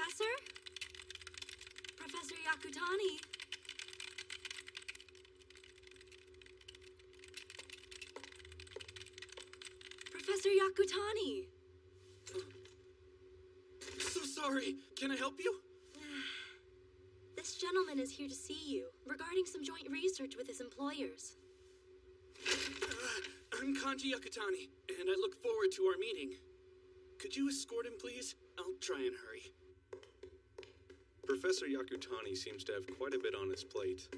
Professor? Professor Yakutani? Professor Yakutani! So sorry. Can I help you? This gentleman is here to see you, regarding some joint research with his employers. I'm Kanji Yakutani, and I look forward to our meeting. Could you escort him, please? I'll try and hurry. Professor Yakutani seems to have quite a bit on his plate.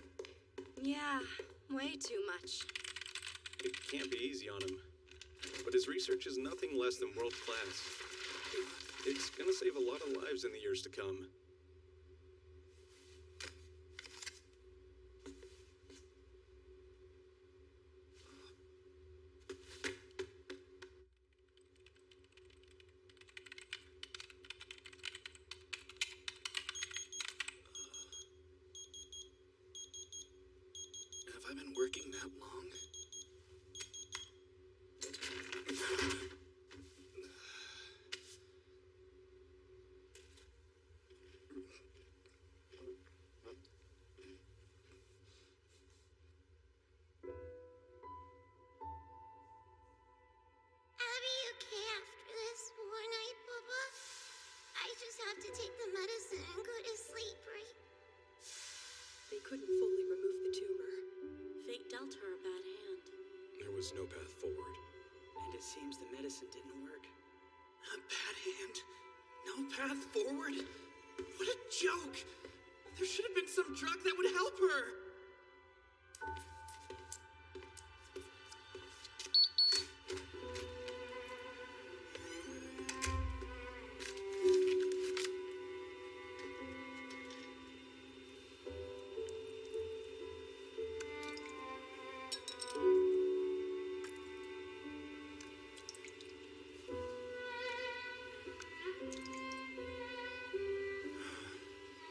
Yeah, way too much. It can't be easy on him. But his research is nothing less than world class. It's gonna save a lot of lives in the years to come. Have I been working that long? Abby, you okay after this war night, Bubba? I just have to take the medicine and go to sleep, right? They couldn't fully remove the tumor. Fate dealt her a bad hand. There was no path forward. And it seems the medicine didn't work. A bad hand. No path forward. What a joke. There should have been some drug that would help her.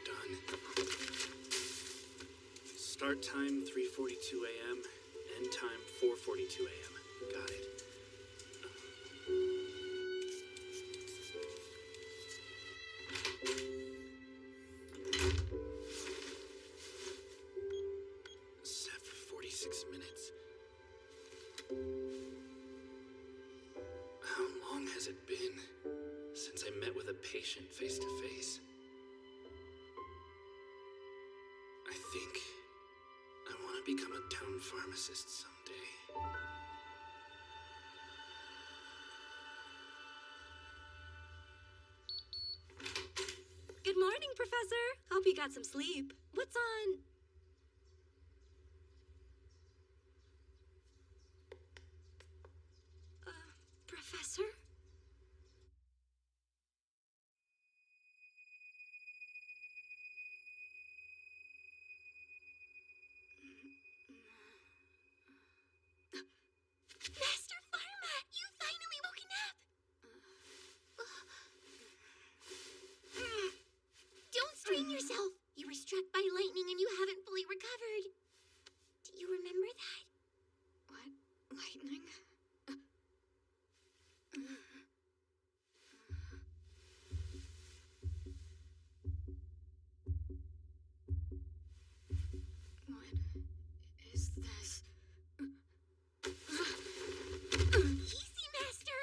Done. Start time 3:42 a.m. End time 4:42 a.m. Got it. Set for 46 minutes. How long has it been since I met with a patient face to face? I think I want to become a town pharmacist someday. Good morning, Professor. Hope you got some sleep. What's on? Professor? Master Pharma, you finally woken up! Don't strain yourself. You were struck by lightning and you haven't fully recovered. Do you remember that? What? Lightning? What is this? Easy, Master!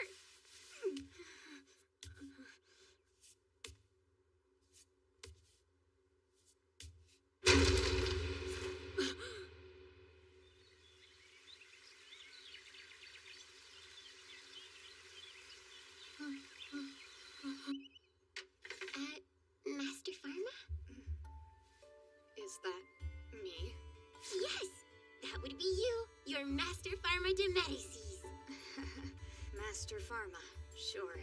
Master Pharma? Is that me? Yes, that would be you. You're Master Pharma de Medicis. Master Pharma, sure.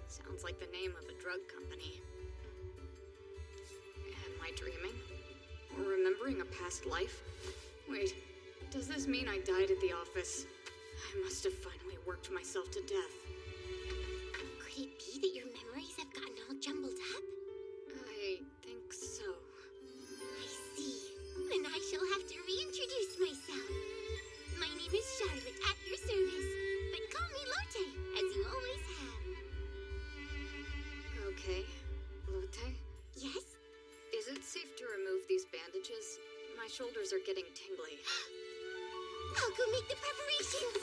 Sounds like the name of a drug company. Am I dreaming? Or remembering a past life? Wait, does this mean I died at the office? I must have finally worked myself to death. Could it be that your memories have gotten all jumbled up? I think so. I see. Then I shall have to reintroduce myself. My name is Charlotte, at your service. But call me Lotte, as you always have. Okay, Lotte. fingers are getting tingly. I'll go make the preparations.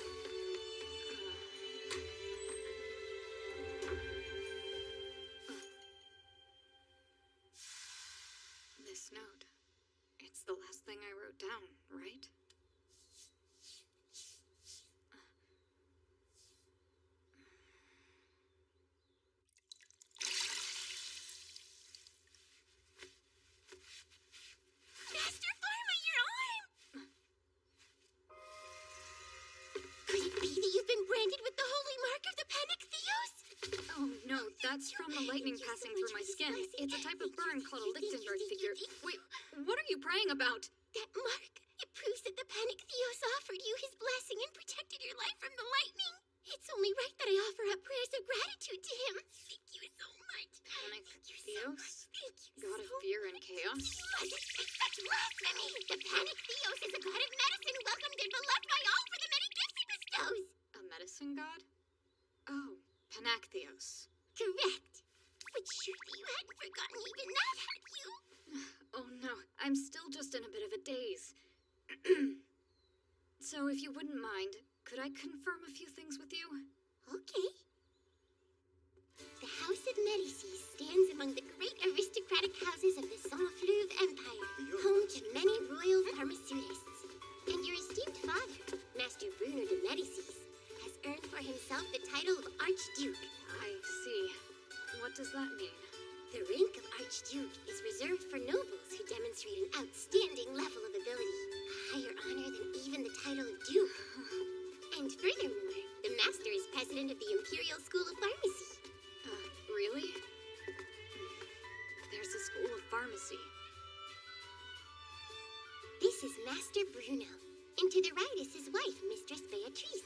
This note. It's the last thing I wrote down, right? Master Pharma, your arm! Could it be that you've been branded with the holy mark of the Panactheos? Oh no, that's from the lightning passing through my skin. It's a type of burn called a Lichtenberg figure. Wait, what are you praying about? That mark, it proves that the Panactheos offered you his blessing and protected your life from the lightning. It's only right that I offer up prayers of gratitude to him. Thank you so much. Panactheos? Thank you God of so fear and chaos? It's such blasphemy! The Panactheos is a god of medicine, welcomed and beloved by all for the many gifts he bestows. A medicine god? Oh, Panactheos. Correct. But surely you hadn't forgotten even that, had you? Oh no, I'm still just in a bit of a daze. So if you wouldn't mind, could I confirm a few things with you? Okay. The House of Medicis stands among the great aristocratic houses of the Saint-Fleuve Empire, home to many royal pharmaceutists. And your esteemed father, Master Bruno de Medicis, has earned for himself the title of Archduke. I see. What does that mean? The rank of Archduke is reserved for nobles who demonstrate an outstanding level of ability, a higher honor than even the title of Duke. And furthermore, the Master is president of the Imperial School of Pharmacy. Really? There's a school of pharmacy. This is Master Bruno, and to the right is his wife, Mistress Beatrice.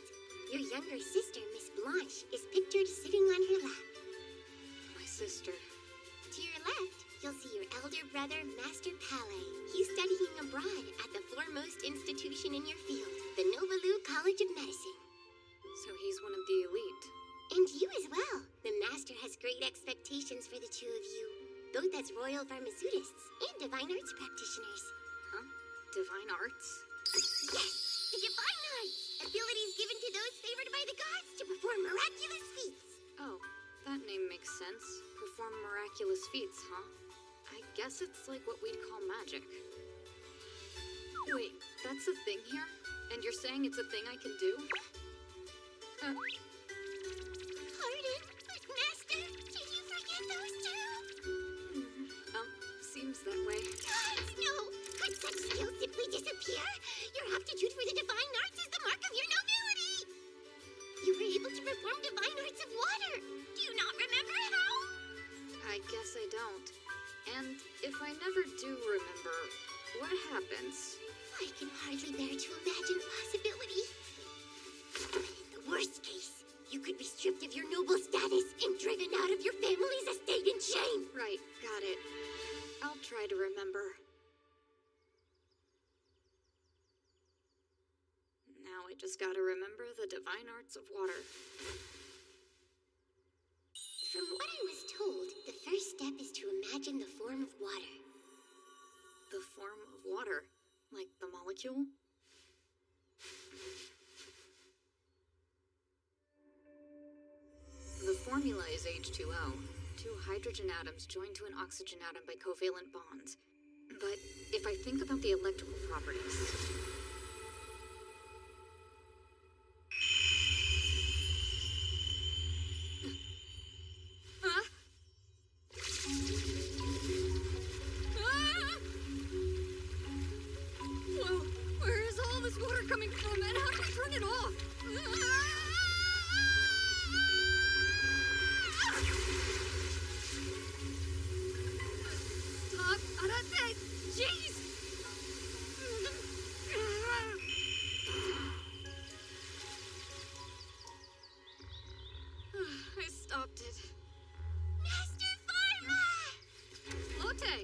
Your younger sister, Miss Blanche, is pictured sitting on her lap. My sister. To your left, you'll see your elder brother, Master Palais. He's studying abroad at the foremost institution in your field, the Novalu College of Medicine. So he's one of the elite. And you as well. The Master has great expectations for the two of you, both as royal pharmaceutists and divine arts practitioners. Huh? Divine arts? Yes! The divine arts! Abilities given to those favored by the gods to perform miraculous feats. Oh, that name makes sense. Perform miraculous feats, huh? I guess it's like what we'd call magic. Wait, that's a thing here? And you're saying it's a thing I can do? Pardon, but Master, did you forget those two? Seems that way. Gods, no! Could such skills simply disappear? Your aptitude for the divine arts is the mark of your nobility! You were able to perform divine arts of water. Do you not remember how? I guess I don't. And if I never do remember, what happens? I can hardly bear to imagine the possibility. In the worst case, you could be stripped of your noble status and driven out of your family's estate in shame. Right, got it. I'll try to remember. Now I just gotta remember the divine arts of water. From what I was told, the first step is to imagine the form of water. The form of water? Like the molecule? The formula is H2O. Two hydrogen atoms joined to an oxygen atom by covalent bonds. But if I think about the electrical properties... Whoa, where is all this water coming from, and how do I turn it off? Stop! Arate! Jeez! I stopped it. Master Pharma! Lotte!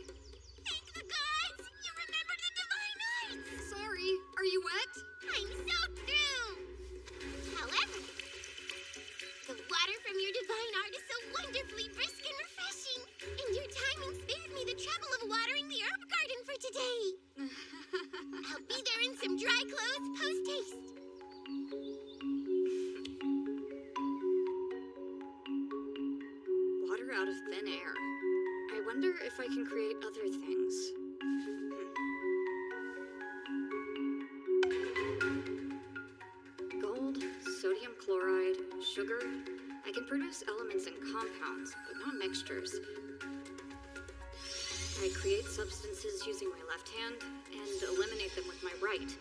Thank the gods! You remembered the divine arts! Sorry, are you wet? I'm soaked through! However, the water from your divine art is so wonderfully brisk and refreshing, and your timing spared me the trouble of watering the herb garden for today. of thin air. I wonder if I can create other things. Gold, sodium chloride, sugar. I can produce elements and compounds, but not mixtures. I create substances using my left hand and eliminate them with my right,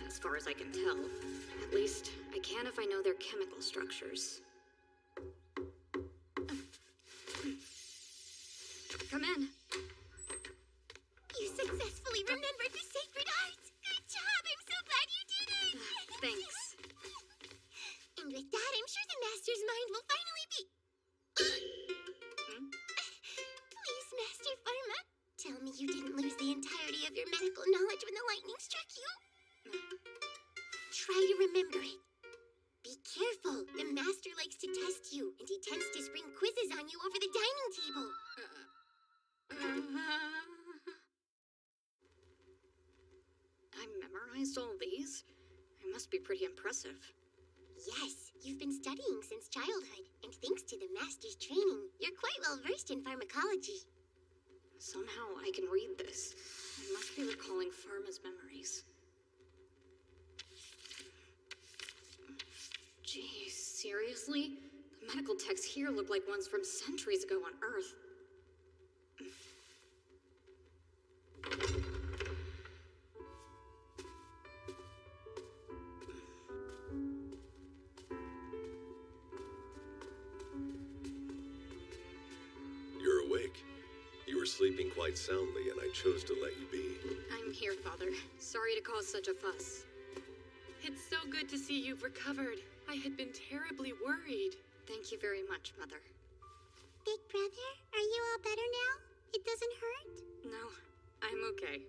as far as I can tell. At least, I can if I know their chemical structures. Come in. You successfully remembered the sacred arts. Good job. I'm so glad you did it. Thanks. And with that, I'm sure the master's mind will finally be... Please, Master Pharma, tell me you didn't lose the entirety of your medical knowledge when the lightning struck you. Try to remember it. Be careful. The master likes to test you, and he tends to spring quizzes on you over the dining table. I memorized all these? I must be pretty impressive. Yes, you've been studying since childhood, and thanks to the master's training, you're quite well versed in pharmacology. Somehow I can read this. I must be recalling Pharma's memories. Gee, seriously? The medical texts here look like ones from centuries ago on Earth. You're awake. You were sleeping quite soundly, and I chose to let you be. I'm here, Father. Sorry to cause such a fuss. It's so good to see you've recovered. I had been terribly worried. Thank you very much, Mother. Big brother, are you all better now? It doesn't hurt? No, I'm okay.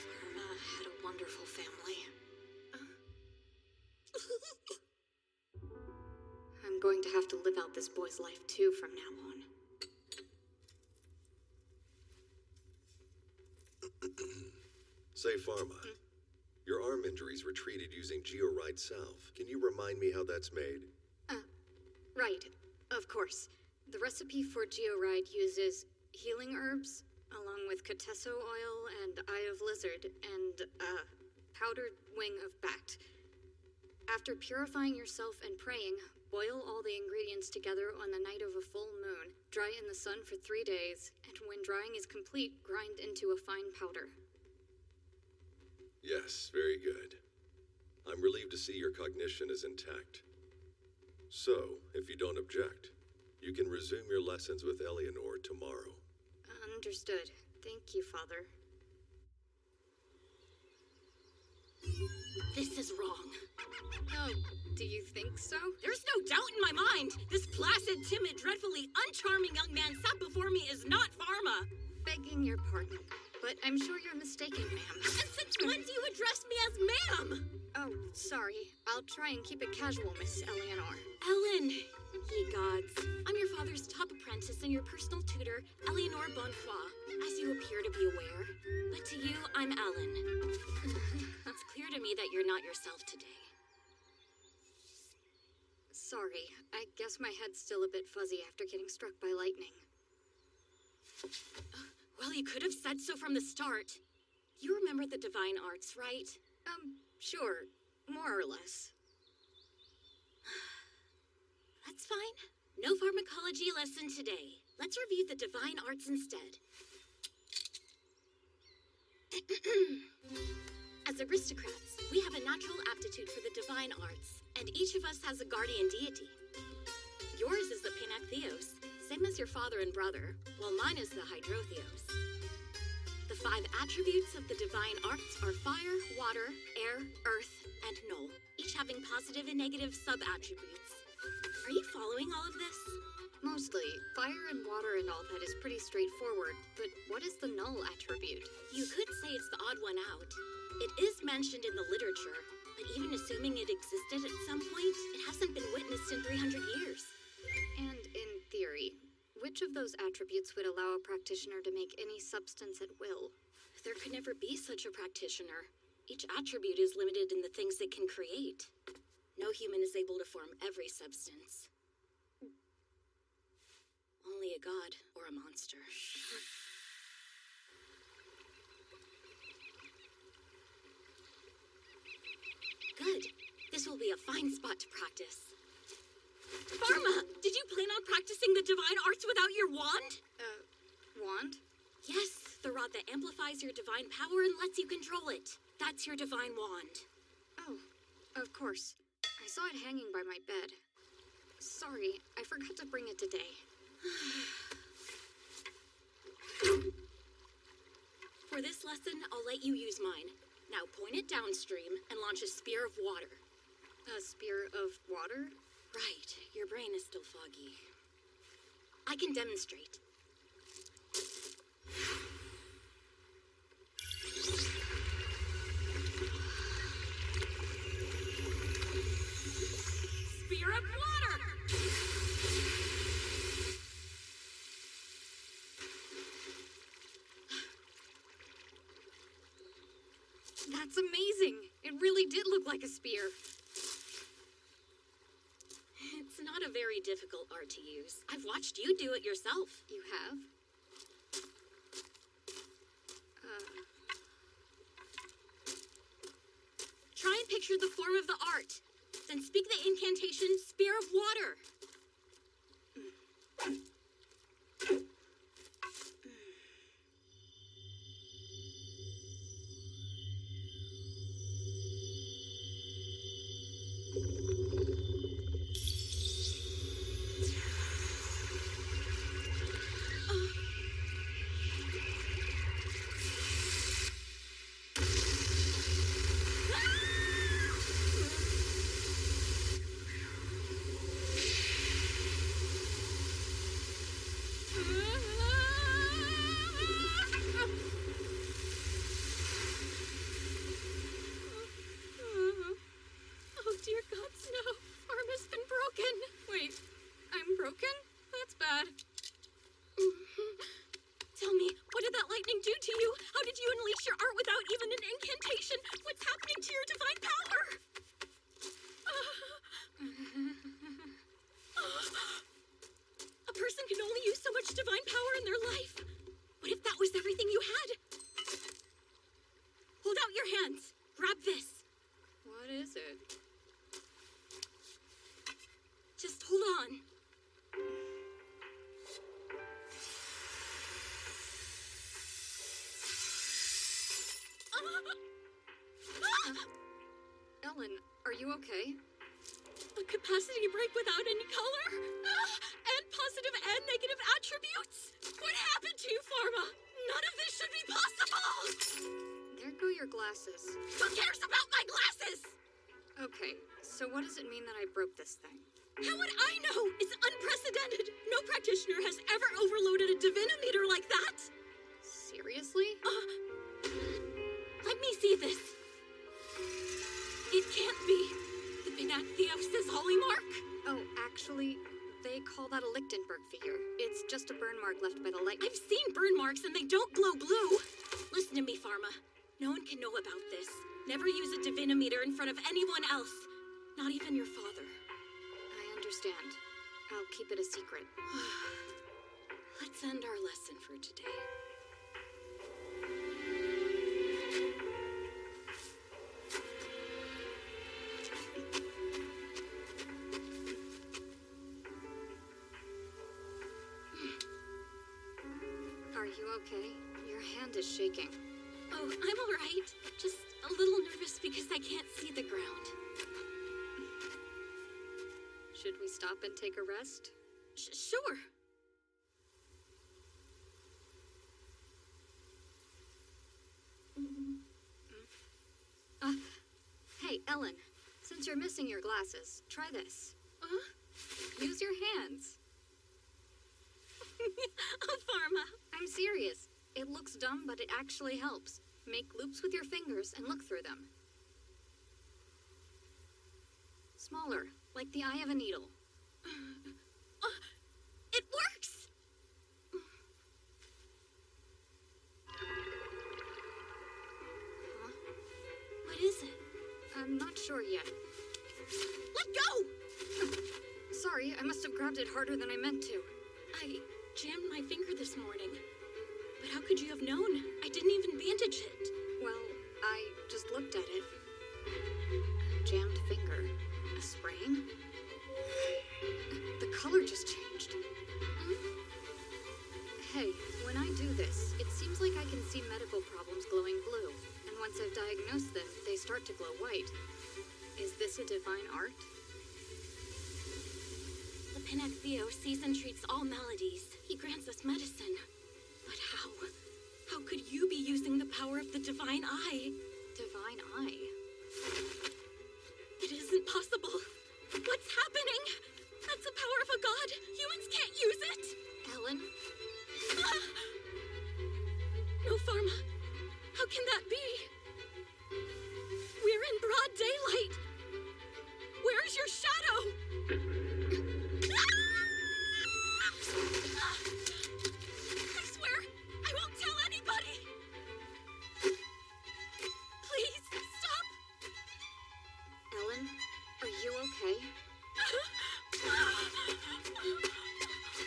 Pharma had a wonderful family. I'm going to have to live out this boy's life too from now on. Say, Pharma, your arm injuries were treated using Georide salve. Can you remind me how that's made? Right, of course. The recipe for Georide uses healing herbs, along with Katesso oil and Eye of Lizard, and powdered wing of bat. After purifying yourself and praying, boil all the ingredients together on the night of a full moon, dry in the sun for 3 days, and when drying is complete, grind into a fine powder. Yes, very good. I'm relieved to see your cognition is intact. So, if you don't object, you can resume your lessons with Eleanor tomorrow. Understood. Thank you, Father. This is wrong. Oh, do you think so? There's no doubt in my mind. This placid, timid, dreadfully uncharming young man sat before me is not Pharma. Begging your pardon, but I'm sure you're mistaken, ma'am. And since when do you address me as ma'am? Oh, sorry. I'll try and keep it casual, Miss Eleanor. Ellen. Ye gods. I'm your father's top apprentice and your personal tutor, Eleanor Bonfoy, as you appear to be aware. But to you, I'm Ellen. It's clear to me that you're not yourself today. Sorry. I guess my head's still a bit fuzzy after getting struck by lightning. Well, you could have said so from the start. You remember the divine arts, right? Sure. More or less. That's fine. No pharmacology lesson today. Let's review the divine arts instead. As aristocrats, we have a natural aptitude for the divine arts, and each of us has a guardian deity. Yours is the Panactheos, same as your father and brother, while mine is the Hydrotheos. The 5 attributes of the divine arts are fire, water, air, earth, and null, each having positive and negative sub-attributes. Are you following all of this? Mostly. Fire and water and all that is pretty straightforward, but what is the null attribute? You could say it's the odd one out. It is mentioned in the literature, but even assuming it existed at some point, it hasn't been witnessed in 300 years. And in theory, which Which of those attributes would allow a practitioner to make any substance at will? There could never be such a practitioner. Each attribute is limited in the things it can create. No human is able to form every substance. Only a god or a monster. Good. This will be a fine spot to practice. Pharma, did you plan on practicing the divine arts without your wand? Wand? Yes, the rod that amplifies your divine power and lets you control it. That's your divine wand. Oh, of course. I saw it hanging by my bed. Sorry, I forgot to bring it today. For this lesson, I'll let you use mine. Now point it downstream and launch a spear of water. A spear of water? Right, your brain is still foggy. I can demonstrate. Spear of water! That's amazing! It really did look like a spear. It's not a very difficult art to use. I've watched you do it yourself. You have? Try and picture the form of the art. Then speak the incantation, Spear of Water. Ellen, are you okay? A capacity break without any color? And positive and negative attributes? What happened to you, Pharma? None of this should be possible! There go your glasses. Who cares about my glasses? Okay, so what does it mean that I broke this thing? How would I know? It's unprecedented. No practitioner has ever overloaded a divinometer like that. Seriously? Let me see this. It can't be. The Pinactheos' holy mark? Oh, actually, they call that a Lichtenberg figure. It's just a burn mark left by the light. I've seen burn marks and they don't glow blue. Listen to me, Pharma. No one can know about this. Never use a divinometer in front of anyone else. Not even your father. I understand. I'll keep it a secret. Let's end our lesson for today. Are you okay? Your hand is shaking. Oh, I'm all right. Just a little nervous because I can't see the ground. Should we stop and take a rest? Sure. Hey, Ellen, since you're missing your glasses, try this. Use your hands. Oh, Pharma. I'm serious. It looks dumb, but it actually helps. Make loops with your fingers and look through them. Smaller, like the eye of a needle. It works! sure yet. Let go! Sorry, I must have grabbed it harder than I meant to. I jammed my finger this morning. But how could you have known? I didn't even bandage it. Well, I just looked at it. A jammed finger. A sprain? The color just changed. Hey, when I do this, it seems like I can see medical problems glowing blue. And once I've diagnosed them, they start to glow white. Is this a divine art? The Pinac Theo sees and treats all maladies. He grants us medicine. But how? How could you be using the power of the Divine Eye? Divine Eye? It isn't possible. What's happening? That's the power of a god. Humans can't use it. Ellen? No, Pharma. How can that be? We're in broad daylight. Where's your shadow? I swear, I won't tell anybody. Please, stop. Ellen, are you okay?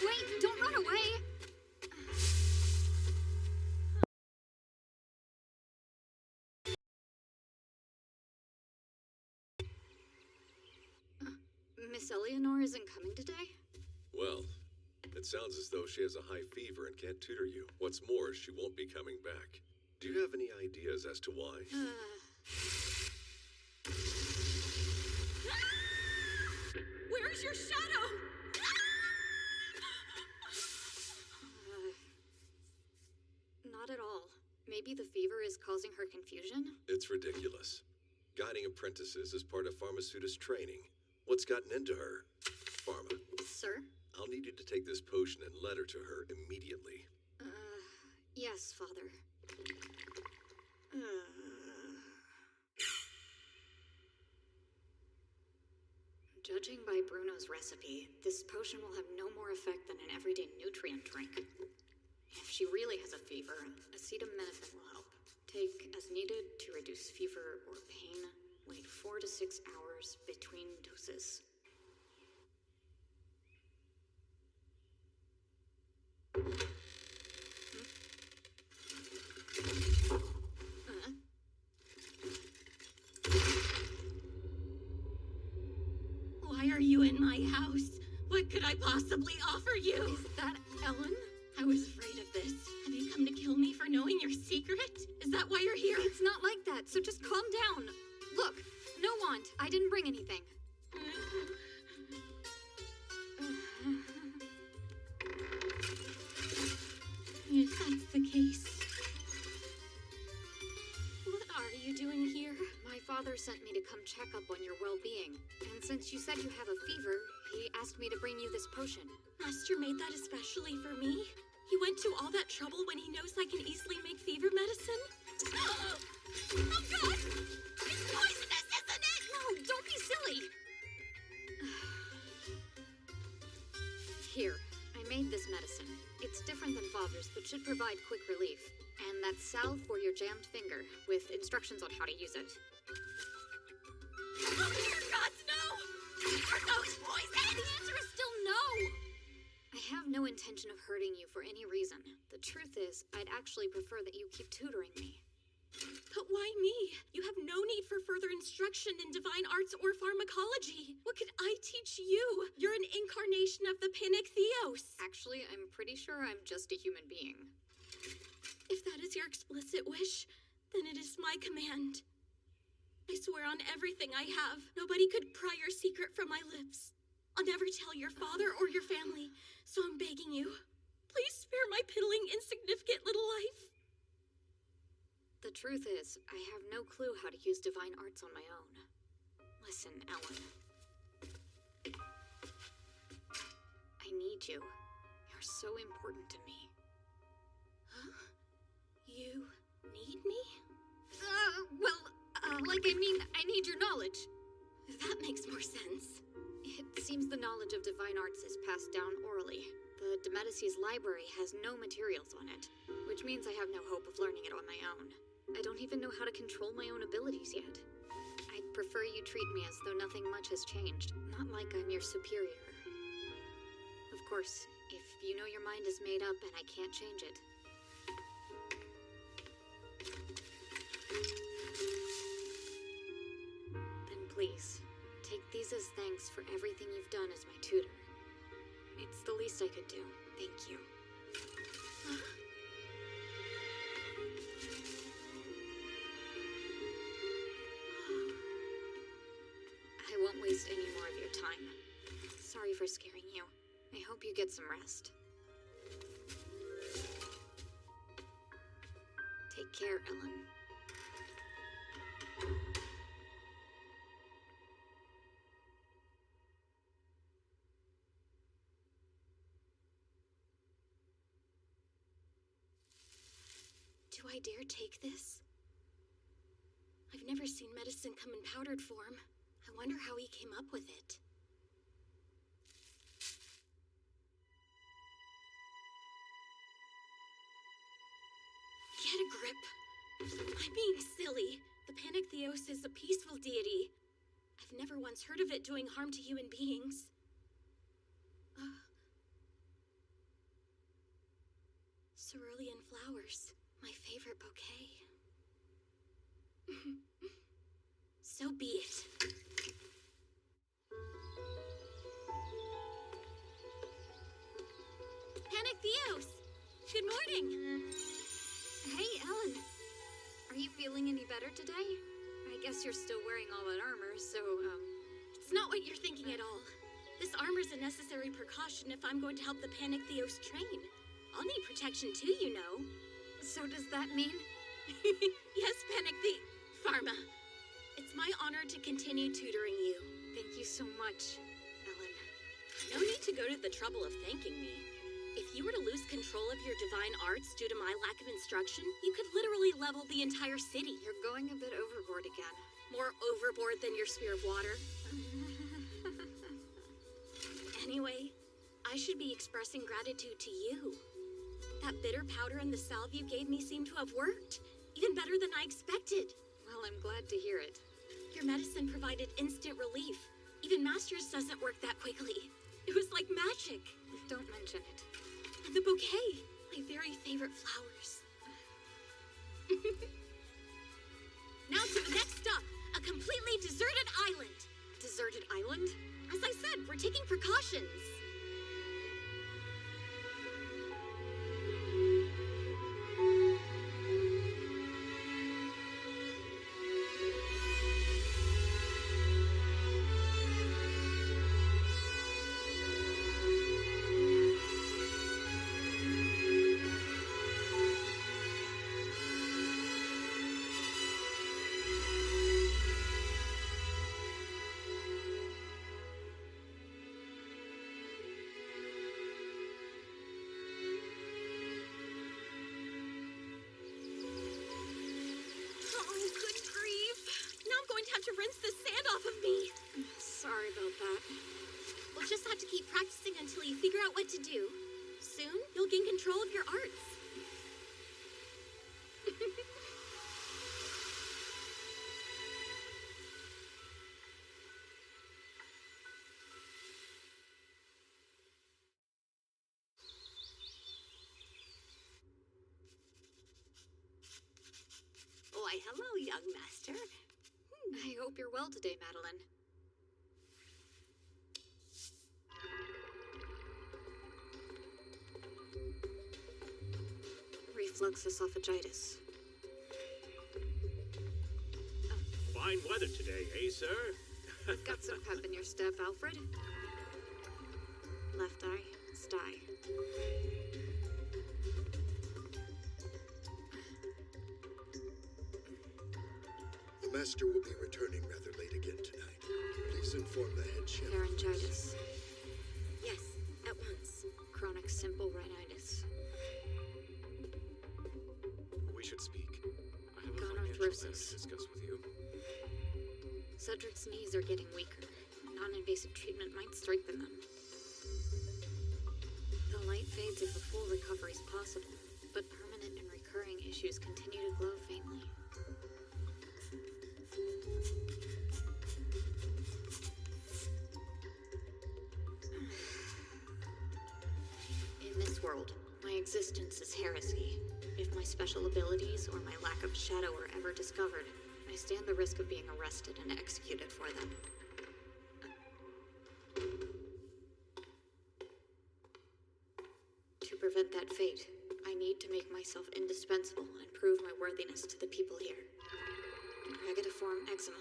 Wait, don't run away! Miss Eleanor isn't coming today? Well, it sounds as though she has a high fever and can't tutor you. What's more, she won't be coming back. Do you have any ideas as to why? Where's your shadow? Not at all. Maybe the fever is causing her confusion? It's ridiculous. Guiding apprentices is part of Pharmaceutis training. What's gotten into her? Pharma, Sir? I'll need you to take this potion and let her to her immediately. Yes, Father. Judging by Bruno's recipe, this potion will have no more effect than an everyday nutrient drink. If she really has a fever, acetaminophen will help. Take as needed to reduce fever or pain. Wait 4 to 6 hours between doses. Why are you in my house? What could I possibly offer you? Is that Ellen? I was afraid of this. Have you come to kill me for knowing your secret? Is that why you're here? It's not like that, so just calm down. Look, no wand. I didn't bring anything. If that's the case, what are you doing here? My father sent me to come check up on your well-being. And since you said you have a fever, he asked me to bring you this potion. Master made that especially for me? He went to all that trouble when he knows I can easily make fever medicine? Oh God! It's poisonous, isn't it? No, don't be silly! Here, I made this medicine. It's different than Father's, but should provide quick relief. And that's salve for your jammed finger, with instructions on how to use it. Oh, dear gods, no! Are those poison? The answer is still no! I have no intention of hurting you for any reason. The truth is, I'd actually prefer that you keep tutoring me. But why me? You have no need for further instruction in divine arts or pharmacology. What could I teach you? You're an incarnation of the Pinac Theos. Actually, I'm pretty sure I'm just a human being. If that is your explicit wish, then it is my command. I swear on everything I have, nobody could pry your secret from my lips. I'll never tell your father or your family, so I'm begging you, please spare my piddling, insignificant little life. The truth is, I have no clue how to use divine arts on my own. Listen, Ellen. I need you. You're so important to me. Huh? You need me? I need your knowledge. That makes more sense. It seems the knowledge of divine arts is passed down orally. The de Medicis library has no materials on it, which means I have no hope of learning it on my own. I don't even know how to control my own abilities yet. I'd prefer you treat me as though nothing much has changed, not like I'm your superior. Of course, if you know your mind is made up and I can't change it. Then please, take these as thanks for everything you've done as my tutor. It's the least I could do. Thank you. I won't waste any more of your time. Sorry for scaring you. I hope you get some rest. Take care, Ellen. Do I dare take this? I've never seen medicine come in powdered form. I wonder how he came up with it. Get a grip. I'm being silly. The Panatheos is a peaceful deity. I've never once heard of it doing harm to human beings. Cerulean flowers. My favorite bouquet. So be it. Panatheos! Good morning! Hey, Ellen. Are you feeling any better today? I guess you're still wearing all that armor, so, It's not what you're thinking at all. This armor's a necessary precaution if I'm going to help the Panatheos train. I'll need protection too, you know. So does that mean? Yes, Pharma. It's my honor to continue tutoring you. Thank you so much, Ellen. No need to go to the trouble of thanking me. If you were to lose control of your divine arts due to my lack of instruction, you could literally level the entire city. You're going a bit overboard again. More overboard than your sphere of water. Anyway, I should be expressing gratitude to you. That bitter powder and the salve you gave me seemed to have worked. Even better than I expected. Well, I'm glad to hear it. Your medicine provided instant relief. Even Master's doesn't work that quickly. It was like magic. Don't mention it. And the bouquet, my very favorite flowers. Now to the next stop, a completely deserted island. Deserted island? As I said, we're taking precautions. To rinse the sand off of me. Sorry about that. We'll just have to keep practicing until you figure out what to do. Soon, you'll gain control of your arts. Why, hello, young master. I hope you're well today, Madeline. Reflux esophagitis. Fine weather today, eh, sir? Got some pep in your step, Alfred. Left eye, sty. The Master will be returning rather late again tonight. Please inform the head chef. Pharyngitis. Yes, at once. Chronic simple rhinitis. We should speak. I have a Gonorrhoeasis. financial matter to discuss with you. Cedric's knees are getting weaker. Non-invasive treatment might strengthen them. The light fades if a full recovery is possible, but permanent and recurring issues continue to glow faintly. existence is heresy. If my special abilities or my lack of shadow are ever discovered, I stand the risk of being arrested and executed for them. To prevent that fate, I need to make myself indispensable and prove my worthiness to the people here. Regatiform eczema.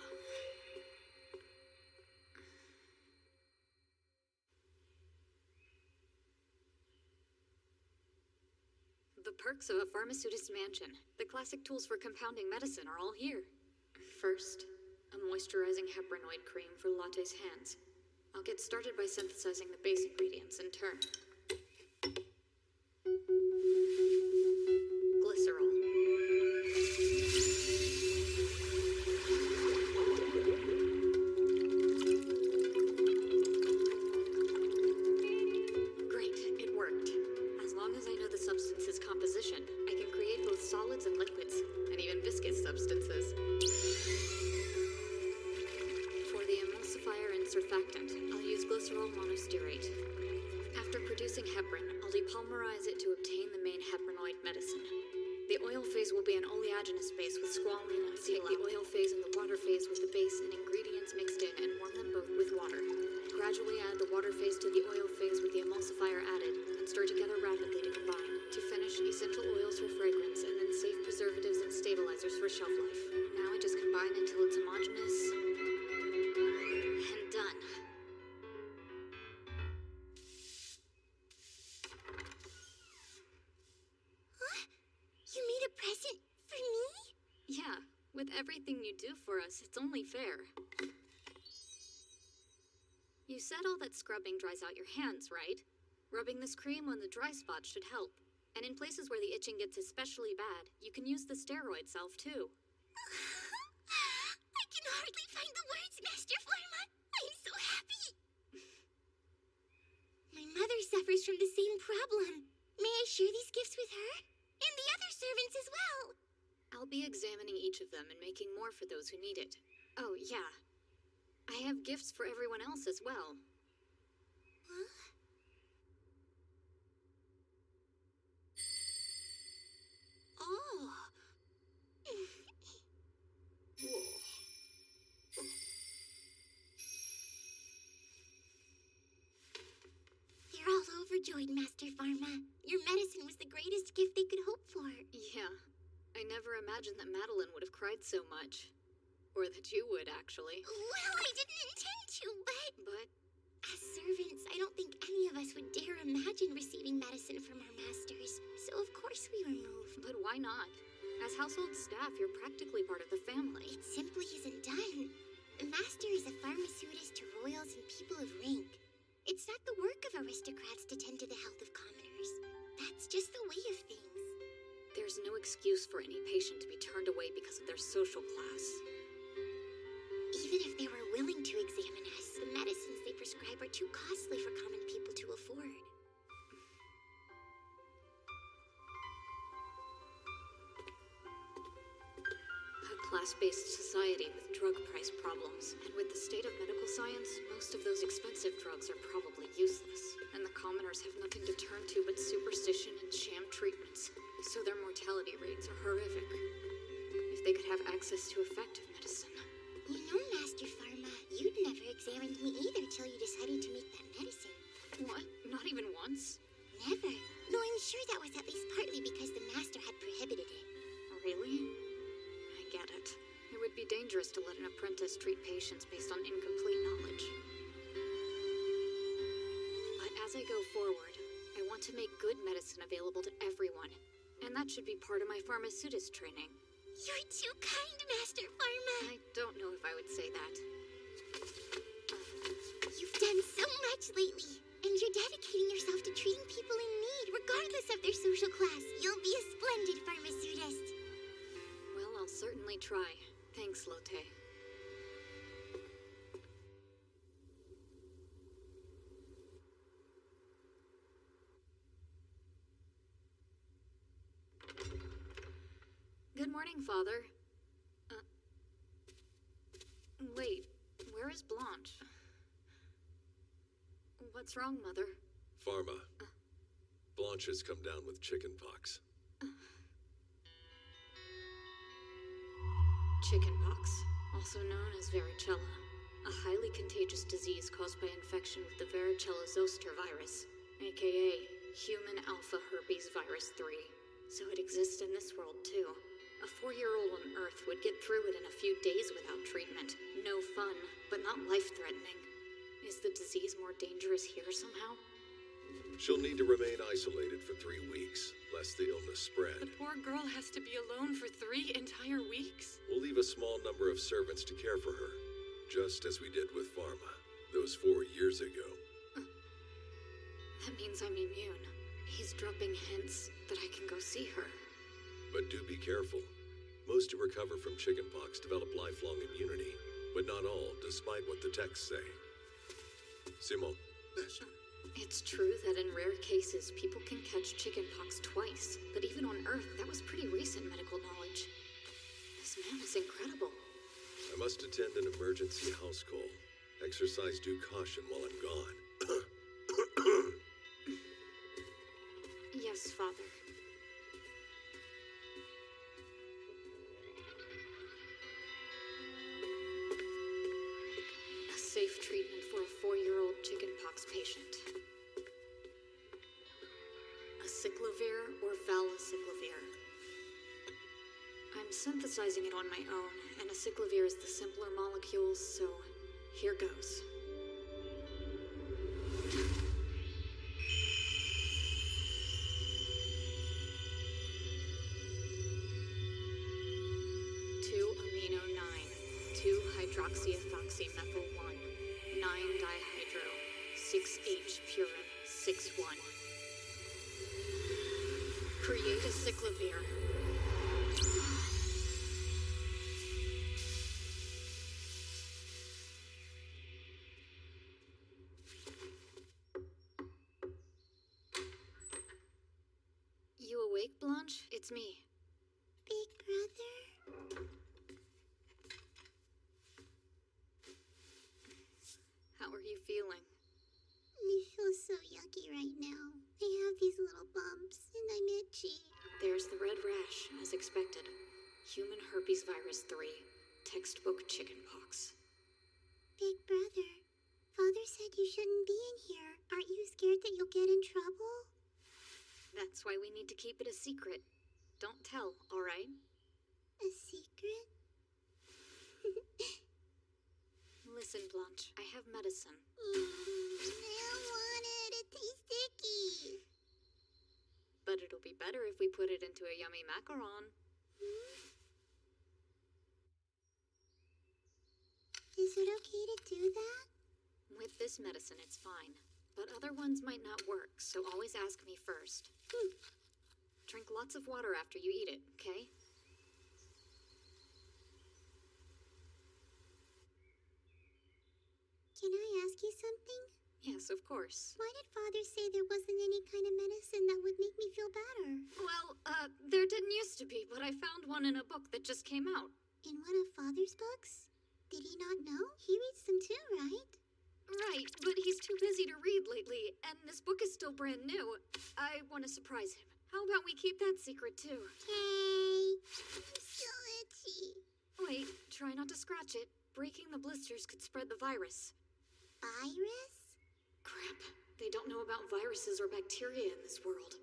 The perks of a pharmaceutist's mansion. The classic tools for compounding medicine are all here. First, a moisturizing heparinoid cream for Latte's hands. I'll get started by synthesizing the base ingredients in turn. Glycerol. Great, it worked. As long as I know the substance's composition, I can create both solids and liquids, and even viscous substances. For the emulsifier and surfactant, I'll use glycerol monostearate. After producing heparin, I'll depolymerize it to obtain the main heparinoid medicine. The oil phase will be an oleaginous base with squalene and seal. Take the oil phase and the water phase with the base and ingredients mixed in and warm them both with water. Gradually add the water phase to the oil phase with the emulsifier added, and stir together rapidly to combine. To finish, essential oils for fragrance, and then safe preservatives and stabilizers for shelf life. Now I just combine until it's homogeneous and done. You made a present for me? Yeah, with everything you do for us, it's only fair. You said all that scrubbing dries out your hands, right? Rubbing this cream on the dry spots should help. And in places where the itching gets especially bad, you can use the steroid self too. I can hardly find the words, Master Pharma. I'm so happy. My mother suffers from the same problem. May I share these gifts with her? And the other servants as well. I'll be examining each of them and making more for those who need it. Oh, yeah. I have gifts for everyone else as well. Huh? Oh. They're all overjoyed, Master Pharma. Your medicine was the greatest gift they could hope for. Yeah. I never imagined that Madeline would have cried so much. Or that you would, actually. Well, I didn't intend to, But? As servants, I don't think any of us would dare imagine receiving medicine from our masters. So of course we were moved. But why not? As household staff, you're practically part of the family. It simply isn't done. The master is a pharmaceutist to royals and people of rank. It's not the work of aristocrats to tend to the health of commoners. That's just the way of things. There's no excuse for any patient to be turned away because of their social class. Even if they were willing to examine us, the medicines they prescribe are too costly for common people to afford. A class-based society with drug price problems, and with the state of medical science, most of those expensive drugs are probably useless, and the commoners have nothing to turn to but superstition and sham treatments, so their mortality rates are horrific. If they could have access to effective medicine. You know, Master Pharma, you'd never examined me either till you decided to make that medicine. What? Not even once? Never. No, I'm sure that was at least partly because the master had prohibited it. Really? I get it. It would be dangerous to let an apprentice treat patients based on incomplete knowledge. But as I go forward, I want to make good medicine available to everyone. And that should be part of my pharmaceutist training. You're too kind, Master Pharma. I don't know if I would say that. You've done so much lately, and you're dedicating yourself to treating people in need, regardless of their social class. You'll be a splendid pharmaceutist. Well, I'll certainly try. Thanks, Lotte. Good morning, Father. Wait, where is Blanche? What's wrong, Mother? Pharma. Blanche has come down with chickenpox. Chickenpox, also known as varicella, a highly contagious disease caused by infection with the varicella zoster virus, aka human alpha herpes virus 3. So it exists in this world too. A 4-year-old on Earth would get through it in a few days without treatment. No fun, but not life-threatening. Is the disease more dangerous here somehow? She'll need to remain isolated for 3 weeks, lest the illness spread. The poor girl has to be alone for 3 entire weeks? We'll leave a small number of servants to care for her, just as we did with Pharma, those 4 years ago. That means I'm immune. He's dropping hints that I can go see her. But do be careful. Most who recover from chickenpox develop lifelong immunity, but not all, despite what the texts say. Simon. It's true that in rare cases, people can catch chickenpox twice, but even on Earth, that was pretty recent medical knowledge. This man is incredible. I must attend an emergency house call. Exercise due caution while I'm gone. Yes, Father. A safe treatment for a 4-year-old chickenpox patient. Acyclovir or valacyclovir. I'm synthesizing it on my own, and acyclovir is the simpler molecule, so here goes. Hydroxyethoxymethyl-1, 9-dihydro, 6H-purin, 6-1. Create acyclovir. You awake, Blanche? It's me. Big brother? How are you feeling? I feel so yucky right now. I have these little bumps, and I'm itchy. There's the red rash, as expected. Human herpes virus 3. Textbook chickenpox. Big brother, Father said you shouldn't be in here. Aren't you scared that you'll get in trouble? That's why we need to keep it a secret. Don't tell, all right? A secret? Listen, Blanche, I have medicine. I don't want it. It tastes sticky. But it'll be better if we put it into a yummy macaron. Is it okay to do that? With this medicine, it's fine. But other ones might not work, so always ask me first. Drink lots of water after you eat it, okay? Can I ask you something? Yes, of course. Why did Father say there wasn't any kind of medicine that would make me feel better? Well, there didn't used to be, but I found one in a book that just came out. In one of Father's books? Did he not know? He reads them too, right? Right, but he's too busy to read lately, and this book is still brand new. I want to surprise him. How about we keep that secret too? Okay. I'm so itchy. Wait, try not to scratch it. Breaking the blisters could spread the virus. Virus? Crap. They don't know about viruses or bacteria in this world.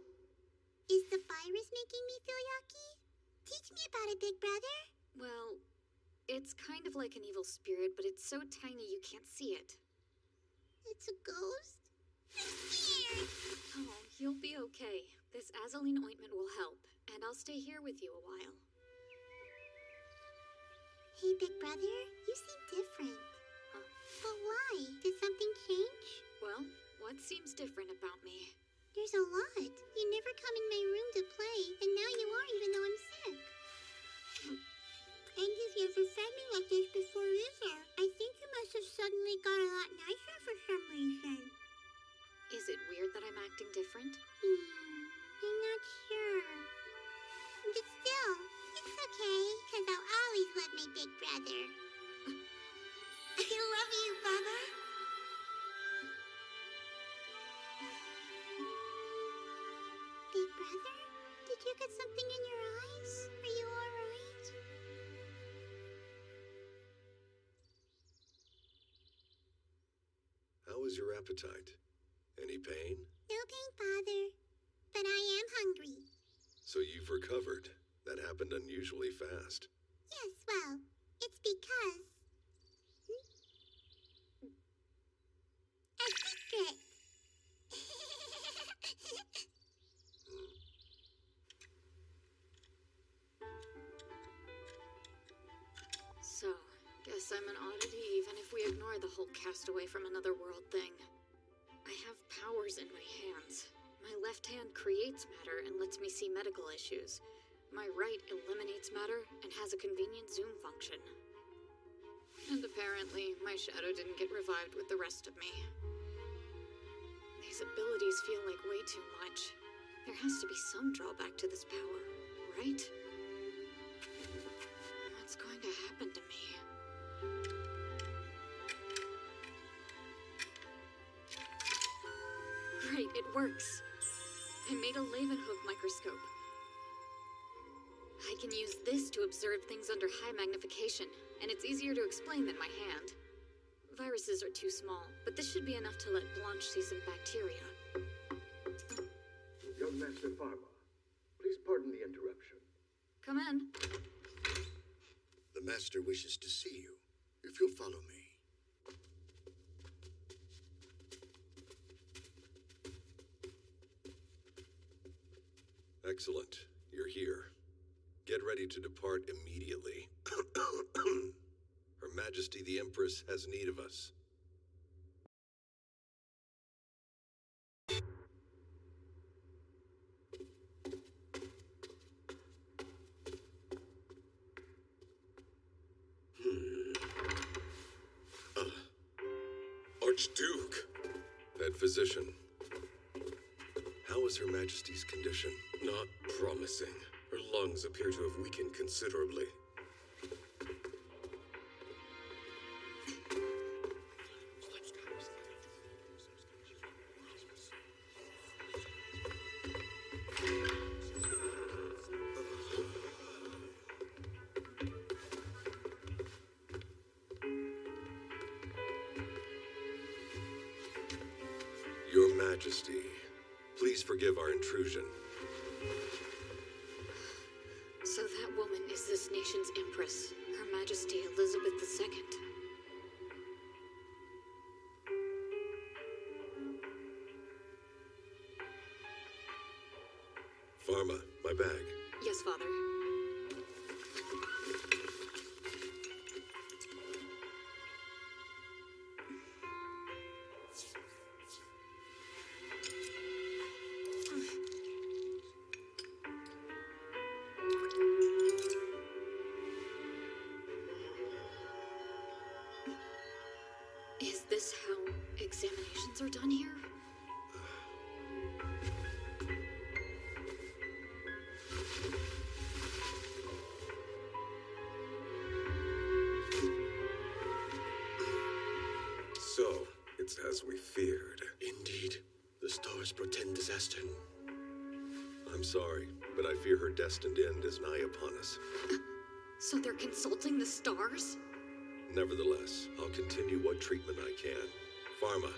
Is the virus making me feel yucky? Teach me about it, Big Brother. Well, it's kind of like an evil spirit, but it's so tiny you can't see it. It's a ghost? I'm scared. Oh, you'll be okay. This Azaline ointment will help, and I'll stay here with you a while. Hey, Big Brother, you seem different. Huh? But why? Did something change? Well, what seems different about me? There's a lot. You never come in my room to play, and now you are even though I'm sick. And you've never fed me like this before either. I think you must have suddenly got a lot nicer for some reason. Is it weird that I'm acting different? I'm not sure. But still, it's okay, because I'll always love my big brother. I love you, brother. got something in your eyes? Are you alright? How is your appetite? Any pain? No pain, Father. But I am hungry. So you've recovered. That happened unusually fast. Yes, well, it's because... A secret! So, guess I'm an oddity even if we ignore the whole castaway from another world thing. I have powers in my hands. My left hand creates matter and lets me see medical issues. My right eliminates matter and has a convenient zoom function. And apparently, my shadow didn't get revived with the rest of me. These abilities feel like way too much. There has to be some drawback to this power, right? What's going to happen to me? Great, it works. I made a Leeuwenhoek microscope. I can use this to observe things under high magnification, and it's easier to explain than my hand. Viruses are too small, but this should be enough to let Blanche see some bacteria. Young Master Pharma, please pardon the interruption. Come in. The Master wishes to see you, if you'll follow me. Excellent. You're here. Get ready to depart immediately. Her Majesty the Empress has need of us. Archduke! Head physician. How is Her Majesty's condition? Not promising. Her lungs appear to have weakened considerably. Your Majesty, please forgive our intrusion. So that woman is this nation's empress, Her Majesty Elizabeth II. Pharma, my bag. Yes, Father. Is this how examinations are done here? So, it's as we feared. Indeed, the stars portend disaster. I'm sorry, but I fear her destined end is nigh upon us. So they're consulting the stars? Nevertheless, I'll continue what treatment I can. Pharma,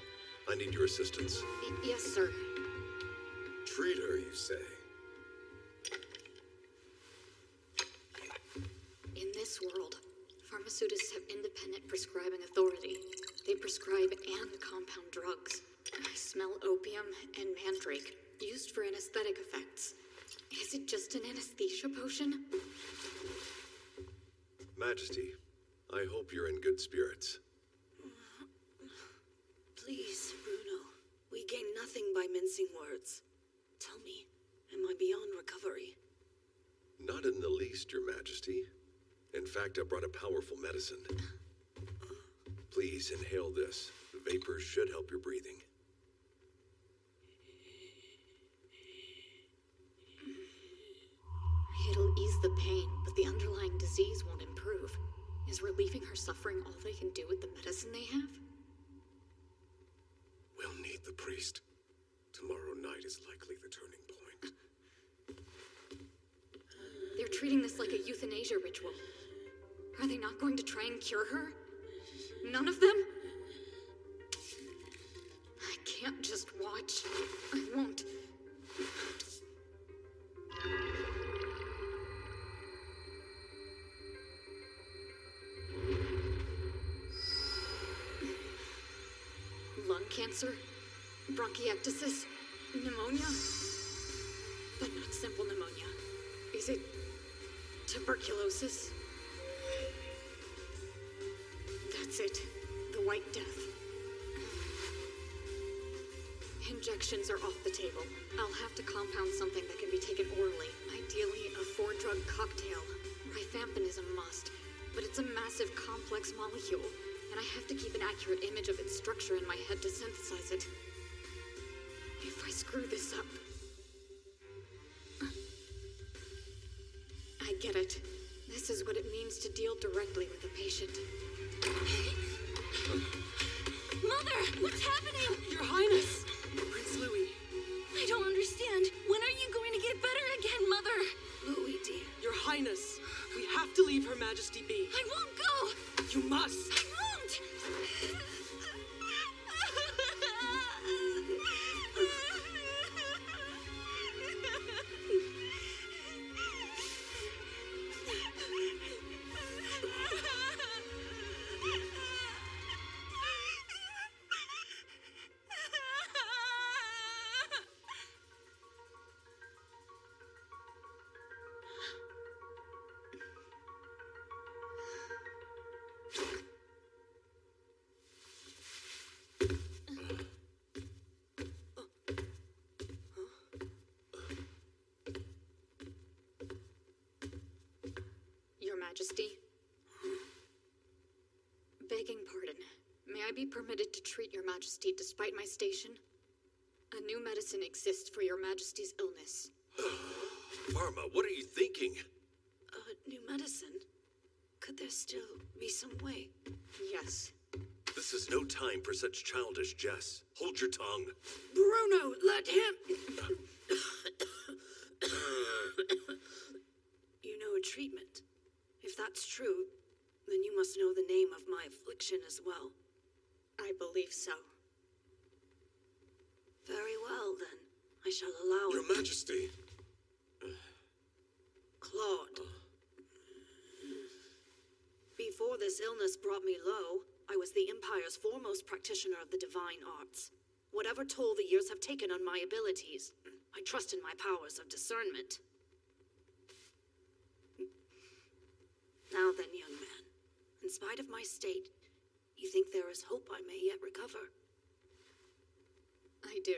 I need your assistance. Yes, sir. Treat her, you say? In this world, pharmaceutists have independent prescribing authority. They prescribe and compound drugs. I smell opium and mandrake, used for anesthetic effects. Is it just an anesthesia potion? Majesty, I hope you're in good spirits. Please, Bruno. We gain nothing by mincing words. Tell me, am I beyond recovery? Not in the least, Your Majesty. In fact, I brought a powerful medicine. Please inhale this. The vapors should help your breathing. It'll ease the pain, but the underlying disease won't improve. Is relieving her suffering all they can do with the medicine they have? We'll need the priest. Tomorrow night is likely the turning point. treating this like a euthanasia ritual. Are they not going to try and cure her? None of them? I can't just watch. I won't. Lung cancer? Bronchiectasis? Pneumonia? But not simple pneumonia. Is it tuberculosis? That's it. The White Death. Injections are off the table. I'll have to compound something that can be taken orally. Ideally, a 4-drug cocktail. Rifampin is a must, but it's a massive, complex molecule, and I have to keep an accurate image of its structure in my head to synthesize it. If I screw this up... I get it. This is what it means to deal directly with a patient. Mother! What's happening? Your Highness! Prince Louis. I don't understand. When are you going to get better again, Mother? Louis, dear. Your Highness, we have to leave Her Majesty be. I won't go! You must! I won't! Majesty. Begging pardon. May I be permitted to treat Your Majesty despite my station? A new medicine exists for Your Majesty's illness. Pharma, what are you thinking? New medicine? Could there still be some way? Yes. This is no time for such childish jests. Hold your tongue. Bruno, let him... You know a treatment. If that's true, then you must know the name of my affliction as well. I believe so. Very well, then. I shall allow Your it. Majesty. Claude. Before this illness brought me low, I was the Empire's foremost practitioner of the divine arts. Whatever toll the years have taken on my abilities, I trust in my powers of discernment. Now then, young man, in spite of my state, you think there is hope I may yet recover? I do.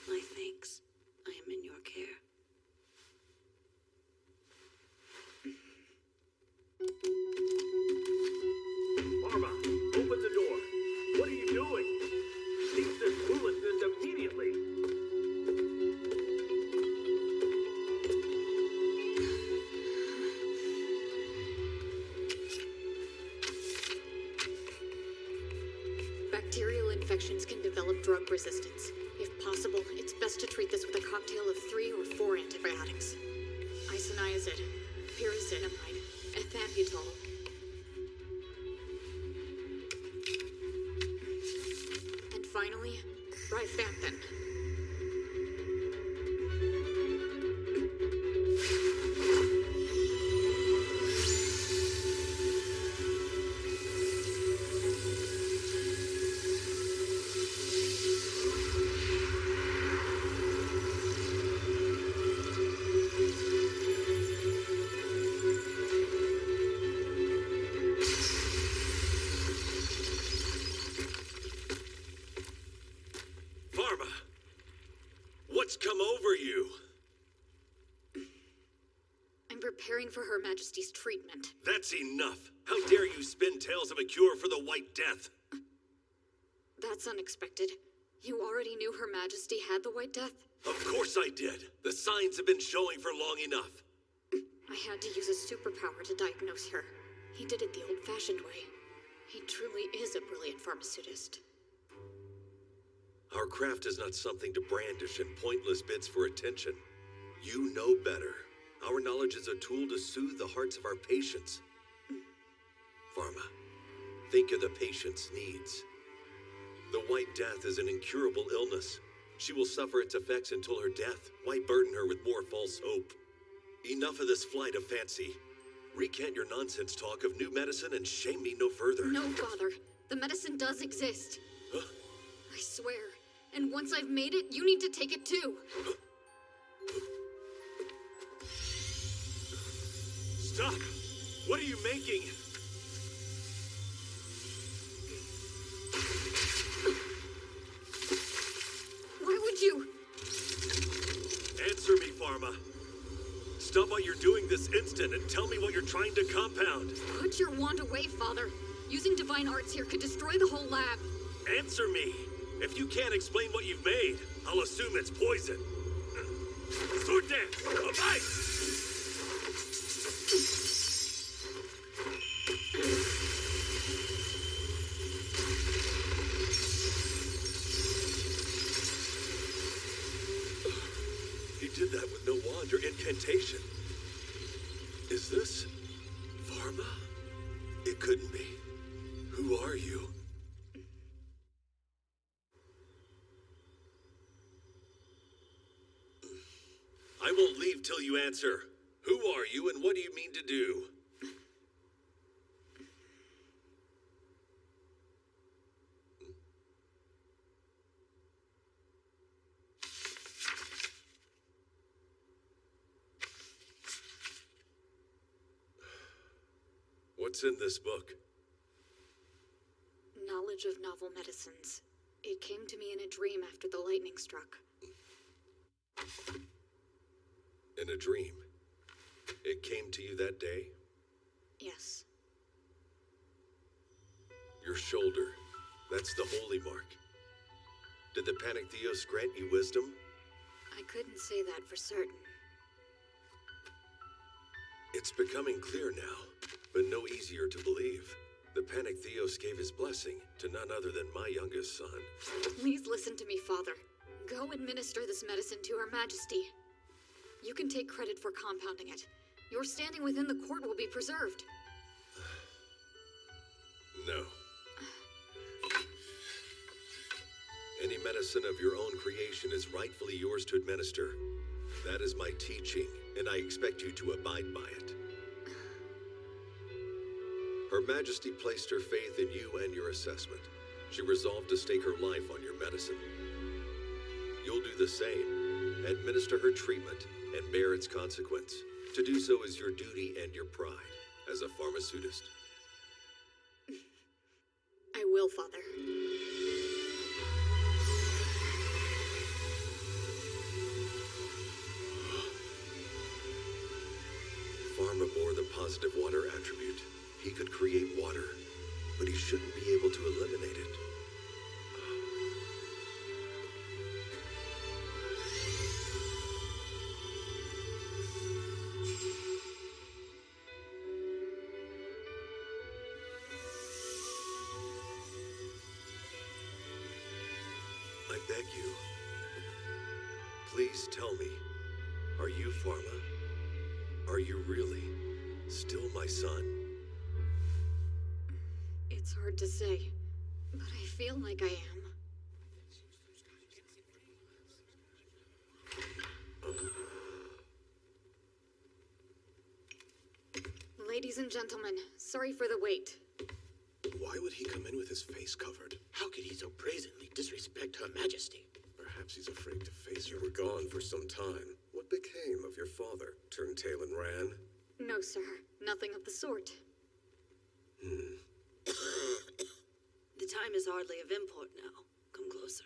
My thanks. I am in your care. Pharma, open the door. What are you doing? Cease this foolishness immediately. Bacterial infections can develop drug resistance. If possible, it's best to treat this with a cocktail of 3 or 4 antibiotics. Isoniazid, pyrazinamide, ethambutol. And finally, rifampin. Preparing for Her Majesty's treatment. That's enough. How dare you spin tales of a cure for the White Death? That's unexpected. You already knew Her Majesty had the White Death? Of course I did. The signs have been showing for long enough. I had to use a superpower to diagnose her. He did it the old-fashioned way. He truly is a brilliant pharmaceutist. Our craft is not something to brandish in pointless bids for attention. You know better. Our knowledge is a tool to soothe the hearts of our patients. Pharma, think of the patient's needs. The White Death is an incurable illness. She will suffer its effects until her death. Why burden her with more false hope? Enough of this flight of fancy. Recant your nonsense talk of new medicine and shame me no further. No, Father. The medicine does exist. Huh? I swear. And once I've made it, you need to take it too. Stop! What are you making? Why would you? Answer me, Pharma. Stop what you're doing this instant and tell me what you're trying to compound. Put your wand away, Father. Using divine arts here could destroy the whole lab. Answer me. If you can't explain what you've made, I'll assume it's poison. Sword dance! Abide! He did that with no wand or incantation. Is this Pharma? It couldn't be. Who are you? I won't leave till you answer. Who are you and what do you mean to do? What's in this book? Knowledge of novel medicines. It came to me in a dream after the lightning struck. In a dream? It came to you that day? Yes. Your shoulder. That's the holy mark. Did the Panic Theos grant you wisdom? I couldn't say that for certain. It's becoming clear now, but no easier to believe. The Panic Theos gave his blessing to none other than my youngest son. Please listen to me, Father. Go administer this medicine to Her Majesty. You can take credit for compounding it. Your standing within the court will be preserved. No. Any medicine of your own creation is rightfully yours to administer. That is my teaching, and I expect you to abide by it. Her Majesty placed her faith in you and your assessment. She resolved to stake her life on your medicine. You'll do the same. Administer her treatment and bear its consequence. To do so is your duty and your pride as a pharmaceutist. I will, Father. Pharma bore the positive water attribute. He could create water, but he shouldn't be able to eliminate it. I beg you, please tell me, are you Pharma? Are you really still my son? It's hard to say, but I feel like I am. Ladies and gentlemen, sorry for the wait. Why would he come in with his face covered? How could he so brazenly disrespect Her Majesty? Perhaps he's afraid to face you. You were gone for some time. What became of your father? Turned tail and ran? No, sir. Nothing of the sort. The time is hardly of import now. Come closer.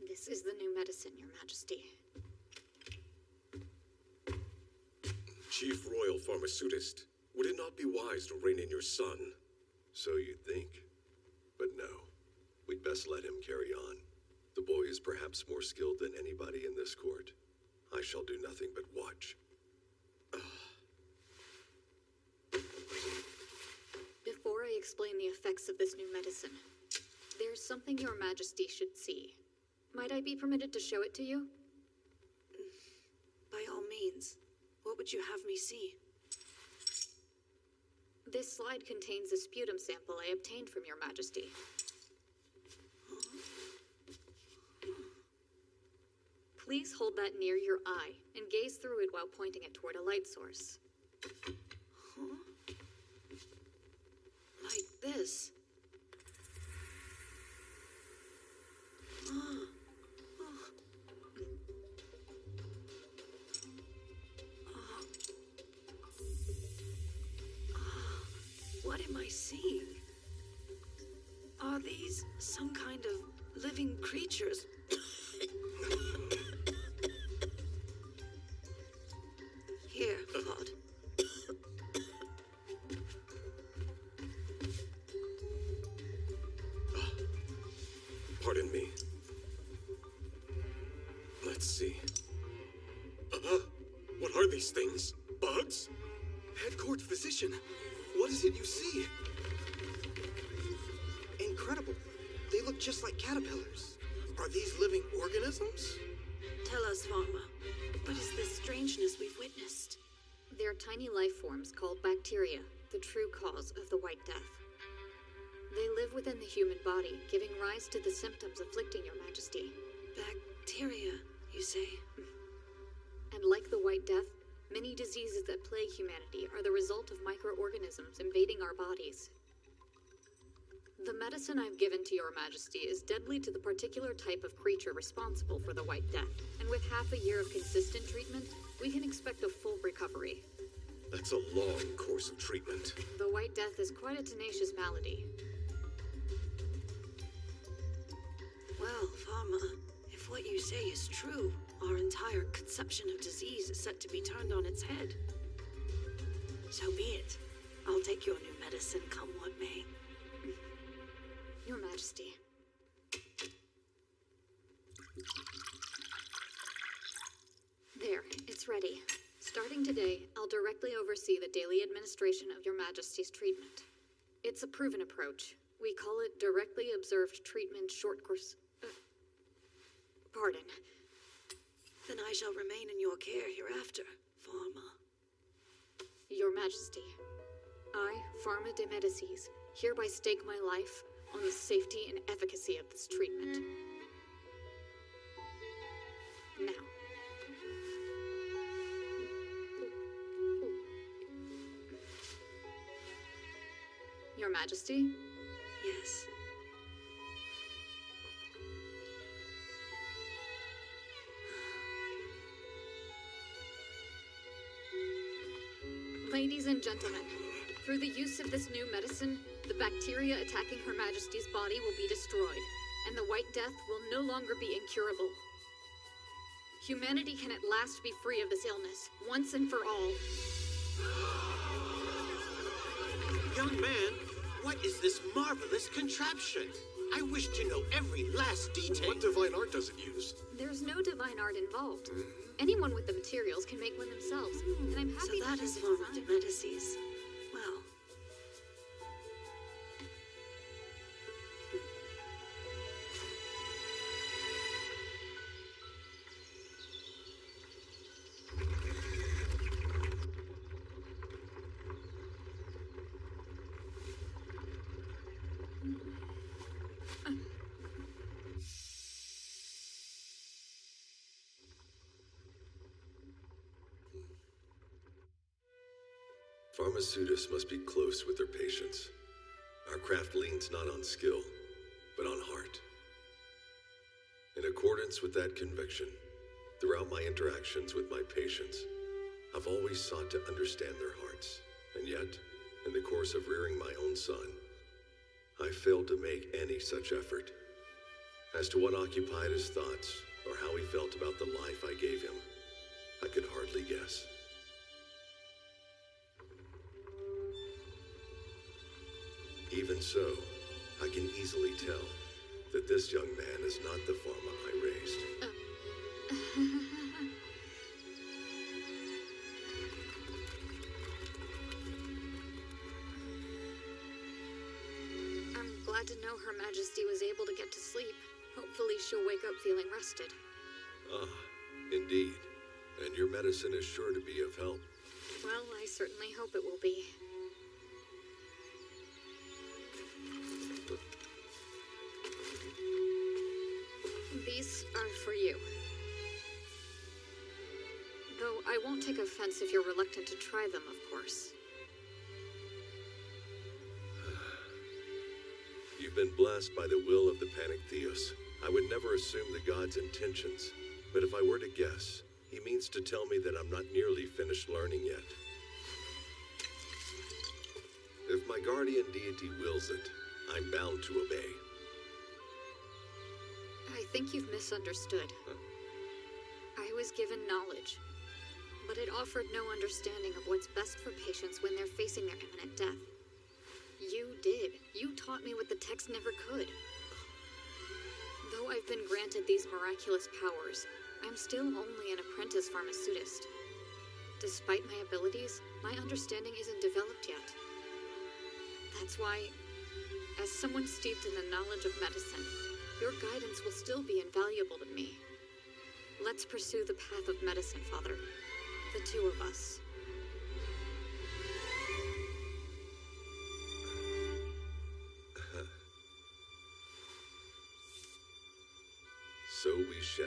This is the new medicine, Your Majesty. Chief Royal Pharmaceutist, would it not be wise to rein in your son? So you'd think. But no. We'd best let him carry on. The boy is perhaps more skilled than anybody in this court. I shall do nothing but watch. Before I explain the effects of this new medicine, There's something Your Majesty should see. Might I be permitted to show it to you? By all means. What would you have me see? This slide contains a sputum sample I obtained from Your Majesty. Please hold that near your eye and gaze through it while pointing it toward a light source. Huh? Like this? What am I seeing? Are these some kind of living creatures? Here, Claude. Pardon me. Let's see. What are these things? Bugs? Head court physician, what is it you see? Incredible. They look just like caterpillars. Are these living organisms? Tell us, Pharma. What is this strangeness we've witnessed? They're tiny life forms called bacteria, the true cause of the White Death. They live within the human body, giving rise to the symptoms afflicting Your Majesty. Bacteria, you say? And like the White Death, many diseases that plague humanity are the result of microorganisms invading our bodies. The medicine I've given to Your Majesty is deadly to the particular type of creature responsible for the White Death, and with half a year of consistent treatment, we can expect a full recovery. That's a long course of treatment. The White Death is quite a tenacious malady. Well, Pharma, if what you say is true, our entire conception of disease is set to be turned on its head. So be it. I'll take your new medicine, come what may. Your Majesty. There, it's ready. Starting today, I'll directly oversee the daily administration of Your Majesty's treatment. It's a proven approach. We call it Directly Observed Treatment Short Course... Pardon. Then I shall remain in your care hereafter, Pharma. Your Majesty, I, Pharma de Medicis, hereby stake my life on the safety and efficacy of this treatment. Now. Your Majesty? Yes. Ladies and gentlemen, through the use of this new medicine, the bacteria attacking Her Majesty's body will be destroyed, and the White Death will no longer be incurable. Humanity can at last be free of this illness, once and for all. Young man, what is this marvelous contraption? I wish to know every last detail. What divine art does it use? There's no divine art involved. Anyone with the materials can make one themselves, and I'm happy so that is Pharma de Medicis. Well. Pharmaceutists must be close with their patients. Our craft leans not on skill, but on heart. In accordance with that conviction, throughout my interactions with my patients, I've always sought to understand their hearts. And yet, in the course of rearing my own son, I failed to make any such effort. As to what occupied his thoughts, or how he felt about the life I gave him, I could hardly guess. Even so, I can easily tell that this young man is not the Pharma I raised. I'm glad to know Her Majesty was able to get to sleep. Hopefully she'll wake up feeling rested. Ah, indeed. And your medicine is sure to be of help. Well, I certainly hope it will be. These are for you. Though I won't take offense if you're reluctant to try them, of course. You've been blessed by the will of the Panic-Theos. I would never assume the god's intentions, but if I were to guess, he means to tell me that I'm not nearly finished learning yet. If my guardian deity wills it, I'm bound to obey. I think you've misunderstood. Huh? I was given knowledge, but it offered no understanding of what's best for patients when they're facing their imminent death. You did. You taught me what the text never could. Though I've been granted these miraculous powers, I'm still only an apprentice pharmaceutist. Despite my abilities, my understanding isn't developed yet. That's why, as someone steeped in the knowledge of medicine, your guidance will still be invaluable to me. Let's pursue the path of medicine, Father. The two of us. So we shall,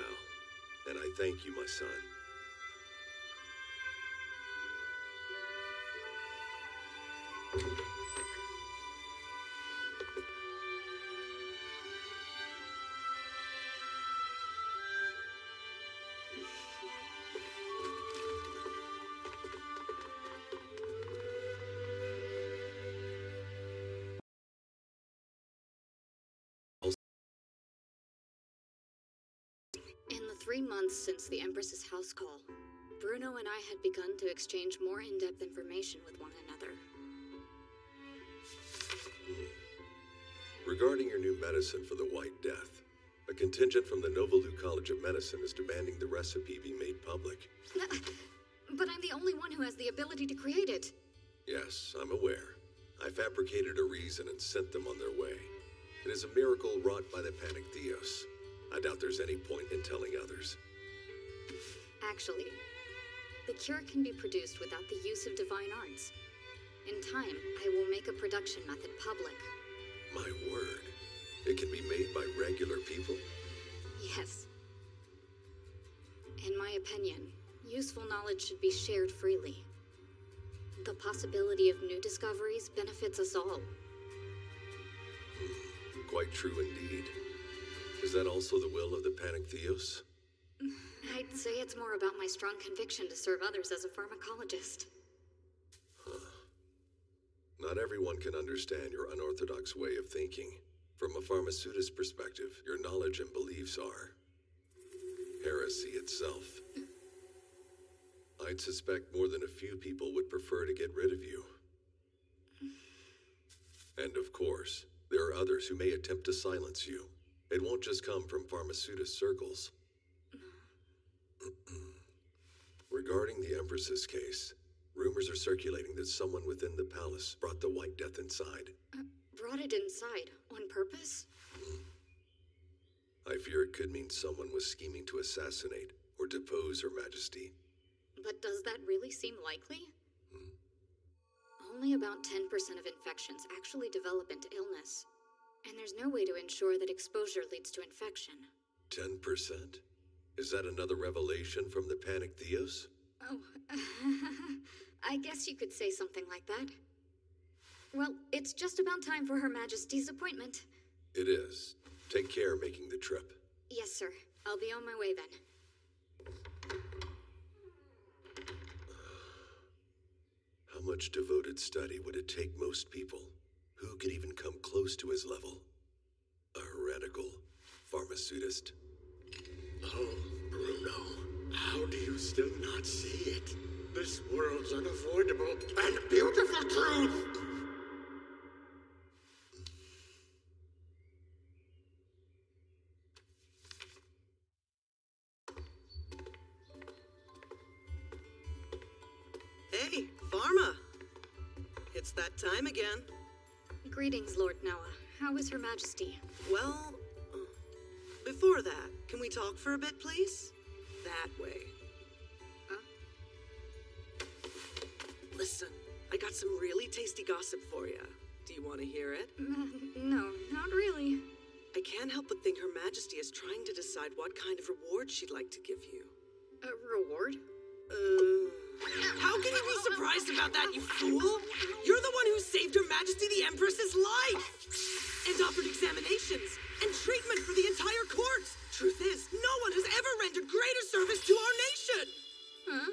and I thank you, my son. In the 3 months since the Empress's house call, Bruno and I had begun to exchange more in-depth information with one another. Regarding your new medicine for the White Death, a contingent from the Novalu College of Medicine is demanding the recipe be made public. But I'm the only one who has the ability to create it. Yes, I'm aware. I fabricated a reason and sent them on their way. It is a miracle wrought by the Panic-Theos. I doubt there's any point in telling others. Actually, the cure can be produced without the use of divine arts. In time, I will make a production method public. My word. It can be made by regular people? Yes. In my opinion, useful knowledge should be shared freely. The possibility of new discoveries benefits us all. Quite true indeed. Is that also the will of the Panic-Theos? I'd say it's more about my strong conviction to serve others as a pharmacologist. Not everyone can understand your unorthodox way of thinking. From a pharmaceutist perspective, your knowledge and beliefs are heresy itself. I'd suspect more than a few people would prefer to get rid of you. And of course, there are others who may attempt to silence you. It won't just come from pharmaceutist circles. Regarding the Empress's case, rumors are circulating that someone within the palace brought the White Death inside. Brought it inside? On purpose? I fear it could mean someone was scheming to assassinate or depose Her Majesty. But does that really seem likely? Only about 10% of infections actually develop into illness. And there's no way to ensure that exposure leads to infection. 10%? Is that another revelation from the Panic-Theos? Oh, I guess you could say something like that. Well, it's just about time for Her Majesty's appointment. It is. Take care making the trip. Yes, sir. I'll be on my way then. How much devoted study would it take most people? Who could even come close to his level? A heretical pharmaceutist. Oh, Bruno, how do you still not see it? This world's unavoidable and beautiful truth! Hey, Pharma! It's that time again. Greetings, Lord Noah. How is Her Majesty? Well, before that, can we talk for a bit, please? That way. Huh? Listen, I got some really tasty gossip for you. Do you want to hear it? No, not really. I can't help but think Her Majesty is trying to decide what kind of reward she'd like to give you. A reward? How can you be surprised about that, you fool? You're the one who saved Her Majesty the Empress's life! And offered examinations and treatment for the entire court! Truth is, no one has ever rendered greater service to our nation! Huh?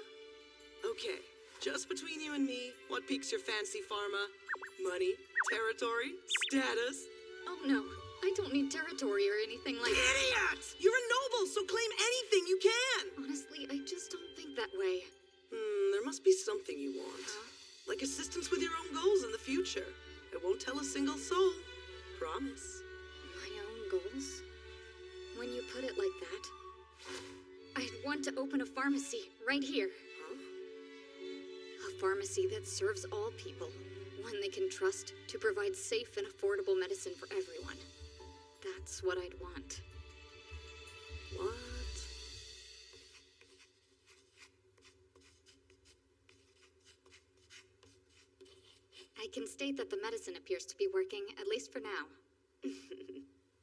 Okay, just between you and me, what piques your fancy, Pharma? Money? Territory? Status? Oh no, I don't need territory or anything like that. Idiot! You're a noble, so claim anything you can! Honestly, I just don't think that way. There must be something you want. Like assistance with your own goals in the future. I won't tell a single soul. Promise. My own goals? When you put it like that, I'd want to open a pharmacy right here. Huh? A pharmacy that serves all people. One they can trust to provide safe and affordable medicine for everyone. That's what I'd want. What? I can state that the medicine appears to be working, at least for now.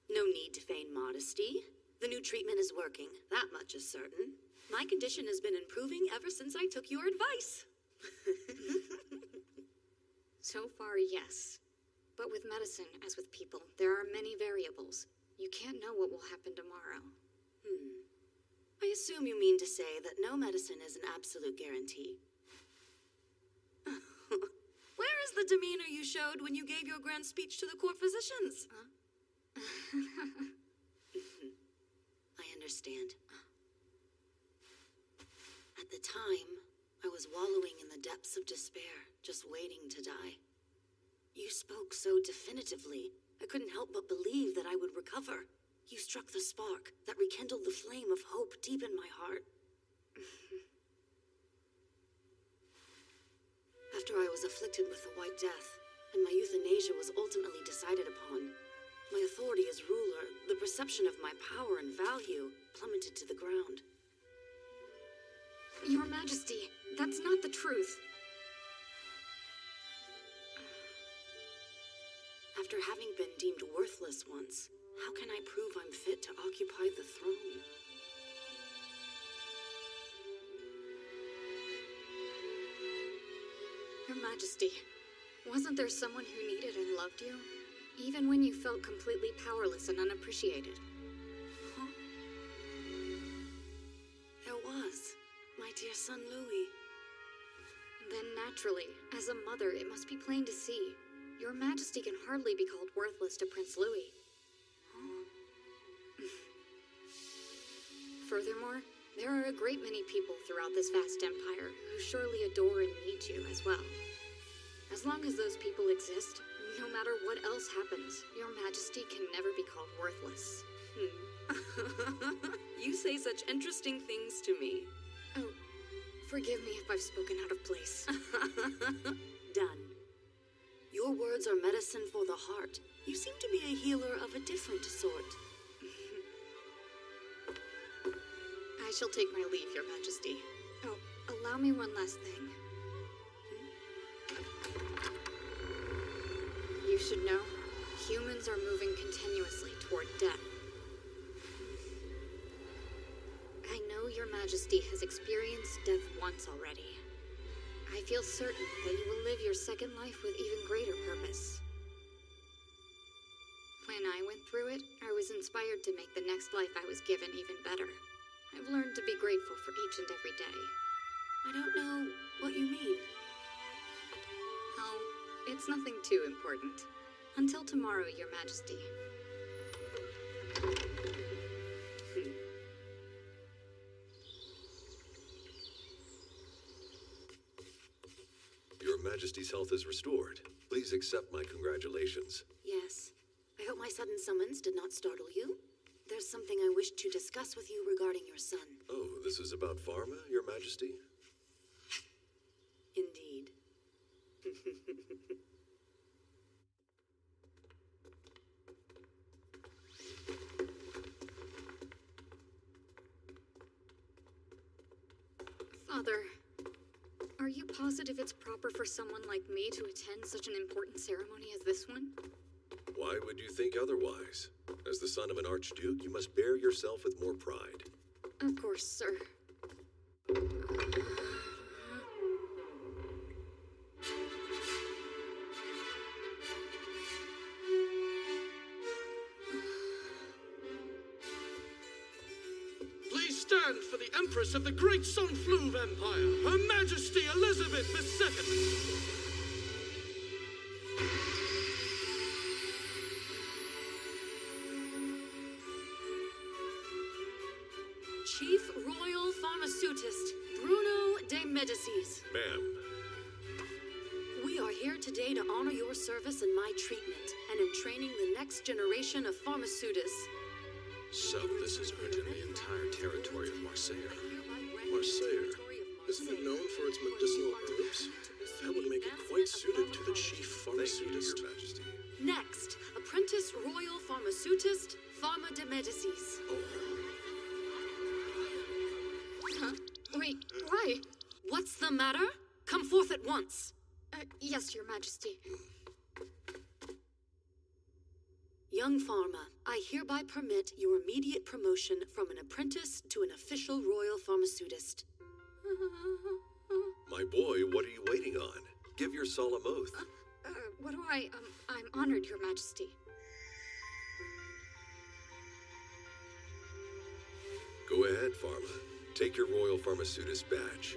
No need to feign modesty. The new treatment is working, that much is certain. My condition has been improving ever since I took your advice. So far, yes. But with medicine, as with people, there are many variables. You can't know what will happen tomorrow. I assume you mean to say that no medicine is an absolute guarantee. Where is the demeanor you showed when you gave your grand speech to the court physicians? I understand. At the time, I was wallowing in the depths of despair, just waiting to die. You spoke so definitively, I couldn't help but believe that I would recover. You struck the spark that rekindled the flame of hope deep in my heart. After I was afflicted with the White Death, and my euthanasia was ultimately decided upon, my authority as ruler, the perception of my power and value, plummeted to the ground. Your Majesty, that's not the truth. After having been deemed worthless once, how can I prove I'm fit to occupy the throne? Your Majesty, wasn't there someone who needed and loved you? Even when you felt completely powerless and unappreciated? Huh? There was. My dear son Louis. Then naturally, as a mother, it must be plain to see. Your Majesty can hardly be called worthless to Prince Louis. Furthermore, there are a great many people throughout this vast empire who surely adore and need you as well. As long as those people exist, no matter what else happens, Your Majesty can never be called worthless. You say such interesting things to me. Oh, forgive me if I've spoken out of place. Done. Your words are medicine for the heart. You seem to be a healer of a different sort. I shall take my leave, Your Majesty. Oh, allow me one last thing. You should know, humans are moving continuously toward death. I know Your Majesty has experienced death once already. I feel certain that you will live your second life with even greater purpose. When I went through it, I was inspired to make the next life I was given even better. I've learned to be grateful for each and every day. I don't know what you mean. Oh, it's nothing too important. Until tomorrow, Your Majesty. Your Majesty's health is restored. Please accept my congratulations. Yes. I hope my sudden summons did not startle you. There's something I wish to discuss with you regarding your son. Oh, this is about Pharma, Your Majesty? Indeed. Father, are you positive it's proper for someone like me to attend such an important ceremony as this one? Why would you think otherwise? As the son of an archduke, you must bear yourself with more pride. Of course, sir. Please stand for the Empress of the Great Sonfluve Empire, Her Majesty Elizabeth II. Chief Royal Pharmaceutist, Bruno de Medicis. Ma'am, We are here today to honor your service in my treatment and in training the next generation of pharmaceutists. So this is earned in the entire territory of Marseille. Marseille. Isn't it known for its medicinal herbs? That would make it quite suited to the chief pharmaceutist. Your Majesty. Next, Apprentice Royal Pharmaceutist, Pharma de Medicis. Huh? Wait, why? What's the matter? Come forth at once. Yes, Your Majesty. Young Pharma, I hereby permit your immediate promotion from an apprentice to an official royal pharmaceutist. my boy, what are you waiting on? Give your solemn oath. What do I'm honored, Your Majesty. Go ahead, Pharma. Take your royal pharmaceutist badge.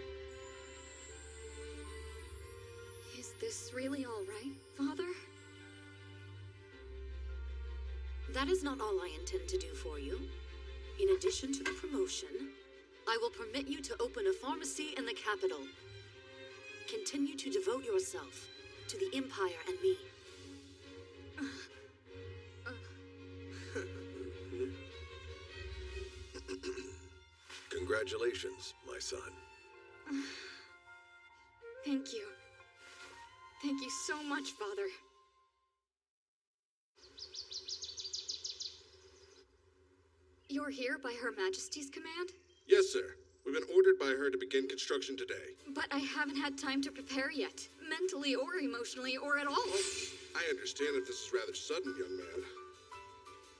Is this really all right, Father? That is not all I intend to do for you. In addition to the promotion, I will permit you to open a pharmacy in the capital. Continue to devote yourself to the Empire and me. Congratulations, my son. Thank you. Thank you so much, Father. You're here by Her Majesty's command? Yes, sir. We've been ordered by her to begin construction today. But I haven't had time to prepare yet, mentally or emotionally or at all. I understand that this is rather sudden, young man.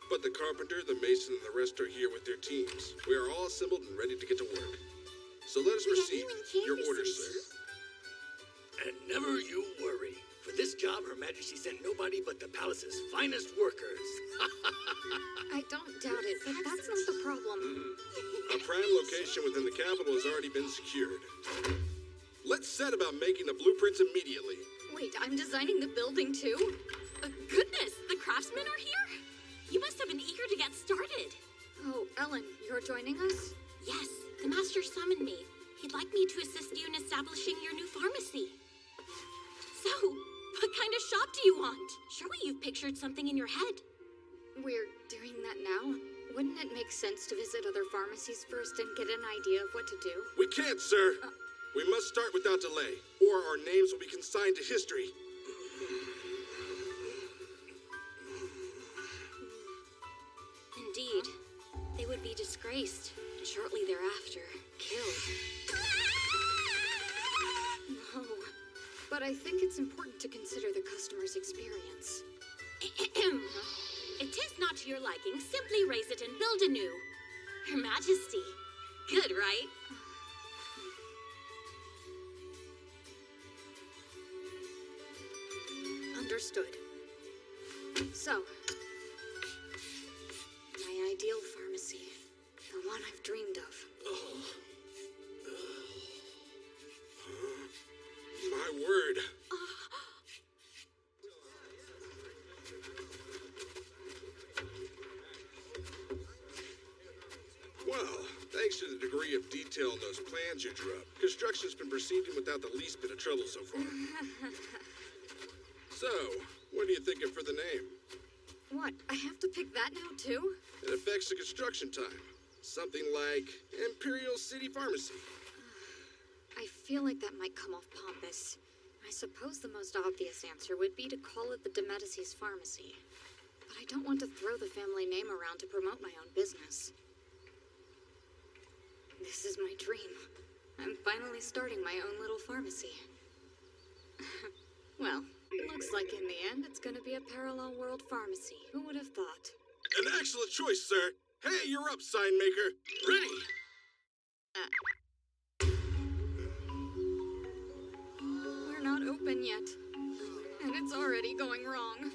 But the carpenter, the mason, and the rest are here with their teams. We are all assembled and ready to get to work. So let us receive your orders, sir. And never you worry. For this job, Her Majesty sent nobody but the palace's finest workers. I don't doubt it, but that's not the problem. A prime location within the capital has already been secured. Let's set about making the blueprints immediately. Wait, I'm designing the building too? Goodness, the craftsmen are here? You must have been eager to get started. Oh, Ellen, you're joining us? Yes, the master summoned me. He'd like me to assist you in establishing your new pharmacy. So, what kind of shop do you want? Surely you've pictured something in your head. We're doing that now? Wouldn't it make sense to visit other pharmacies first and get an idea of what to do? We can't, sir. We must start without delay, or our names will be consigned to history. Indeed. They would be disgraced, and shortly thereafter, killed. No, but I think it's important to consider the customer's experience. It is not to your liking. Simply raise it and build anew. Her Majesty. Good, right? Understood. So, my ideal pharmacy. The one I've dreamed of. My word. Well, thanks to the degree of detail in those plans you drew up, construction's been proceeding without the least bit of trouble so far. So, what are you thinking for the name? What, I have to pick that now too? It affects the construction time. Something like Imperial City Pharmacy. I feel like that might come off pompous. I suppose the most obvious answer would be to call it the de Medicis Pharmacy. But I don't want to throw the family name around to promote my own business. This is my dream. I'm finally starting my own little pharmacy. Well, it looks like in the end it's gonna be a parallel world pharmacy. Who would have thought? An excellent choice, sir. Hey, you're up, sign maker. Ready. We're not open yet. And it's already going wrong.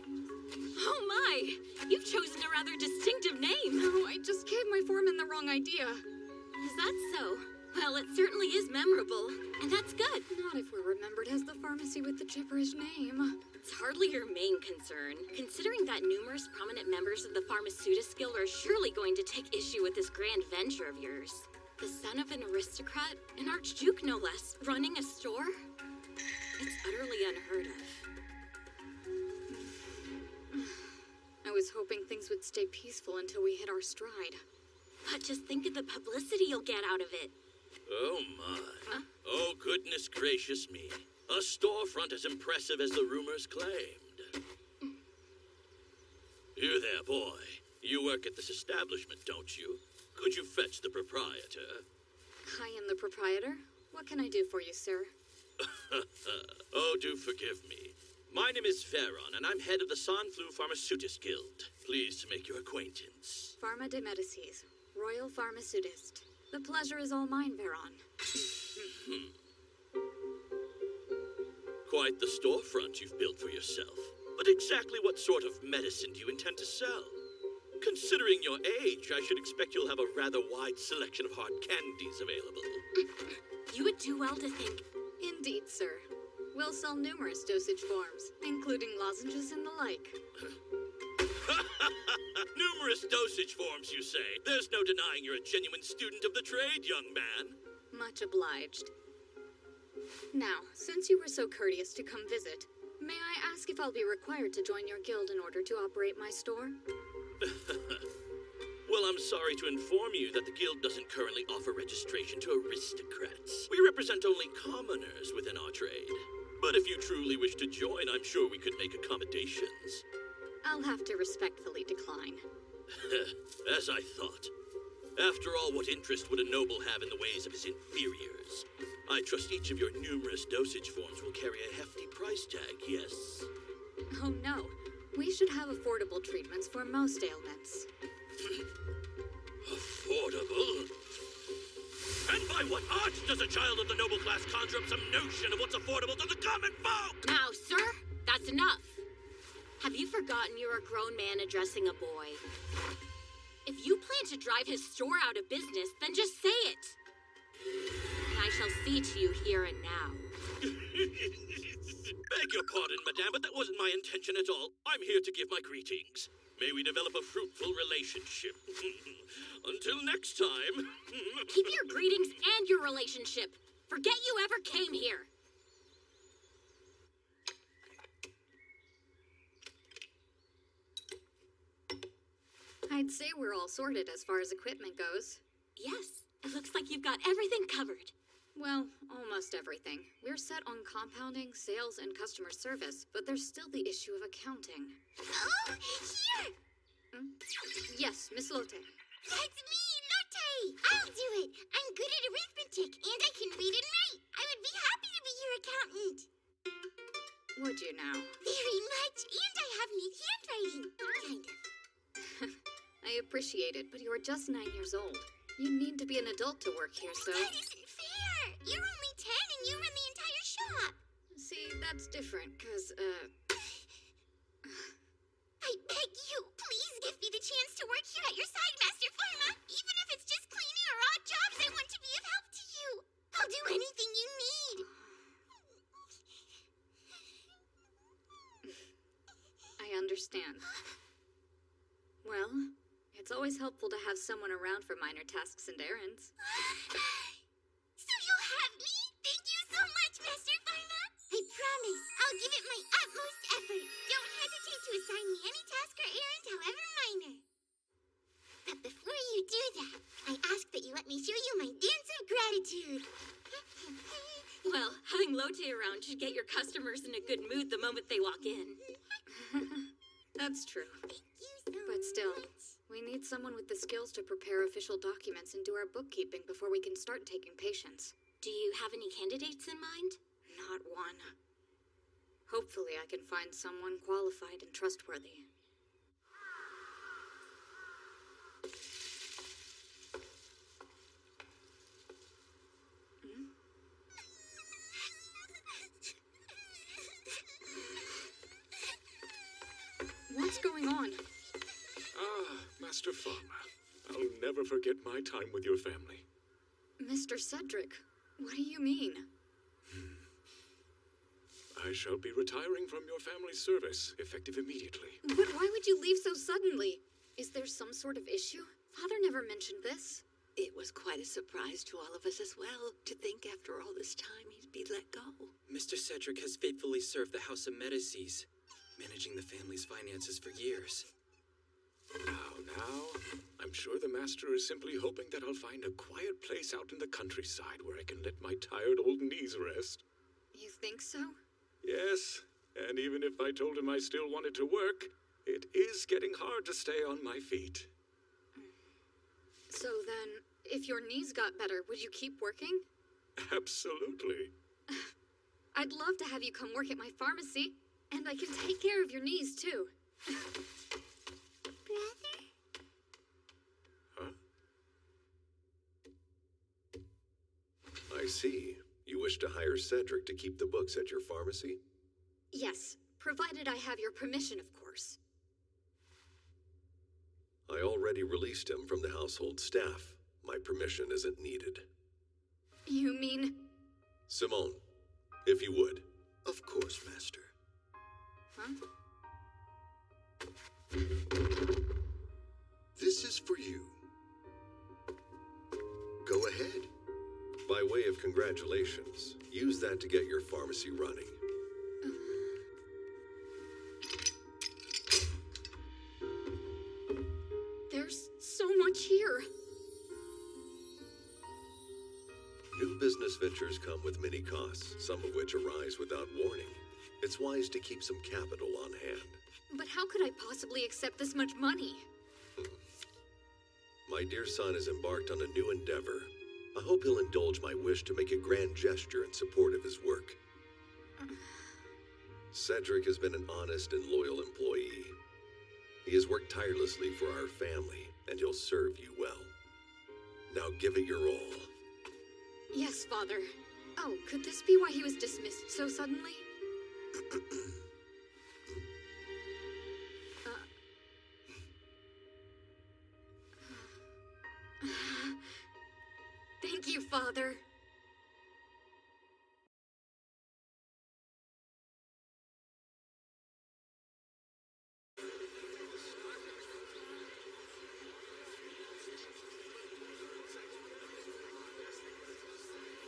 Oh my! You've chosen a rather distinctive name. No, I just gave my foreman the wrong idea. Is that so? Well, it certainly is memorable, and that's good. Not if we're remembered as the pharmacy with the gibberish name. It's hardly your main concern, considering that numerous prominent members of the Pharmaceutists Guild are surely going to take issue with this grand venture of yours. The son of an aristocrat, an archduke no less, running a store? It's utterly unheard of. I was hoping things would stay peaceful until we hit our stride. But just think of the publicity you'll get out of it. Oh my. Huh? Oh, goodness gracious me. A storefront as impressive as the rumors claimed. You there, boy. You work at this establishment, don't you? Could you fetch the proprietor? I am the proprietor. What can I do for you, sir? Oh, do forgive me. My name is Veron, and I'm head of the Sanflu Pharmaceutists Guild. Pleased to make your acquaintance. Pharma de Medicis, Royal Pharmaceutist. The pleasure is all mine, Veron. Quite the storefront you've built for yourself. But exactly what sort of medicine do you intend to sell? Considering your age, I should expect you'll have a rather wide selection of hard candies available. You would do well to think. Indeed, sir. We'll sell numerous dosage forms, including lozenges and the like. Numerous dosage forms, you say? There's no denying you're a genuine student of the trade, young man. Much obliged. Now, since you were so courteous to come visit, may I ask if I'll be required to join your guild in order to operate my store? Well, I'm sorry to inform you that the guild doesn't currently offer registration to aristocrats. We represent only commoners within our trade. But if you truly wish to join, I'm sure we could make accommodations. I'll have to respectfully decline. As I thought. After all, what interest would a noble have in the ways of his inferiors? I trust each of your numerous dosage forms will carry a hefty price tag, yes? Oh no. We should have affordable treatments for most ailments. Affordable? And by what art does a child of the noble class conjure up some notion of what's affordable to the common folk? Now, sir, that's enough. Have you forgotten you're a grown man addressing a boy? If you plan to drive his store out of business, then just say it. And I shall see to you here and now. Beg your pardon, madame, but that wasn't my intention at all. I'm here to give my greetings. May we develop a fruitful relationship. Until next time. Keep your greetings and your relationship. Forget you ever came here. I'd say we're all sorted as far as equipment goes. Yes, it looks like you've got everything covered. Well, almost everything. We're set on compounding, sales, and customer service, but there's still the issue of accounting. Oh, here! Yes, Miss Lotte. That's me, Lotte! I'll do it! I'm good at arithmetic, and I can read and write. I would be happy to be your accountant. Would you now? Very much, and I have neat handwriting. Kind of. I appreciate it, but you're just 9 years old. You need to be an adult to work here, so... That isn't fair! You're only 10 and you run the entire shop! See, that's different, because, I beg you, please give me the chance to work here at your side, Master Pharma! Even if it's just cleaning or odd jobs, I want to be of help to you! I'll do anything you need! I understand. Well, it's always helpful to have someone around for minor tasks and errands. So you'll have me? Thank you so much, Master Pharma! I promise, I'll give it my utmost effort. Don't hesitate to assign me any task or errand, however minor. But before you do that, I ask that you let me show you my dance of gratitude. Well, having Lotte around should get your customers in a good mood the moment they walk in. That's true. Thank you so But still, much. we need someone with the skills to prepare official documents and do our bookkeeping before we can start taking patients. Do you have any candidates in mind? Not one. Hopefully I can find someone qualified and trustworthy. What's going on? Master Farmer. I'll never forget my time with your family. Mr. Cedric, what do you mean? I shall be retiring from your family's service, effective immediately. But why would you leave so suddenly? Is there some sort of issue? Father never mentioned this. It was quite a surprise to all of us as well, to think after all this time he'd be let go. Mr. Cedric has faithfully served the House of Medicis, managing the family's finances for years. Now, I'm sure the Master is simply hoping that I'll find a quiet place out in the countryside where I can let my tired old knees rest. You think so? Yes, and even if I told him I still wanted to work, it is getting hard to stay on my feet. So then, if your knees got better, would you keep working? Absolutely. I'd love to have you come work at my pharmacy, and I can take care of your knees, too. Brother? Huh? I see. You wish to hire Cedric to keep the books at your pharmacy? Yes, provided I have your permission, of course. I already released him from the household staff. My permission isn't needed. You mean? Simone, if you would. Of course, Master. Huh? This is for you. Go ahead. By way of congratulations, use that to get your pharmacy running. There's so much here. New business ventures come with many costs, some of which arise without warning. It's wise to keep some capital on hand. But how could I possibly accept this much money? My dear son has embarked on a new endeavor. I hope he'll indulge my wish to make a grand gesture in support of his work. Cedric has been an honest and loyal employee. He has worked tirelessly for our family, and he'll serve you well. Now give it your all. Yes, Father. Oh, could this be why he was dismissed so suddenly? Thank you, Father.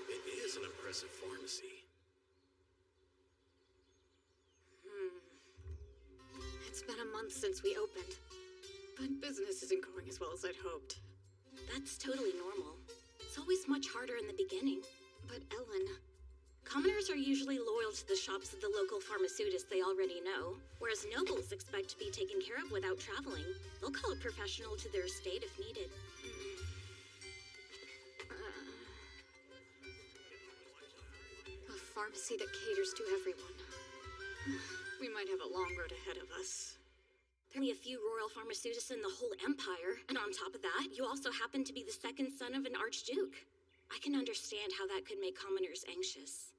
It is an impressive pharmacy. It's been a month since we opened, but business isn't going as well as I'd hoped. That's totally normal. It's always much harder in the beginning. But Ellen... Commoners are usually loyal to the shops of the local pharmaceutists they already know, whereas nobles expect to be taken care of without traveling. They'll call a professional to their estate if needed. A pharmacy that caters to everyone. We might have a long road ahead of us. There are only a few royal pharmaceutists in the whole empire, and on top of that, you also happen to be the second son of an archduke. I can understand how that could make commoners anxious.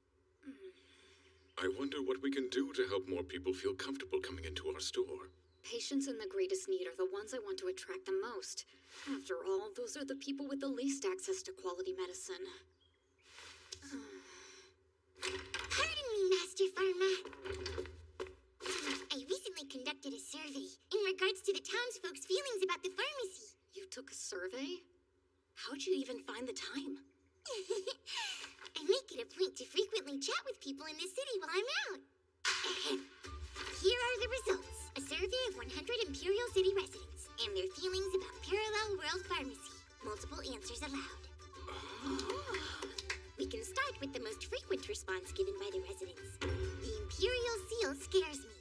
I wonder what we can do to help more people feel comfortable coming into our store. Patients in the greatest need are the ones I want to attract the most. After all, those are the people with the least access to quality medicine. Pardon me, Master Pharma. I recently conducted a survey in regards to the townsfolk's feelings about the pharmacy. You took a survey? How'd you even find the time? I make it a point to frequently chat with people in the city while I'm out. Here are the results. A survey of 100 Imperial City residents and their feelings about Parallel World Pharmacy. Multiple answers allowed. We can start with the most frequent response given by the residents. The Imperial Seal scares me.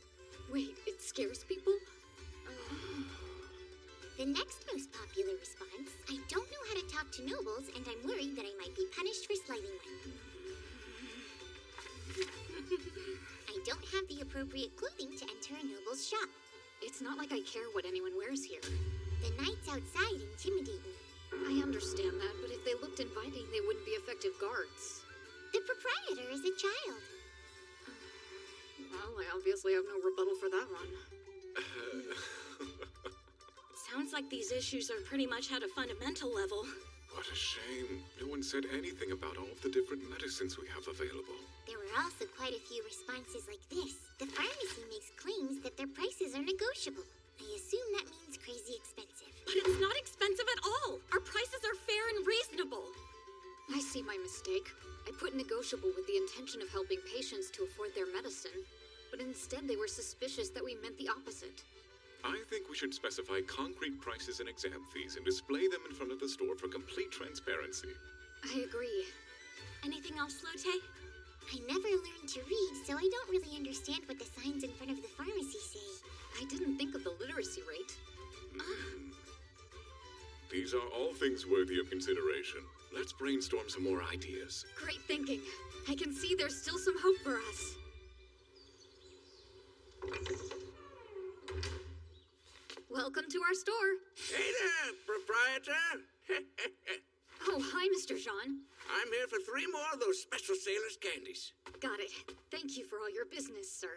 Wait, it scares people? The next most popular response, I don't know how to talk to nobles and and I'm worried that I might be punished for slighting one. I don't have the appropriate clothing to enter a noble's shop. It's not like I care what anyone wears here. The nights outside intimidate me. I understand that, but if they looked inviting, they wouldn't be effective guards. The proprietor is a child. Well, I obviously have no rebuttal for that one. Sounds like these issues are pretty much at a fundamental level. What a shame. No one said anything about all of the different medicines we have available. There were also quite a few responses like this. The pharmacy makes claims that their prices are negotiable. I assume that means crazy expensive. But it's not expensive at all. Our prices are fair and reasonable. I see my mistake. I put negotiable with the intention of helping patients to afford their medicine, but instead they were suspicious that we meant the opposite. I think we should specify concrete prices and exam fees and display them in front of the store for complete transparency. I agree. Anything else, Lotte? I never learned to read, so I don't really understand what the signs in front of the pharmacy say. I didn't think of the literacy rate. These are all things worthy of consideration. Let's brainstorm some more ideas. Great thinking. I can see there's still some hope for us. Welcome to our store. Hey there, proprietor. Oh, hi, Mr. Jean. I'm here for 3 more of those special sailor's candies. Got it. Thank you for all your business, sir.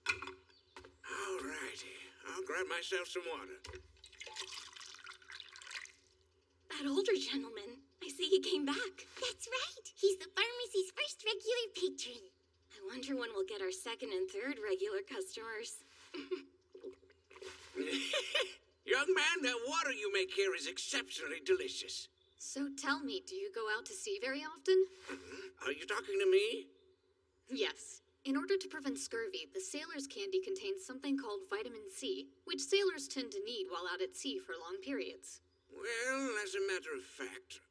All righty. I'll grab myself some water. That older gentleman. I see he came back. That's right. He's the pharmacy's first regular patron. I wonder when we'll get our second and third regular customers. Young man, that water you make here is exceptionally delicious. So tell me, do you go out to sea very often? Are you talking to me? Yes. In order to prevent scurvy, the sailor's candy contains something called vitamin C, which sailors tend to need while out at sea for long periods. Well, as a matter of fact...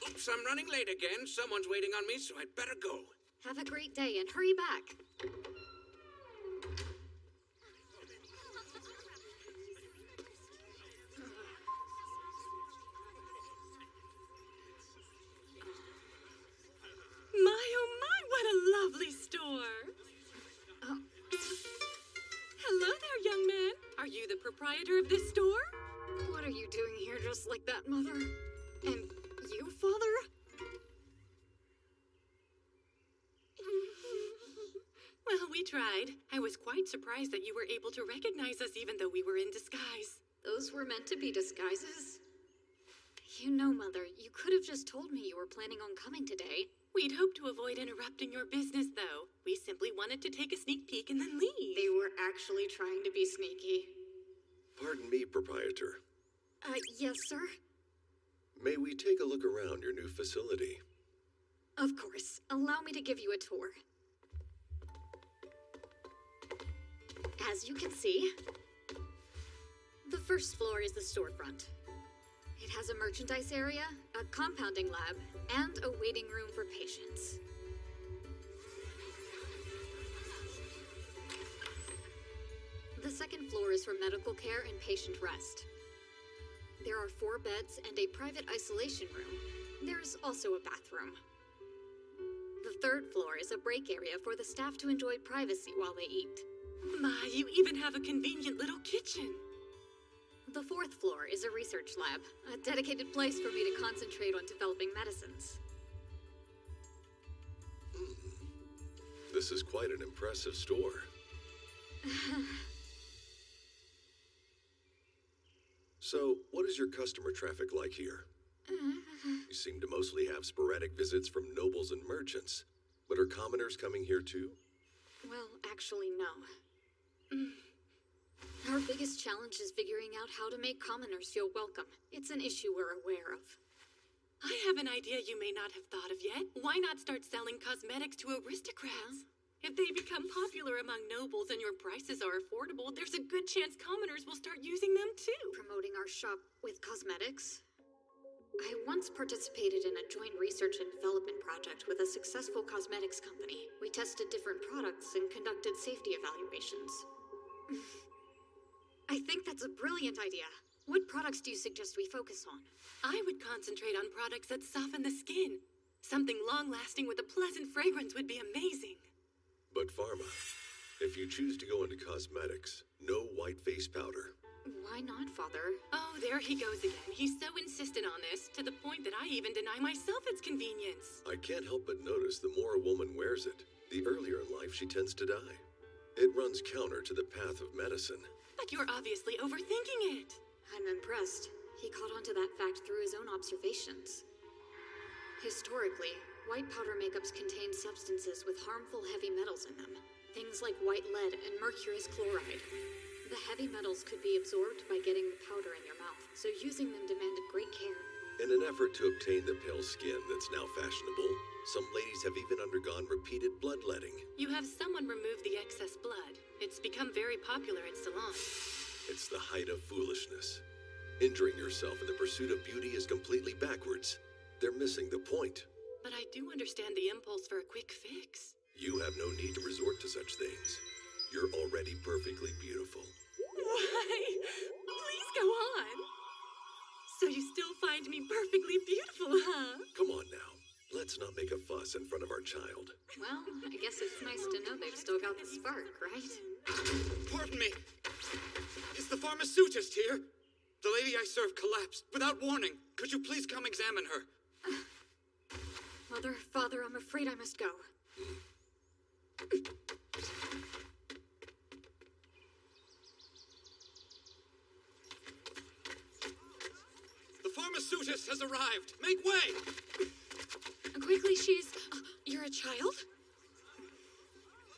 Oops, I'm running late again. Someone's waiting on me, so I'd better go. Have a great day and hurry back. My, oh my, what a lovely store. Hello there, young man. Are you the proprietor of this store? What are you doing here just like that, Mother? And you, Father? Well, we tried. I was quite surprised that you were able to recognize us even though we were in disguise. Those were meant to be disguises? You know, Mother, you could have just told me you were planning on coming today. We'd hoped to avoid interrupting your business, though. We simply wanted to take a sneak peek and then leave. They were actually trying to be sneaky. Pardon me, proprietor. Yes, sir? May we take a look around your new facility? Of course. Allow me to give you a tour. As you can see, the first floor is the storefront. It has a merchandise area, a compounding lab, and a waiting room for patients. The second floor is for medical care and patient rest. There are 4 beds and a private isolation room. There's also a bathroom. The third floor is a break area for the staff to enjoy privacy while they eat. My, you even have a convenient little kitchen. The fourth floor is a research lab, a dedicated place for me to concentrate on developing medicines. This is quite an impressive store. So, what is your customer traffic like here? You seem to mostly have sporadic visits from nobles and merchants. But are commoners coming here too? Well, actually, no. Our biggest challenge is figuring out how to make commoners feel welcome. It's an issue we're aware of. I have an idea you may not have thought of yet. Why not start selling cosmetics to aristocrats? If they become popular among nobles and your prices are affordable, there's a good chance commoners will start using them too. Promoting our shop with cosmetics? I once participated in a joint research and development project with a successful cosmetics company. We tested different products and conducted safety evaluations. I think that's a brilliant idea. What products do you suggest we focus on? I would concentrate on products that soften the skin. Something long-lasting with a pleasant fragrance would be amazing. But Pharma, if you choose to go into cosmetics, no white face powder. Why not, Father? Oh, there he goes again. He's so insistent on this, to the point that I even deny myself its convenience. I can't help but notice the more a woman wears it, the earlier in life she tends to die. It runs counter to the path of medicine. But you're obviously overthinking it. I'm impressed. He caught on to that fact through his own observations. Historically, white powder makeups contain substances with harmful heavy metals in them. Things like white lead and mercurous chloride. The heavy metals could be absorbed by getting the powder in your mouth, so using them demanded great care. In an effort to obtain the pale skin that's now fashionable, some ladies have even undergone repeated bloodletting. You have someone remove the excess blood. It's become very popular in salons. It's the height of foolishness. Injuring yourself in the pursuit of beauty is completely backwards. They're missing the point. But I do understand the impulse for a quick fix. You have no need to resort to such things. You're already perfectly beautiful. Why? Please go on. So you still find me perfectly beautiful, huh? Come on now. Let's not make a fuss in front of our child. Well, I guess it's nice to know they've still got the spark, right? Pardon me. Is the pharmaceutist here? The lady I served collapsed without warning. Could you please come examine her? Mother, Father, I'm afraid I must go. The pharmaceutist has arrived. Make way! Quickly, you're a child?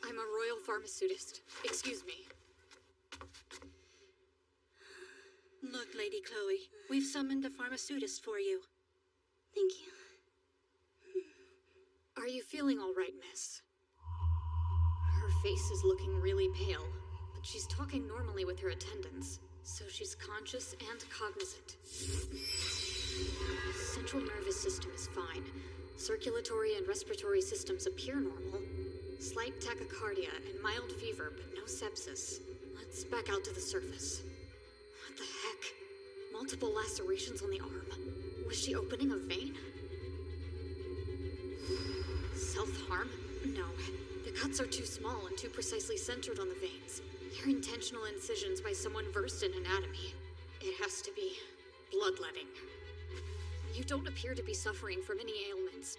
I'm a royal pharmaceutist. Excuse me. Look, Lady Chloe, we've summoned a pharmaceutist for you. Thank you. Are you feeling all right, miss? Her face is looking really pale, but she's talking normally with her attendants, so she's conscious and cognizant. Central nervous system is fine. Circulatory and respiratory systems appear normal. Slight tachycardia and mild fever, but no sepsis. Let's back out to the surface. What the heck? Multiple lacerations on the arm. Was she opening a vein? Self-harm? No. The cuts are too small and too precisely centered on the veins. They're intentional incisions by someone versed in anatomy. It has to be bloodletting. You don't appear to be suffering from any ailments,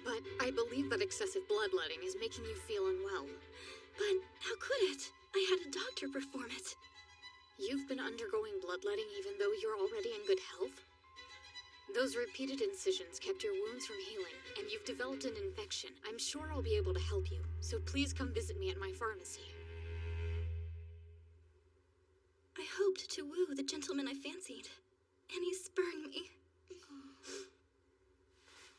but I believe that excessive bloodletting is making you feel unwell. But how could it? I had a doctor perform it. You've been undergoing bloodletting even though you're already in good health? Those repeated incisions kept your wounds from healing, and you've developed an infection. I'm sure I'll be able to help you, so please come visit me at my pharmacy. I hoped to woo the gentleman I fancied, and he spurned me.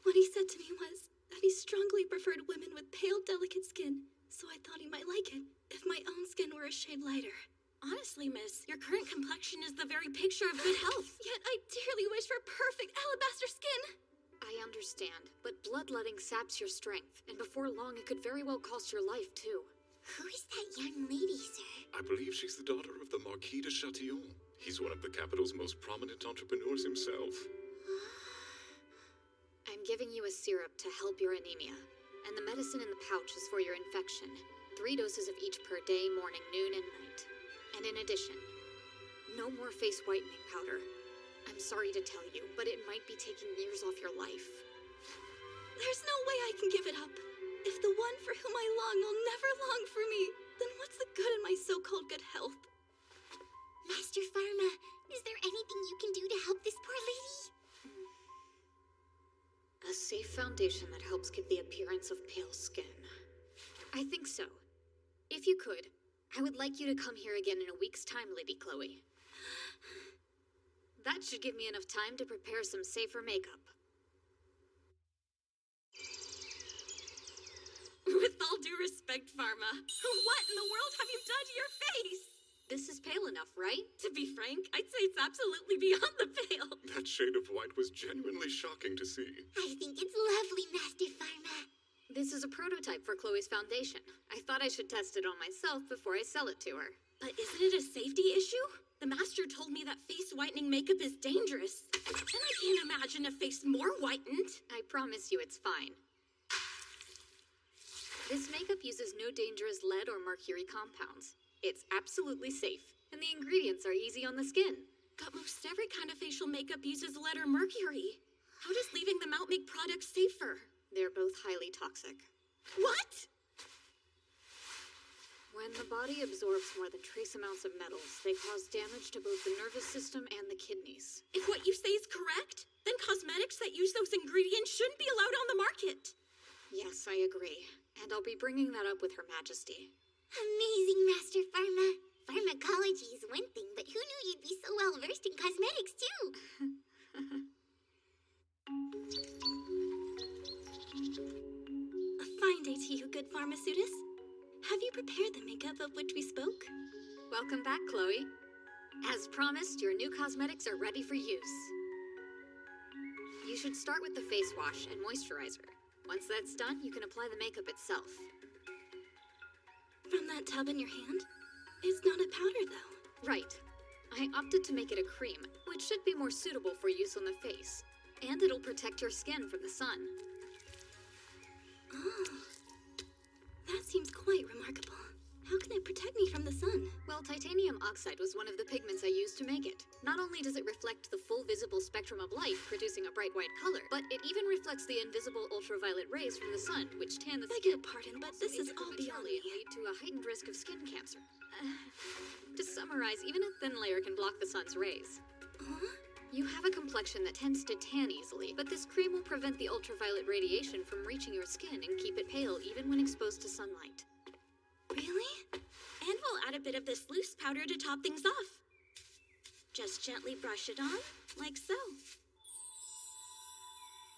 What he said to me was that he strongly preferred women with pale, delicate skin, so I thought he might like it if my own skin were a shade lighter. Honestly, miss, your current complexion is the very picture of good health. Yet I dearly wish for perfect alabaster skin. I understand, but bloodletting saps your strength, and before long it could very well cost your life, too. Who is that young lady, sir? I believe she's the daughter of the Marquis de Chatillon. He's one of the capital's most prominent entrepreneurs himself. I'm giving you a syrup to help your anemia, and the medicine in the pouch is for your infection. 3 doses of each per day, morning, noon, and night. And in addition, no more face whitening powder. I'm sorry to tell you, but it might be taking years off your life. There's no way I can give it up. If the one for whom I long will never long for me, then what's the good in my so-called good health? Master Pharma, is there anything you can do to help this poor lady? A safe foundation that helps give the appearance of pale skin. I think so. If you could, I would like you to come here again in a week's time, Lady Chloe. That should give me enough time to prepare some safer makeup. With all due respect, Pharma, what in the world have you done to your face? This is pale enough, right? To be frank, I'd say it's absolutely beyond the pale. That shade of white was genuinely shocking to see. I think it's lovely, Master Pharma. This is a prototype for Chloe's foundation. I thought I should test it on myself before I sell it to her. But isn't it a safety issue? The master told me that face whitening makeup is dangerous. And I can't imagine a face more whitened. I promise you it's fine. This makeup uses no dangerous lead or mercury compounds. It's absolutely safe, and the ingredients are easy on the skin. But most every kind of facial makeup uses lead or mercury. How does leaving them out make products safer? They're both highly toxic. What? When the body absorbs more than trace amounts of metals, they cause damage to both the nervous system and the kidneys. If what you say is correct, then cosmetics that use those ingredients shouldn't be allowed on the market. Yes, I agree. And I'll be bringing that up with Her Majesty. Amazing, Master Pharma. Pharmacology is one thing, but who knew you'd be so well versed in cosmetics, too? A fine day to you, good pharmaceutist. Have you prepared the makeup of which we spoke? Welcome back, Chloe. As promised, your new cosmetics are ready for use. You should start with the face wash and moisturizer. Once that's done, you can apply the makeup itself. From that tub in your hand? It's not a powder, though. Right. I opted to make it a cream, which should be more suitable for use on the face. And it'll protect your skin from the sun. Oh. That seems quite remarkable. How can it protect me from the sun? Well, titanium oxide was one of the pigments I used to make it. Not only does it reflect the full visible spectrum of light, producing a bright white color, but it even reflects the invisible ultraviolet rays from the sun, which tan the skin. Beg your pardon, but this is all beyond me. And lead to a heightened risk of skin cancer. To summarize, even a thin layer can block the sun's rays. Huh? You have a complexion that tends to tan easily, but this cream will prevent the ultraviolet radiation from reaching your skin and keep it pale even when exposed to sunlight. Really? And we'll add a bit of this loose powder to top things off. Just gently brush it on, like so.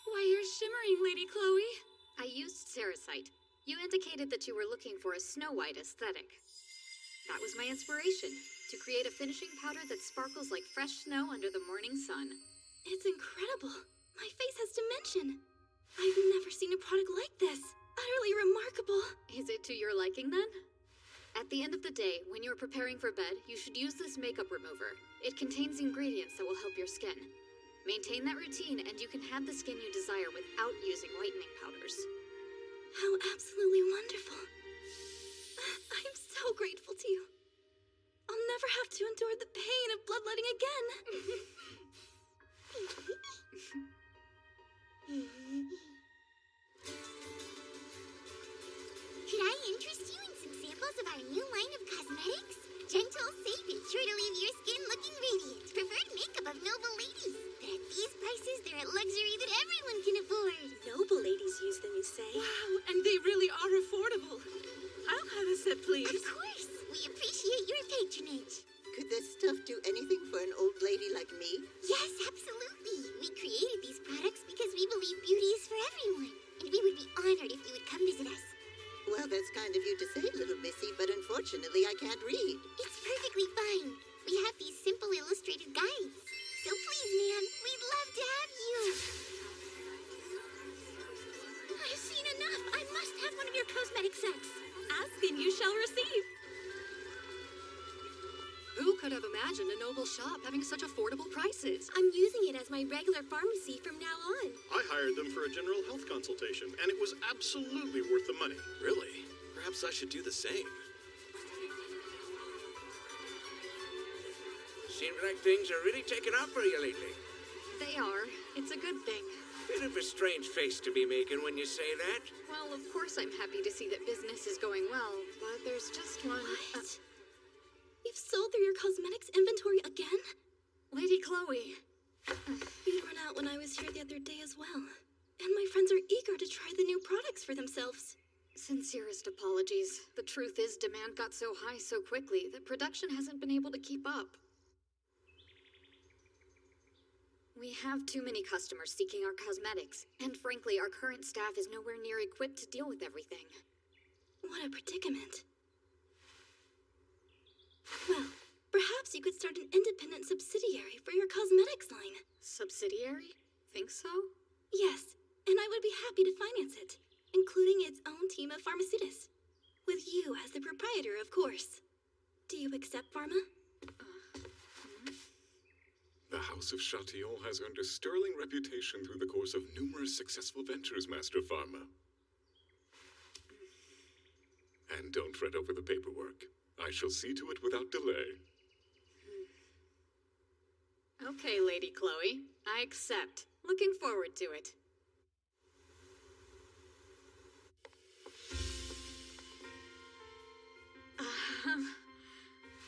Why, you're shimmering, Lady Chloe. I used cerussite. You indicated that you were looking for a Snow White aesthetic. That was my inspiration, to create a finishing powder that sparkles like fresh snow under the morning sun. It's incredible. My face has dimension. I've never seen a product like this. Utterly remarkable. Is it to your liking, then? At the end of the day, when you're preparing for bed, you should use this makeup remover. It contains ingredients that will help your skin. Maintain that routine, and you can have the skin you desire without using whitening powders. How absolutely wonderful. I am so grateful to you. I'll never have to endure the pain of bloodletting again. Could I interest you in some samples of our new line of cosmetics? Gentle, safe, and sure to leave your skin looking radiant. Preferred makeup of noble ladies. But at these prices, they're a luxury that everyone can afford. Noble ladies use them, you say? Wow, and they really are affordable. I'll have a set, please. Of course. We appreciate your patronage. Could this stuff do anything for an old lady like me? Yes, absolutely. We created these products because we believe beauty is for everyone. And we would be honored if you would come visit us. Well, that's kind of you to say, little missy, but unfortunately I can't read. It's perfectly fine. We have these simple illustrated guides. So please, ma'am, we'd love to have you. I've seen enough. I must have one of your cosmetic sets. Ask and you shall receive. Who could have imagined a noble shop having such affordable prices? I'm using it as my regular pharmacy from now on. I hired them for a general health consultation, and it was absolutely worth the money. Really? Perhaps I should do the same. Seems like things are really taking off for you lately. They are. It's a good thing. Bit of a strange face to be making when you say that. Well, of course I'm happy to see that business is going well, but there's just one... What? You've sold through your cosmetics inventory again? Lady Chloe. You'd run out when I was here the other day as well. And my friends are eager to try the new products for themselves. Sincerest apologies. The truth is, demand got so high so quickly that production hasn't been able to keep up. We have too many customers seeking our cosmetics, and frankly, our current staff is nowhere near equipped to deal with everything. What a predicament. Well, perhaps you could start an independent subsidiary for your cosmetics line. Subsidiary? Think so? Yes, and I would be happy to finance it, including its own team of pharmaceutists. With you as the proprietor, of course. Do you accept, Pharma? The House of Chatillon has earned a sterling reputation through the course of numerous successful ventures, Master Pharma. And don't fret over the paperwork. I shall see to it without delay. Okay, Lady Chloe. I accept. Looking forward to it.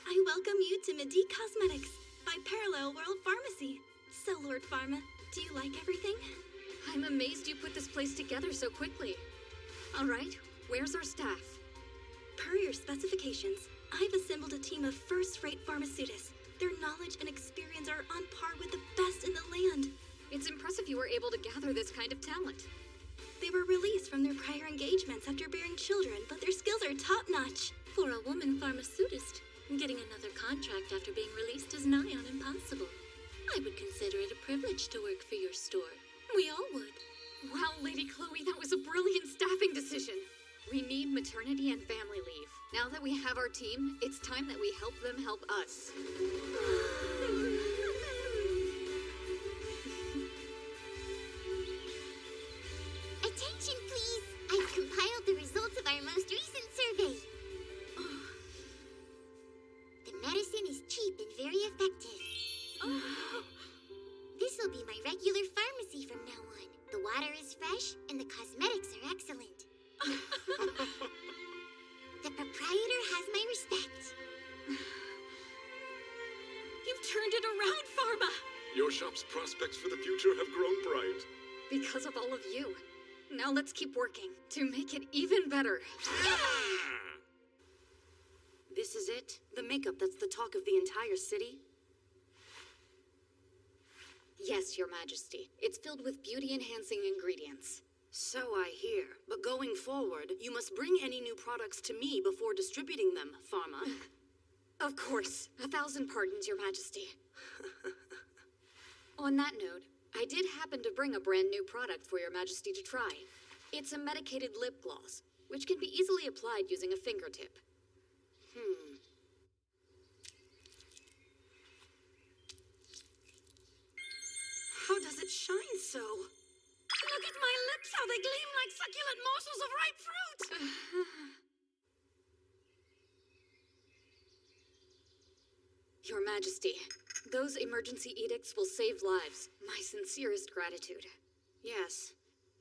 I welcome you to Medivh Cosmetics by Parallel World Pharmacy. So, Lord Pharma, do you like everything? I'm amazed you put this place together so quickly. All right, where's our staff? Per your specifications, I've assembled a team of first-rate pharmaceutists. Their knowledge and experience are on par with the best in the land. It's impressive you were able to gather this kind of talent. They were released from their prior engagements after bearing children, but their skills are top-notch. For a woman pharmaceutist, getting another contract after being released is nigh on impossible. I would consider it a privilege to work for your store. We all would. Wow, Lady Chloe, that was a brilliant staffing decision. We need maternity and family leave. Now that we have our team, it's time that we help them help us. Attention, please. I've compiled the results of our most recent survey. The medicine is cheap and very effective. This will be my regular pharmacy from now on. The water is fresh, and the cosmetics are excellent. The proprietor has my respect. You've turned it around, Pharma! Your shop's prospects for the future have grown bright. Because of all of you. Now let's keep working to make it even better. This is it? The makeup that's the talk of the entire city? Yes, Your Majesty. It's filled with beauty-enhancing ingredients. So I hear. But going forward, you must bring any new products to me before distributing them, Pharma. Of course. 1,000 pardons, Your Majesty. On that note, I did happen to bring a brand new product for Your Majesty to try. It's a medicated lip gloss, which can be easily applied using a fingertip. How does it shine so? Look at my lips, how they gleam like succulent morsels of ripe fruit! Your Majesty, those emergency edicts will save lives. My sincerest gratitude. Yes.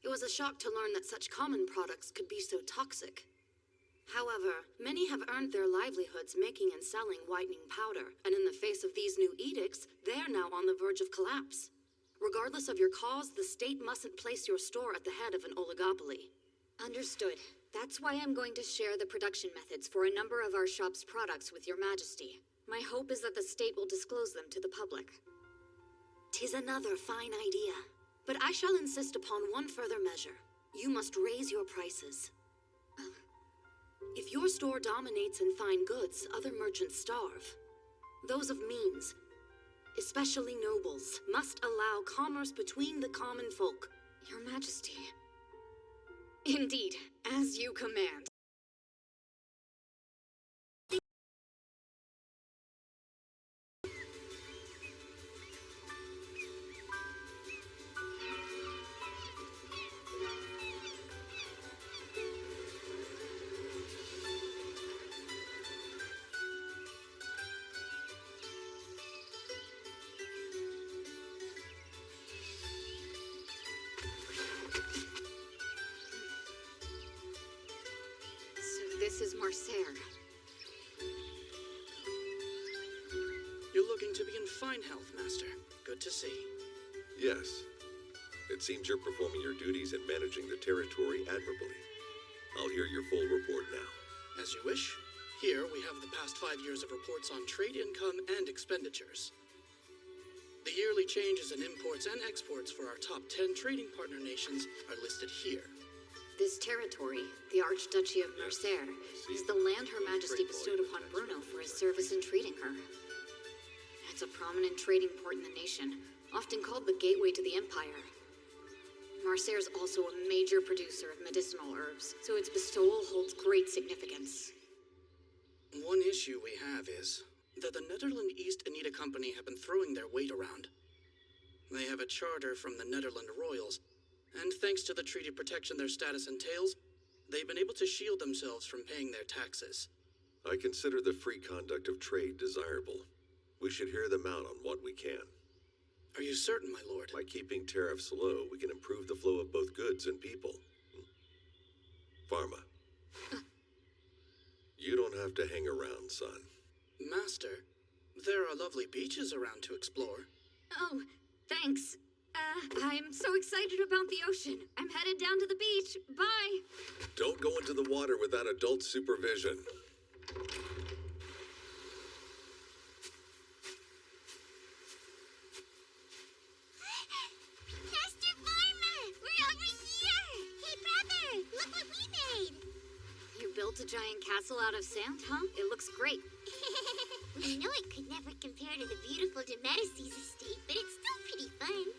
It was a shock to learn that such common products could be so toxic. However, many have earned their livelihoods making and selling whitening powder, and in the face of these new edicts, they're now on the verge of collapse. Regardless of your cause, the state mustn't place your store at the head of an oligopoly. Understood. That's why I'm going to share the production methods for a number of our shop's products with Your Majesty. My hope is that the state will disclose them to the public. 'Tis another fine idea. But I shall insist upon one further measure. You must raise your prices. If your store dominates in fine goods, other merchants starve. Those of means, especially nobles, must allow commerce between the common folk. Your Majesty. Indeed, as you command. This is Marcer. You're looking to be in fine health, Master. Good to see. Yes. It seems you're performing your duties and managing the territory admirably. I'll hear your full report now. As you wish. Here we have the past 5 years of reports on trade income and expenditures. The yearly changes in imports and exports for our top 10 trading partner nations are listed here. This territory, the Archduchy of Mercer, is the land Her Majesty bestowed upon Bruno for his service in treating her. It's a prominent trading port in the nation, often called the gateway to the Empire. Mercer is also a major producer of medicinal herbs, so its bestowal holds great significance. One issue we have is, that the Netherland East Anita Company have been throwing their weight around. They have a charter from the Netherland Royals, and thanks to the treaty protection their status entails, they've been able to shield themselves from paying their taxes. I consider the free conduct of trade desirable. We should hear them out on what we can. Are you certain, my lord? By keeping tariffs low, we can improve the flow of both goods and people. Pharma. You don't have to hang around, son. Master, there are lovely beaches around to explore. Oh, thanks. I'm so excited about the ocean. I'm headed down to the beach. Bye. Don't go into the water without adult supervision. Master Farmer! We're over here! Hey, brother! Look what we made! You built a giant castle out of sand, huh? It looks great. I know it could never compare to the beautiful De Medicis estate, but it's still pretty fun.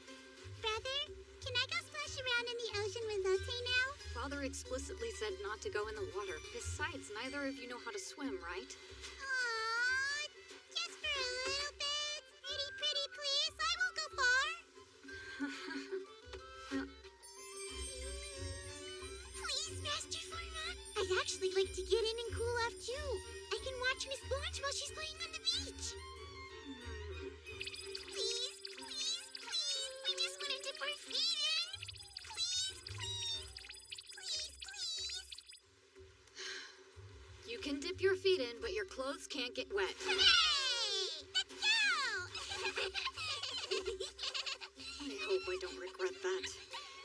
Brother, can I go splash around in the ocean with Lotte now? Father explicitly said not to go in the water. Besides, neither of you know how to swim, right? Aww, just for a little bit. Pretty, please. I won't go far. Please, Master Farma. I'd actually like to get in and cool off too. I can watch Miss Blanche while she's playing on the beach. Please. We just want to dip our feet in. Please. You can dip your feet in, but your clothes can't get wet. Hooray! Let's go! I hope I don't regret that.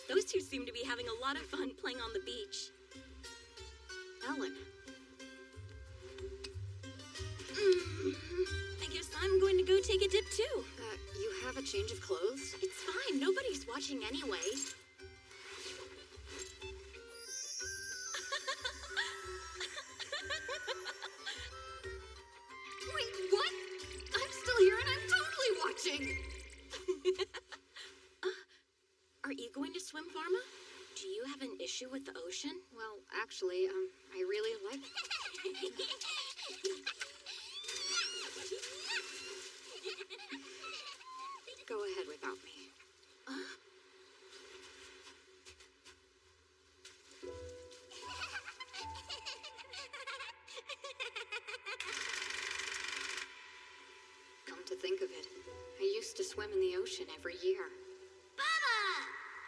Those two seem to be having a lot of fun playing on the beach. Ellen. I guess I'm going to go take a dip too. You have a change of clothes? It's fine. Nobody's watching anyway. Wait, what? I'm still here and I'm totally watching! Are you going to swim, Pharma? Do you have an issue with the ocean? Well, actually, I really like it. Go ahead without me. Come to think of it, I used to swim in the ocean every year. Baba!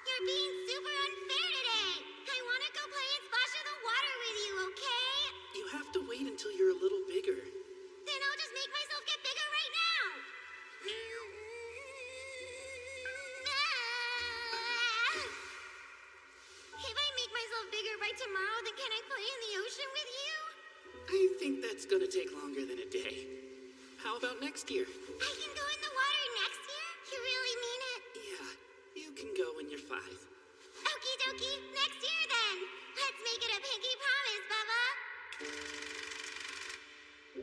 You're being super unfair today. I want to go play and splash in the water with you, okay? You have to wait until you're a little bigger. Then I'll just make myself get bigger right now. If I make myself bigger by tomorrow, then can I play in the ocean with you? I think that's gonna take longer than a day. How about next year? I can go in the water next year? You really mean it? Yeah, you can go when you're 5. Okie dokie, next year then. Let's make it a pinky promise, Bubba.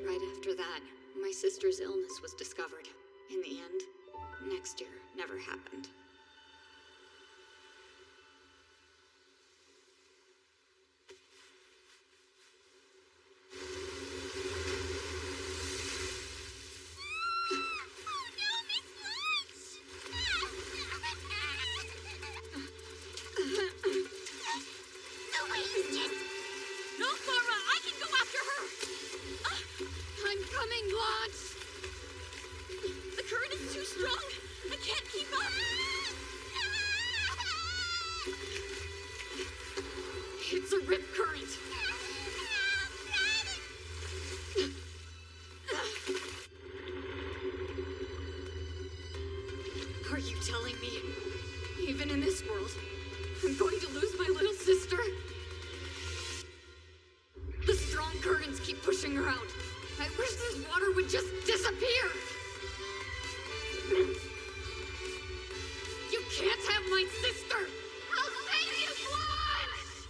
Right after that, my sister's illness was discovered. In the end, next year never happened. No, Pharma! I can go after her! I'm coming, Blanche! The current is too strong! I can't keep up! It's a rip current! Are you telling me, even in this world, I'm going to lose my little sister? The strong currents keep pushing her out. I wish this water would just disappear. You can't have my sister. I'll save you, Blanche!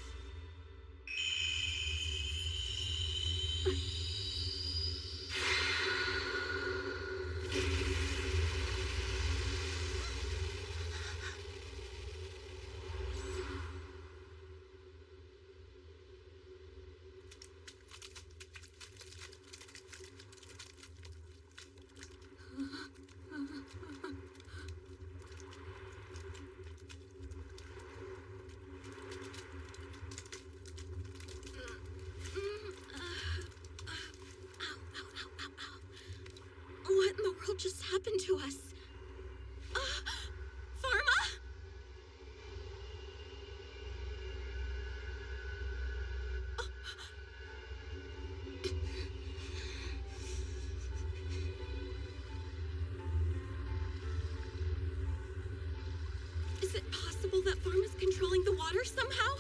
possible that Pharma's controlling the water somehow?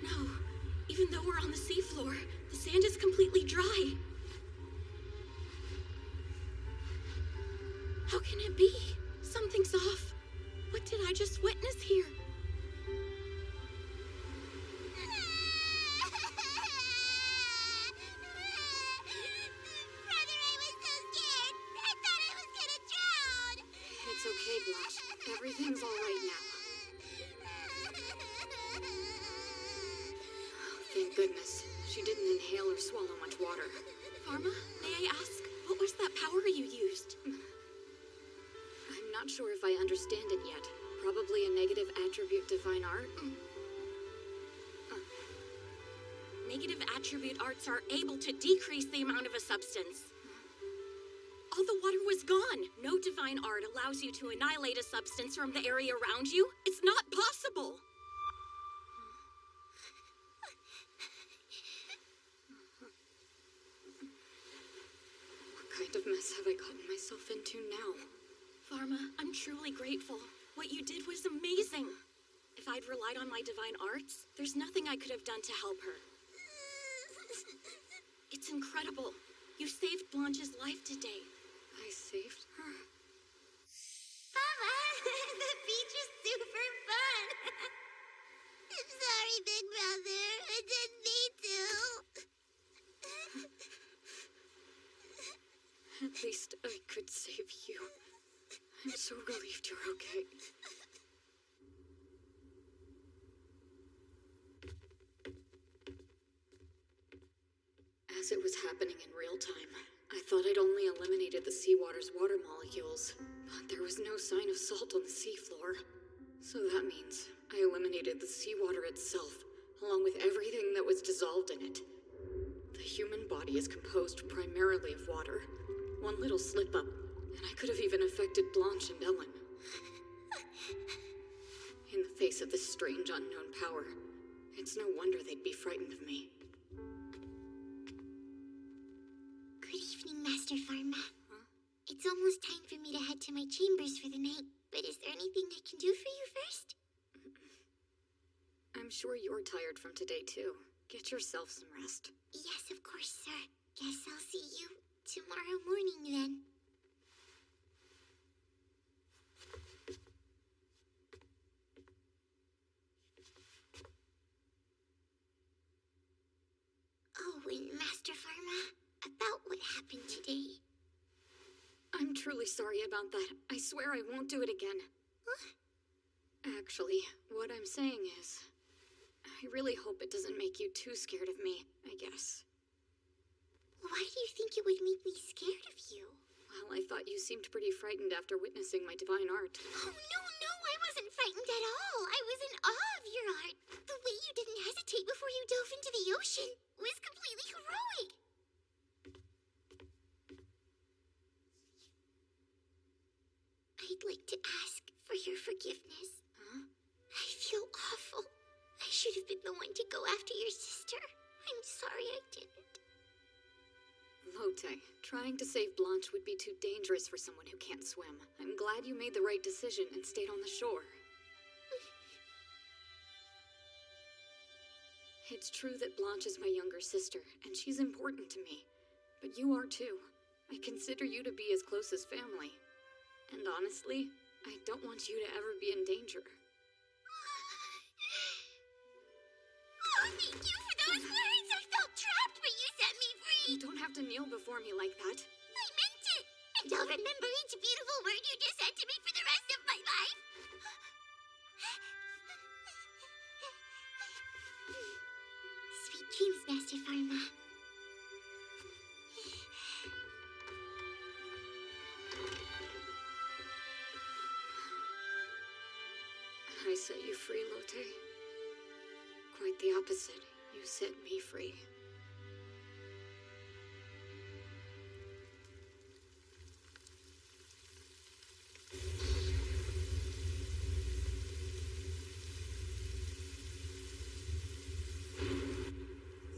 No. Even though we're on the seafloor, the sand is completely dry. How can it be? Something's off. What did I just witness here? It's okay, Blanche. Everything's all right now. Oh, thank goodness. She didn't inhale or swallow much water. Pharma, may I ask, what was that power you used? I'm not sure if I understand it yet. Probably a negative attribute divine art. Negative attribute arts are able to decrease the amount of a substance. All the water was gone. No divine art allows you to annihilate a substance from the area around you. It's not possible. What kind of mess have I gotten myself into now? Pharma, I'm truly grateful. What you did was amazing. If I'd relied on my divine arts, there's nothing I could have done to help her. It's incredible. You saved Blanche's life today. I saved her? Mama, the beach is super fun. I'm sorry, Big Brother. I didn't mean to. At least I could save you. I'm so relieved you're okay. As it was happening in real time, I thought I'd only eliminated the seawater's water molecules, but there was no sign of salt on the seafloor. So that means I eliminated the seawater itself, along with everything that was dissolved in it. The human body is composed primarily of water. One little slip-up, and I could have even affected Blanche and Ellen. In the face of this strange unknown power, it's no wonder they'd be frightened of me. Good evening, Master Pharma. Huh? It's almost time for me to head to my chambers for the night, but is there anything I can do for you first? I'm sure you're tired from today, too. Get yourself some rest. Yes, of course, sir. Guess I'll see you tomorrow morning, then. Oh, and Master Pharma, about what happened today. I'm truly sorry about that. I swear I won't do it again. Huh? Actually, what I'm saying is, I really hope it doesn't make you too scared of me, I guess. Why do you think it would make me scared of you? Well, I thought you seemed pretty frightened after witnessing my divine art. Oh, no, I wasn't frightened at all. I was in awe of your art. The way you didn't hesitate before you dove into the ocean was completely heroic. I'd like to ask for your forgiveness. Huh? I feel awful. I should have been the one to go after your sister. I'm sorry I didn't. Lotte, trying to save Blanche would be too dangerous for someone who can't swim. I'm glad you made the right decision and stayed on the shore. It's true that Blanche is my younger sister, and she's important to me. But you are too. I consider you to be as close as family. And honestly, I don't want you to ever be in danger. Oh, thank you for those words! I felt trapped, but you set me free! You don't have to kneel before me like that. I meant it! And I'll remember each beautiful word you just said to me for the rest of my life! Sweet dreams, Master Pharma. I set you free, Lotte. Quite the opposite. You set me free.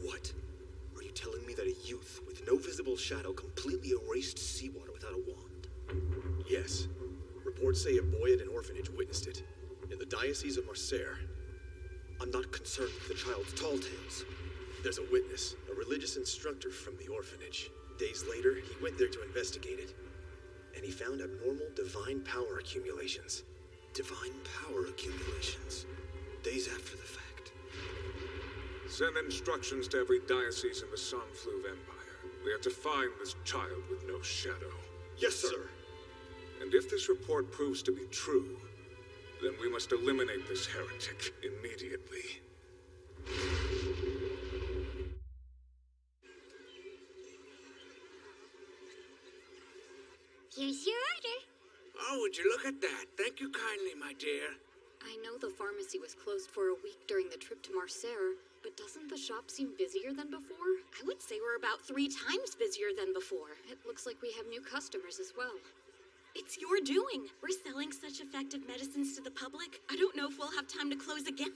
What? Are you telling me that a youth with no visible shadow completely erased seawater without a wand? Yes. Reports say a boy at an orphanage witnessed it, in the Diocese of Marseille. I'm not concerned with the child's tall tales. There's a witness, a religious instructor from the orphanage. Days later, he went there to investigate it, and he found abnormal divine power accumulations. Divine power accumulations? Days after the fact. Send instructions to every diocese in the Saint-Fleuve Empire. We have to find this child with no shadow. Yes, sir. And if this report proves to be true, then we must eliminate this heretic immediately. Here's your order. Oh, would you look at that? Thank you kindly, my dear. I know the pharmacy was closed for a week during the trip to Marseille, but doesn't the shop seem busier than before? I would say we're about 3 times busier than before. It looks like we have new customers as well. It's your doing. We're selling such effective medicines to the public. I don't know if we'll have time to close again.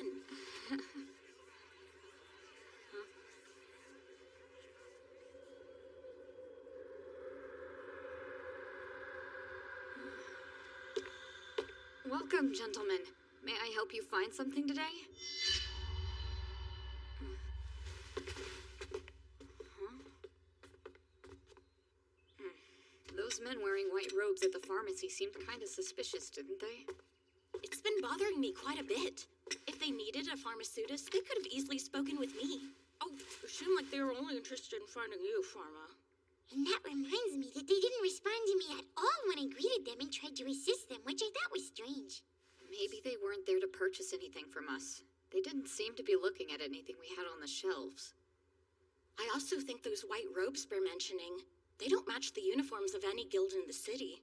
Welcome, gentlemen. May I help you find something today? Those men wearing white robes at the pharmacy seemed kind of suspicious, didn't they? It's been bothering me quite a bit. If they needed a pharmaceutist, they could have easily spoken with me. Oh, it seemed like they were only interested in finding you, Pharma. And that reminds me that they didn't respond to me at all when I greeted them and tried to assist them, which I thought was strange. Maybe they weren't there to purchase anything from us. They didn't seem to be looking at anything we had on the shelves. I also think those white robes they're mentioning, they don't match the uniforms of any guild in the city.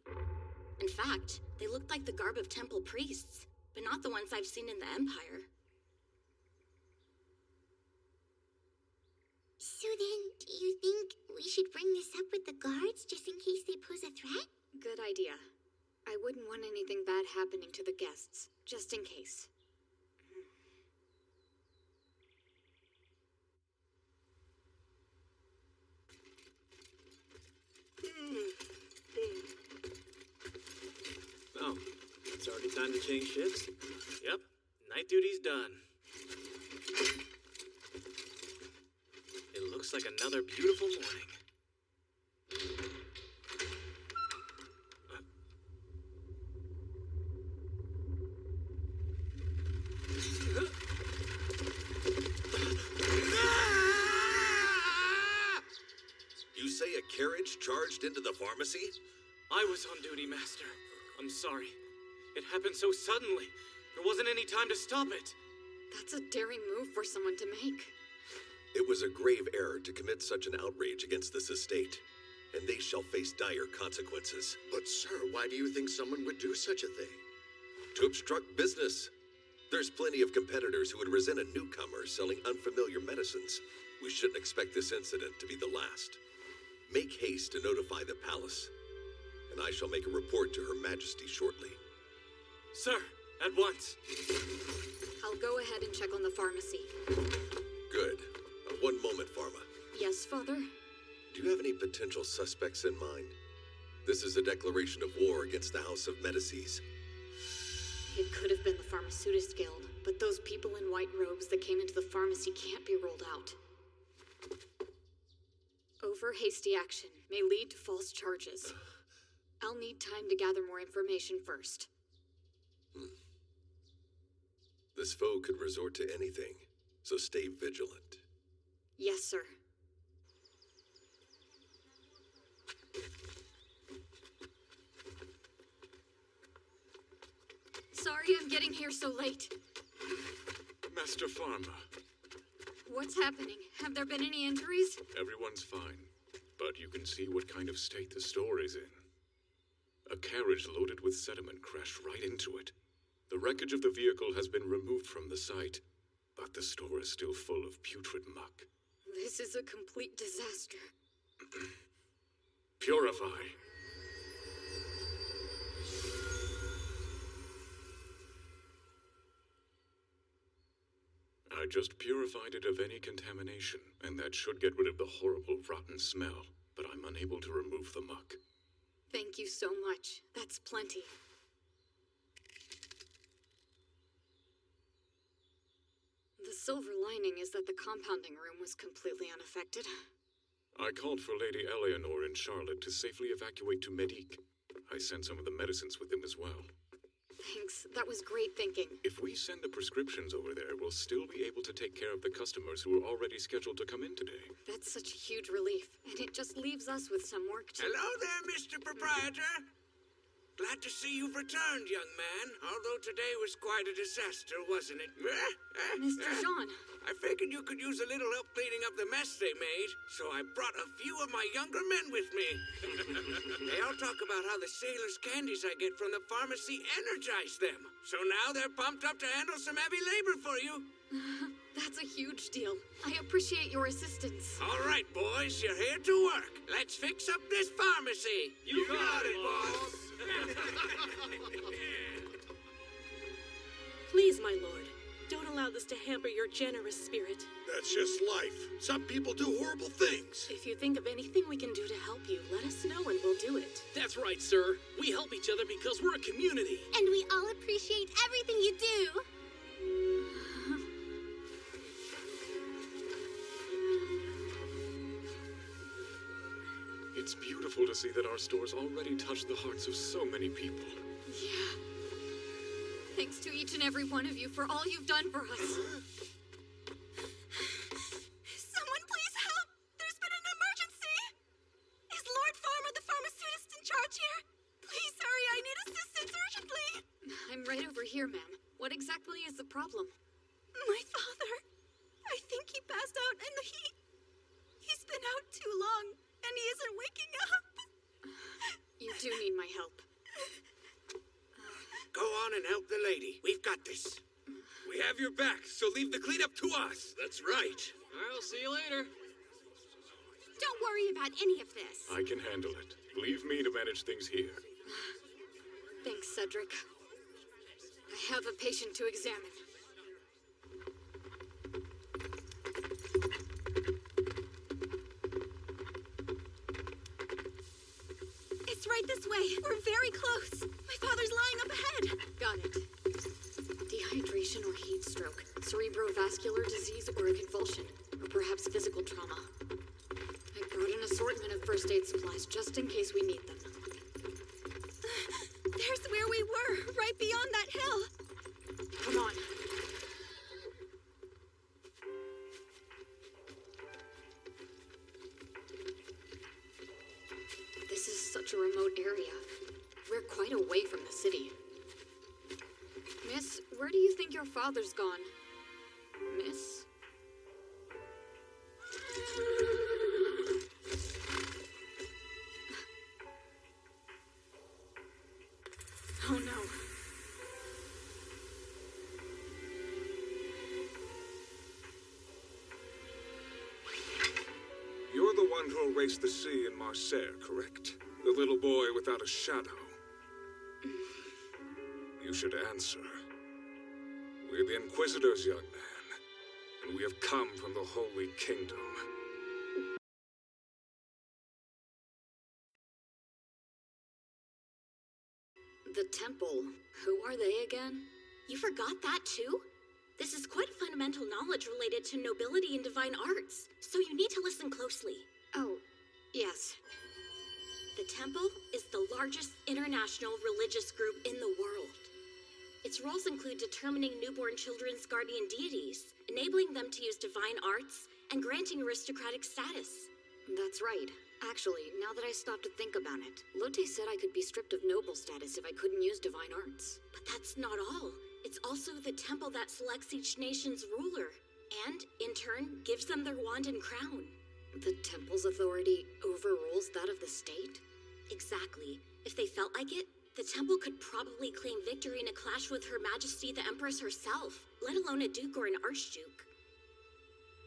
In fact, they look like the garb of temple priests, but not the ones I've seen in the Empire. So then, do you think we should bring this up with the guards just in case they pose a threat? Good idea. I wouldn't want anything bad happening to the guests, just in case. Oh, it's already time to change shifts? Yep, night duty's done. It looks like another beautiful morning. You say a carriage charged into the pharmacy? I was on duty, Master. I'm sorry. It happened so suddenly. There wasn't any time to stop it. That's a daring move for someone to make. It was a grave error to commit such an outrage against this estate, and they shall face dire consequences. But, sir, why do you think someone would do such a thing? To obstruct business. There's plenty of competitors who would resent a newcomer selling unfamiliar medicines. We shouldn't expect this incident to be the last. Make haste to notify the palace, and I shall make a report to Her Majesty shortly. Sir, at once. I'll go ahead and check on the pharmacy. Good. One moment, Pharma. Yes, Father? Do you have any potential suspects in mind? This is a declaration of war against the House of Medicis. It could have been the Pharmaceutist Guild, but those people in white robes that came into the pharmacy can't be ruled out. Over hasty action may lead to false charges. I'll need time to gather more information first. This foe could resort to anything, so stay vigilant. Yes, sir. Sorry I'm getting here so late. Master Pharma. What's happening? Have there been any injuries? Everyone's fine, but you can see what kind of state the store is in. A carriage loaded with sediment crashed right into it. The wreckage of the vehicle has been removed from the site, but the store is still full of putrid muck. This is a complete disaster. Purify. I just purified it of any contamination, and that should get rid of the horrible, rotten smell, but I'm unable to remove the muck. Thank you so much. That's plenty. silver lining is that the compounding room was completely unaffected. I called for Lady Eleanor and Charlotte to safely evacuate to Medique. I sent some of the medicines with them as well. Thanks. That was great thinking. If we send the prescriptions over there, we'll still be able to take care of the customers who are already scheduled to come in today. That's such a huge relief, and it just leaves us with some work to... Hello there, Mr. Proprietor. Glad to see you've returned, young man. Although today was quite a disaster, wasn't it? Mr. Jean. I figured you could use a little help cleaning up the mess they made, so I brought a few of my younger men with me. They all talk about how the sailors' candies I get from the pharmacy energize them. So now they're pumped up to handle some heavy labor for you. That's a huge deal. I appreciate your assistance. All right, boys, you're here to work. Let's fix up this pharmacy. You got it, boss. Please, my lord, don't allow this to hamper your generous spirit. That's just life. Some people do horrible things. If you think of anything we can do to help you, let us know and we'll do it. That's right, sir. We help each other because we're a community. And we all appreciate everything you do. It's beautiful to see that our stores already touch the hearts of so many people. Yeah. Thanks to each and every one of you for all you've done for us. Someone please help! There's been an emergency! Is Lord Pharma the pharmaceutist in charge here? Please hurry, I need assistance urgently! I'm right over here, ma'am. What exactly is the problem? My father. I think he passed out in the heat. He's been out too long, and he isn't waking up. You do need my help. Go on and help the lady. We've got this. We have your back, so leave the cleanup to us. That's right. I'll see you later. Don't worry about any of this. I can handle it. Leave me to manage things here. Thanks, Cedric. I have a patient to examine. It's right this way. We're very close. My father's lying up ahead. Got it. Dehydration or heat stroke, cerebrovascular disease or a convulsion, or perhaps physical trauma. I brought an assortment of first aid supplies just in case we need them. There's where we were, right beyond that hill. Come on. This is such a remote area. We're quite away from the city. Miss, where do you think your father's gone? Miss? Oh no. You're the one who erased the sea in Marseille, correct? The little boy without a shadow. You should answer. We're the Inquisitors, young man, and we have come from the Holy Kingdom. The temple. Who are they again? You forgot that too? This is quite fundamental knowledge related to nobility and divine arts, so you need to listen closely. Oh, yes. The temple is the largest international religious group in the world. Its roles include determining newborn children's guardian deities, enabling them to use divine arts, and granting aristocratic status. That's right. Actually, now that I stopped to think about it, Lotte said I could be stripped of noble status if I couldn't use divine arts. But that's not all. It's also the temple that selects each nation's ruler, and, in turn, gives them their wand and crown. The temple's authority overrules that of the state? Exactly. If they felt like it, the temple could probably claim victory in a clash with Her Majesty the Empress herself, let alone a duke or an archduke.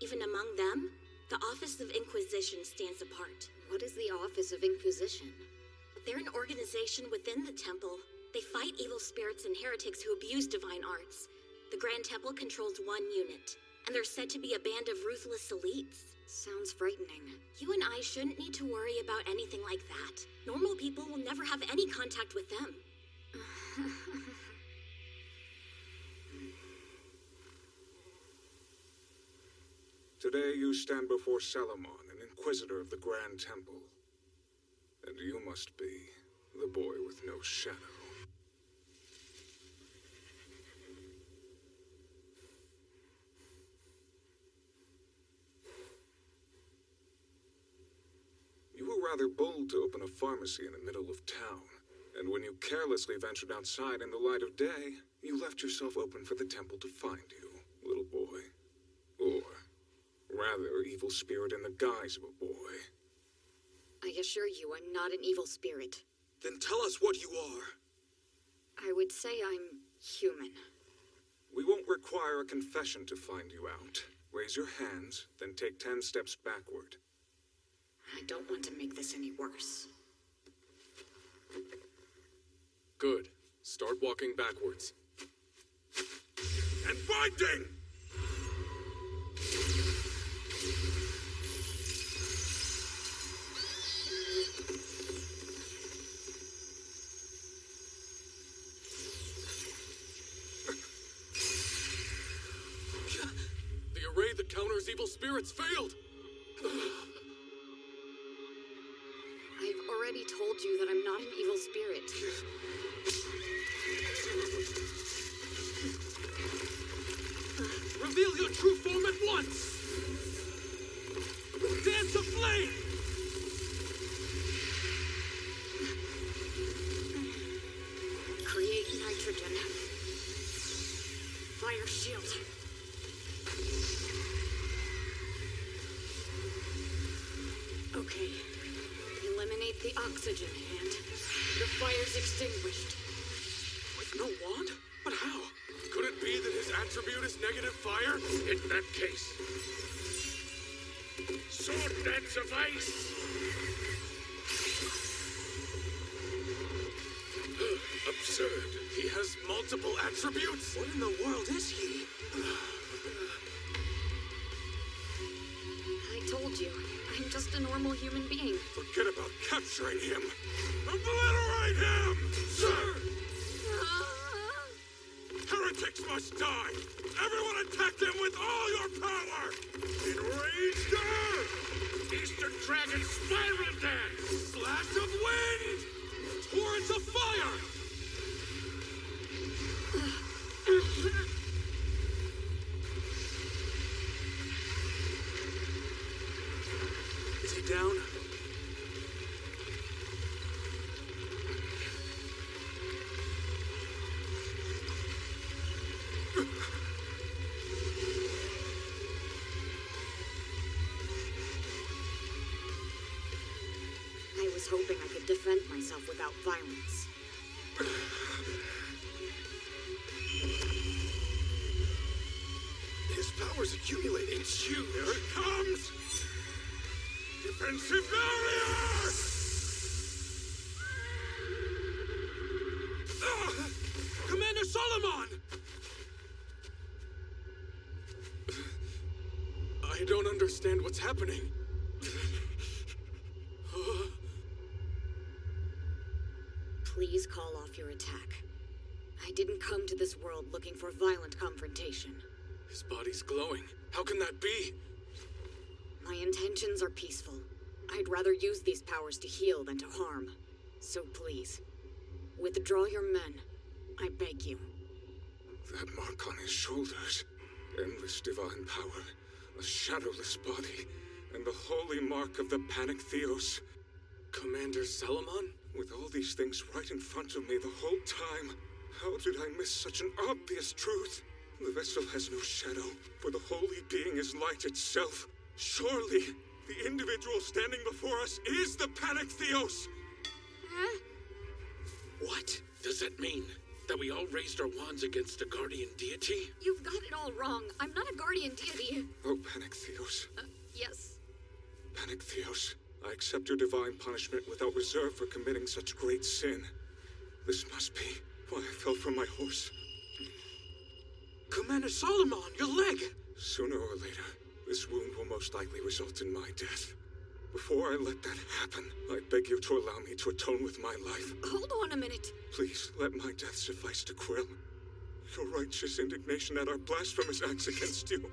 Even among them, the Office of Inquisition stands apart. What is the Office of Inquisition? They're an organization within the temple. They fight evil spirits and heretics who abuse divine arts. The Grand Temple controls one unit, and they're said to be a band of ruthless elites. Sounds frightening. You and I shouldn't need to worry about anything like that. Normal people will never have any contact with them. Today you stand before Salamon, an inquisitor of the Grand Temple. And you must be the boy with no shadow. You were rather bold to open a pharmacy in the middle of town. And when you carelessly ventured outside in the light of day, you left yourself open for the temple to find you, little boy. Or, rather, evil spirit in the guise of a boy. I assure you, I'm not an evil spirit. Then tell us what you are. I would say I'm human. We won't require a confession to find you out. Raise your hands, then take 10 steps backward. I don't want to make this any worse. Good. Start walking backwards. And binding! The array that counters evil spirits failed! I've already told you that I'm not an evil spirit. Reveal your true form at once! Dance of flame! Create nitrogen. Fire shield. Okay. Eliminate the oxygen, and the fire's extinguished. With no wand? But how? Could it be that his attribute is negative fire? In that case, sword dance of ice! Absurd. He has multiple attributes. What in the world is he? I told you, I'm just a normal human being. Forget about capturing him. Obliterate him! Sir! Heretics must die! Everyone attack them with all your power! Enraged earth! Eastern Dragon Spiral Dance! Slash of wind! Torrents of fire! Is he down? I was hoping I could defend myself without violence. His power's accumulating. It's you! Here it comes! Defensive barrier! Commander Solomon! I don't understand what's happening. Please call off your attack. I didn't come to this world looking for violent confrontation. His body's glowing. How can that be? My intentions are peaceful. I'd rather use these powers to heal than to harm. So please, withdraw your men. I beg you. That mark on his shoulders. Endless divine power. A shadowless body. And the holy mark of the Panic Theos. Commander Salamon? With all these things right in front of me the whole time, how did I miss such an obvious truth? The vessel has no shadow, for the holy being is light itself. Surely, the individual standing before us is the Panic Theos! Huh? What does that mean? That we all raised our wands against a guardian deity? You've got it all wrong. I'm not a guardian deity. Oh, Panic Theos. Yes. Panic Theos, I accept your divine punishment without reserve for committing such great sin. This must be why I fell from my horse. Commander Solomon, your leg! Sooner or later, this wound will most likely result in my death. Before I let that happen, I beg you to allow me to atone with my life. Hold on a minute. Please, let my death suffice to quell your righteous indignation at our blasphemous acts against you.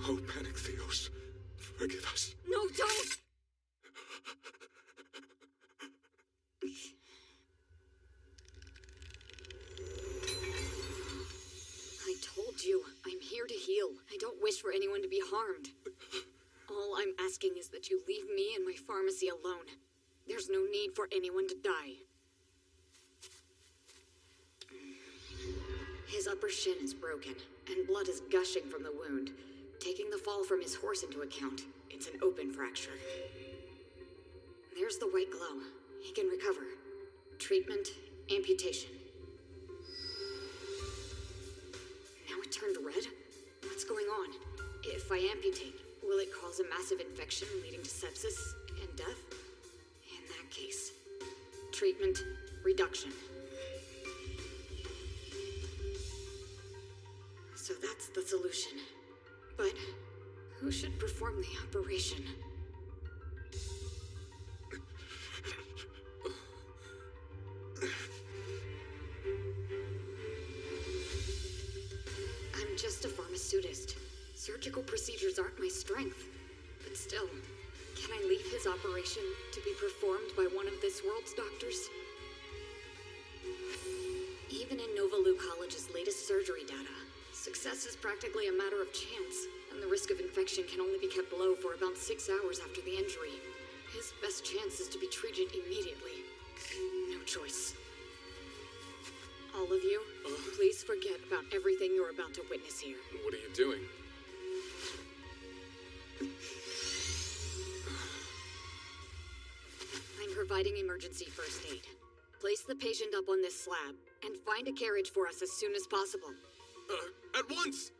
Oh, Panactheos, forgive us. No, don't! I told you, I'm here to heal. I don't wish for anyone to be harmed. All I'm asking is that you leave me and my pharmacy alone. There's no need for anyone to die. His upper shin is broken, and blood is gushing from the wound. Taking the fall from his horse into account, it's an open fracture. There's the white glow. He can recover. Treatment, amputation. Now it turned red? What's going on? If I amputate, will it cause a massive infection leading to sepsis and death? In that case, treatment, reduction. So that's the solution. But who should perform the operation? I'm just a pharmaceutist. Surgical procedures aren't my strength. But still, can I leave his operation to be performed by one of this world's doctors? Even in Novalu College's latest surgery data, success is practically a matter of chance, and the risk of infection can only be kept low for about 6 hours after the injury. His best chance is to be treated immediately. No choice. All of you, please forget about everything you're about to witness here. What are you doing? I'm providing emergency first aid. Place the patient up on this slab, and find a carriage for us as soon as possible. At once!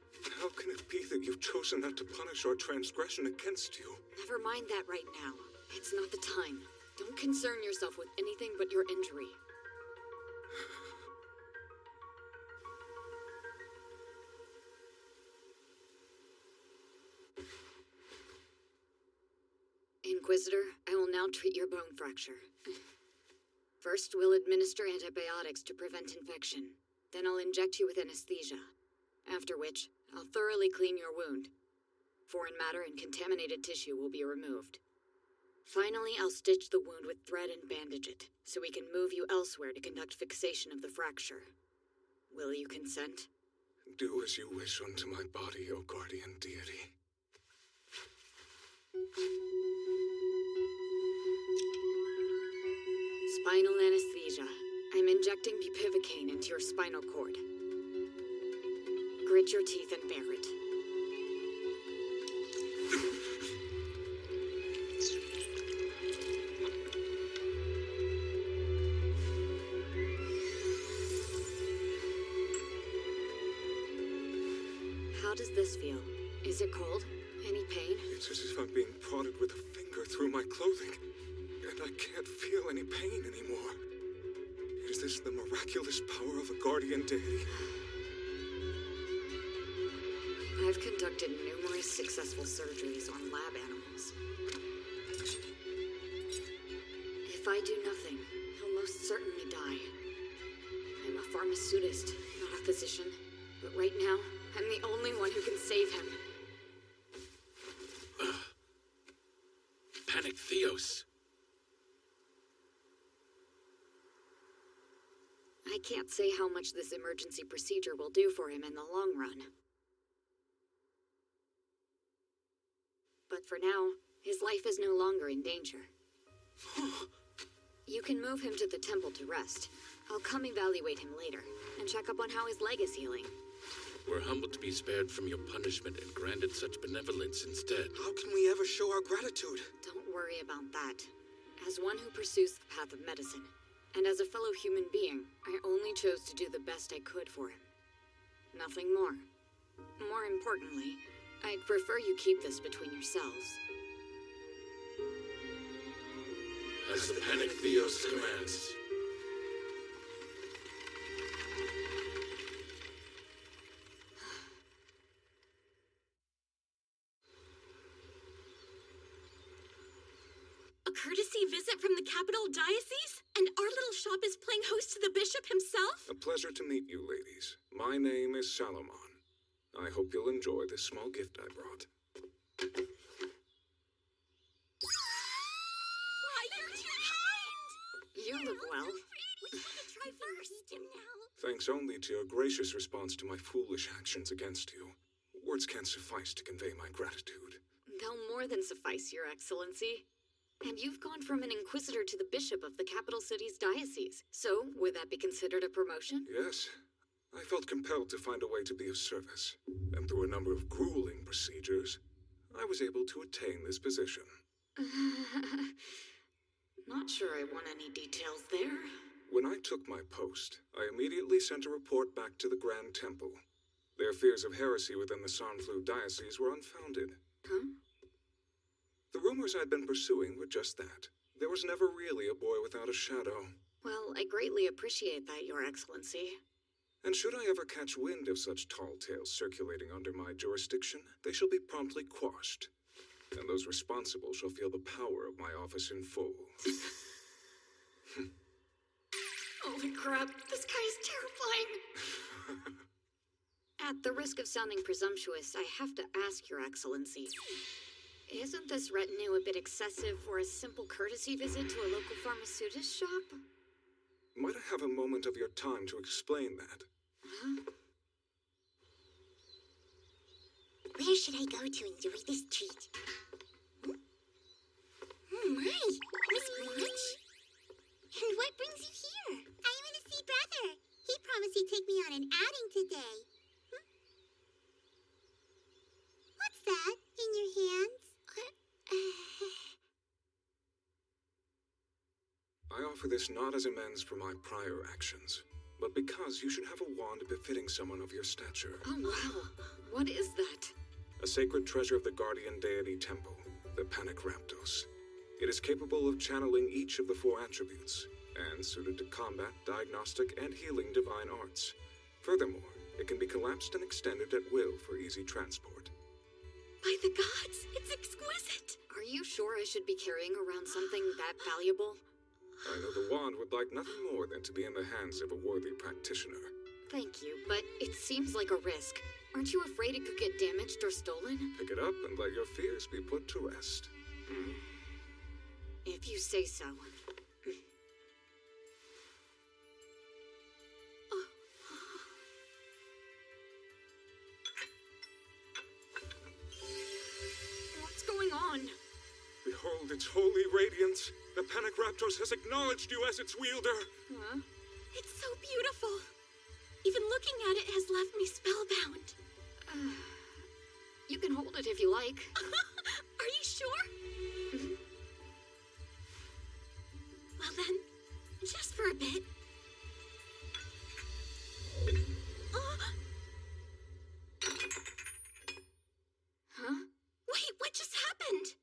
How can it be that you've chosen not to punish our transgression against you? Never mind that right now. It's not the time. Don't concern yourself with anything but your injury. Inquisitor, I will now treat your bone fracture. First, we'll administer antibiotics to prevent infection. Then I'll inject you with anesthesia. After which, I'll thoroughly clean your wound. Foreign matter and contaminated tissue will be removed. Finally, I'll stitch the wound with thread and bandage it, so we can move you elsewhere to conduct fixation of the fracture. Will you consent? Do as you wish unto my body, O guardian deity. Spinal anesthesia. I'm injecting bupivacaine into your spinal cord. Grit your teeth and bear it. How does this feel? Is it cold? Any pain? It's as if I'm being prodded with a finger through my clothing, and I can't feel any pain anymore. Is this the miraculous power of a guardian deity? I've conducted numerous successful surgeries on lab animals. If I do nothing, he'll most certainly die. I'm a pharmaceutist, not a physician, but right now, I'm the only one who can save him. Panactheos. I can't say how much this emergency procedure will do for him in the long run. But for now, his life is no longer in danger. You can move him to the temple to rest. I'll come evaluate him later, and check up on how his leg is healing. We're humbled to be spared from your punishment and granted such benevolence instead. How can we ever show our gratitude? Don't worry about that. As one who pursues the path of medicine, and as a fellow human being, I only chose to do the best I could for him. Nothing more. More importantly, I'd prefer you keep this between yourselves. As the Panactheos commands. A courtesy visit from the capital diocese? And our little shop is playing host to the bishop himself? A pleasure to meet you, ladies. My name is Salomon. I hope you'll enjoy this small gift I brought. Why, you're too kind! You look well. We had to try first. Him now. Thanks only to your gracious response to my foolish actions against you. Words can't suffice to convey my gratitude. They'll more than suffice, Your Excellency. And you've gone from an inquisitor to the bishop of the capital city's diocese. So, would that be considered a promotion? Yes. I felt compelled to find a way to be of service. And through a number of grueling procedures, I was able to attain this position. Not sure I want any details there. When I took my post, I immediately sent a report back to the Grand Temple. Their fears of heresy within the Saint-Fleur diocese were unfounded. Huh? The rumors I'd been pursuing were just that. There was never really a boy without a shadow. Well, I greatly appreciate that, Your Excellency. And should I ever catch wind of such tall tales circulating under my jurisdiction, they shall be promptly quashed. And those responsible shall feel the power of my office in full. Holy crap, this guy is terrifying! At the risk of sounding presumptuous, I have to ask, Your Excellency. Isn't this retinue a bit excessive for a simple courtesy visit to a local pharmaceutist shop? Might I have a moment of your time to explain that? Huh? Where should I go to enjoy this treat? Oh my, Miss Grunch? And what brings you here? I want to see Brother. He promised he'd take me on an outing today. What's that in your hands? I offer this not as amends for my prior actions, but because you should have a wand befitting someone of your stature. Oh, wow. What is that? A sacred treasure of the guardian deity temple, the Panakraptos. It is capable of channeling each of the 4 attributes, and suited to combat, diagnostic, and healing divine arts. Furthermore, it can be collapsed and extended at will for easy transport. By the gods, it's exquisite! Are you sure I should be carrying around something that valuable? I know the wand would like nothing more than to be in the hands of a worthy practitioner. Thank you, but it seems like a risk. Aren't you afraid it could get damaged or stolen? Pick it up and let your fears be put to rest. If you say so. What's going on? Behold its holy radiance. The Panakraptos has acknowledged you as its wielder. Huh? It's so beautiful. Even looking at it has left me spellbound. You can hold it if you like. Are you sure? Well then, just for a bit. Huh? Wait, what just happened?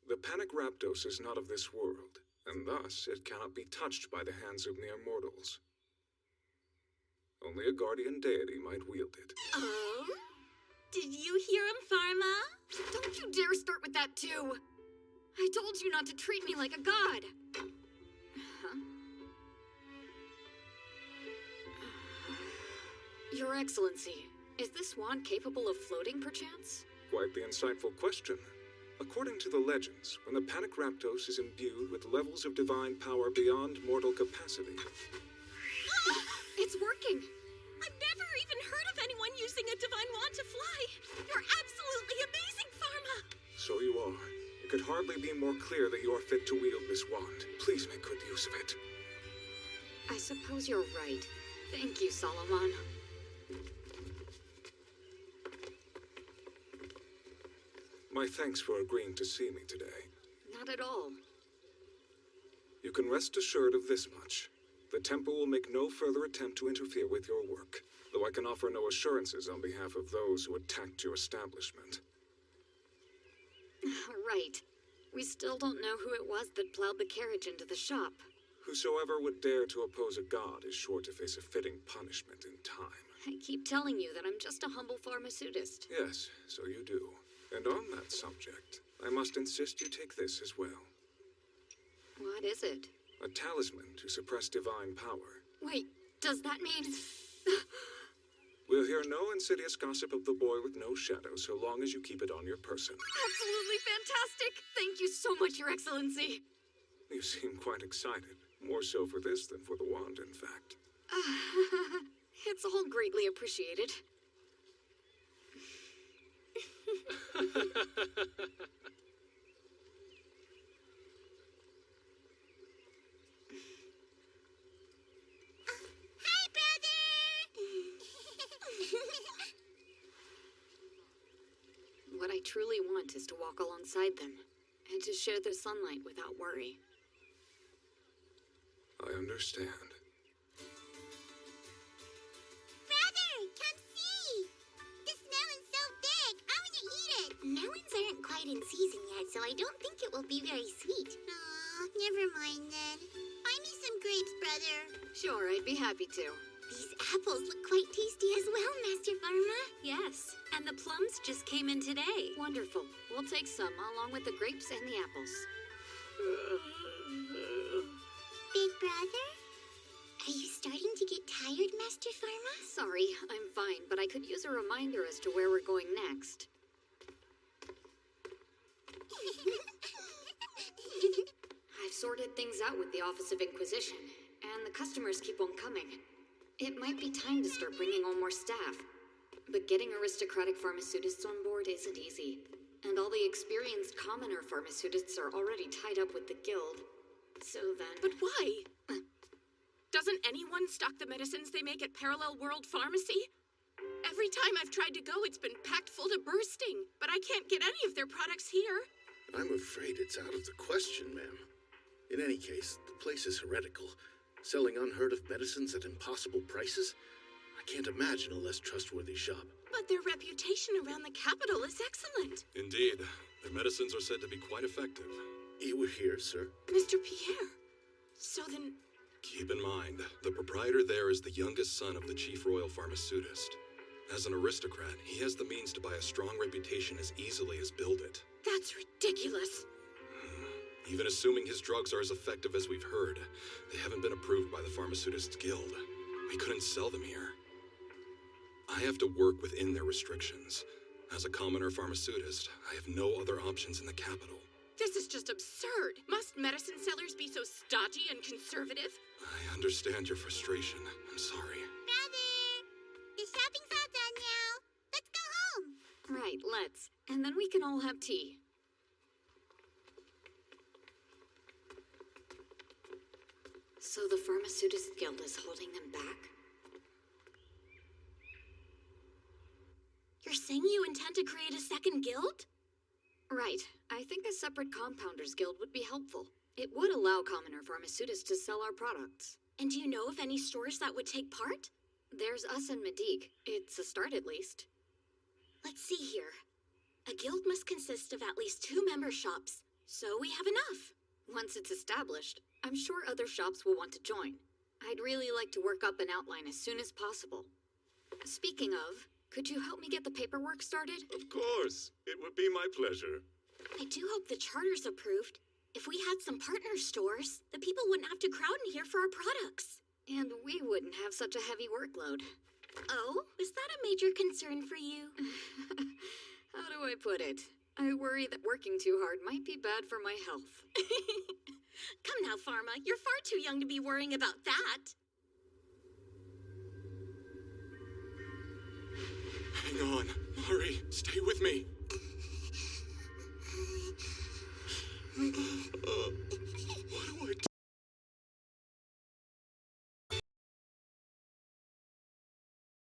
The Panakraptos is not of this world, and thus it cannot be touched by the hands of mere mortals. Only a guardian deity might wield it. Oh? Did you hear him, Pharma? Don't you dare start with that too! I told you not to treat me like a god! Huh? Your Excellency, is this wand capable of floating, perchance? Quite the insightful question. According to the legends, when the Panakraptos is imbued with levels of divine power beyond mortal capacity... It's working! I've never even heard of anyone using a divine wand to fly! You're absolutely amazing, Pharma! So you are. It could hardly be more clear that you are fit to wield this wand. Please make good use of it. I suppose you're right. Thank you, Solomon. My thanks for agreeing to see me today. Not at all. You can rest assured of this much. The temple will make no further attempt to interfere with your work, though I can offer no assurances on behalf of those who attacked your establishment. Right. We still don't know who it was that plowed the carriage into the shop. Whosoever would dare to oppose a god is sure to face a fitting punishment in time. I keep telling you that I'm just a humble pharmaceutist. Yes, so you do. And on that subject, I must insist you take this as well. What is it? A talisman to suppress divine power. Wait, does that mean... We'll hear no insidious gossip of the boy with no shadow so long as you keep it on your person. Absolutely fantastic! Thank you so much, Your Excellency. You seem quite excited. More so for this than for the wand, in fact. It's all greatly appreciated. Hi, brother! What I truly want is to walk alongside them, and to share their sunlight without worry. I understand. Brother, come see! This melon's so big, I want to eat it! Melons aren't quite in season yet, so I don't think it will be very sweet. Aw, never mind then. Buy me some grapes, brother. Sure, I'd be happy to. These apples look quite tasty as well, Master Pharma. Yes, and the plums just came in today. Wonderful. We'll take some, along with the grapes and the apples. Big brother? Are you starting to get tired, Master Pharma? Sorry, I'm fine, but I could use a reminder as to where we're going next. I've sorted things out with the Office of Inquisition, and the customers keep on coming. It might be time to start bringing on more staff. But getting aristocratic pharmaceutists on board isn't easy. And all the experienced commoner pharmaceutists are already tied up with the guild. So then... But why? Doesn't anyone stock the medicines they make at Parallel World Pharmacy? Every time I've tried to go, it's been packed full to bursting. But I can't get any of their products here. I'm afraid it's out of the question, ma'am. In any case, the place is heretical. Selling unheard of medicines at impossible prices? I can't imagine a less trustworthy shop. But their reputation around the capital is excellent. Indeed. Their medicines are said to be quite effective. You were here, sir. Mr. Pierre. So then... Keep in mind, the proprietor there is the youngest son of the chief royal pharmaceutist. As an aristocrat, he has the means to buy a strong reputation as easily as build it. That's ridiculous. Even assuming his drugs are as effective as we've heard, they haven't been approved by the Pharmaceutists Guild. We couldn't sell them here. I have to work within their restrictions. As a commoner pharmaceutist, I have no other options in the capital. This is just absurd. Must medicine sellers be so stodgy and conservative? I understand your frustration. I'm sorry. Brother! The shopping's all done now. Let's go home. Right, let's. And then we can all have tea. So the Pharmaceutists Guild is holding them back? You're saying you intend to create a second guild? Right. I think a separate Compounders Guild would be helpful. It would allow commoner pharmaceutists to sell our products. And do you know of any stores that would take part? There's us and Medique. It's a start at least. Let's see here. A guild must consist of at least 2 member shops, so we have enough. Once it's established, I'm sure other shops will want to join. I'd really like to work up an outline as soon as possible. Speaking of, could you help me get the paperwork started? Of course. It would be my pleasure. I do hope the charter's approved. If we had some partner stores, the people wouldn't have to crowd in here for our products. And we wouldn't have such a heavy workload. Oh, is that a major concern for you? How do I put it? I worry that working too hard might be bad for my health. Come now, Pharma. You're far too young to be worrying about that. Hang on. Hurry. Stay with me. What do I do?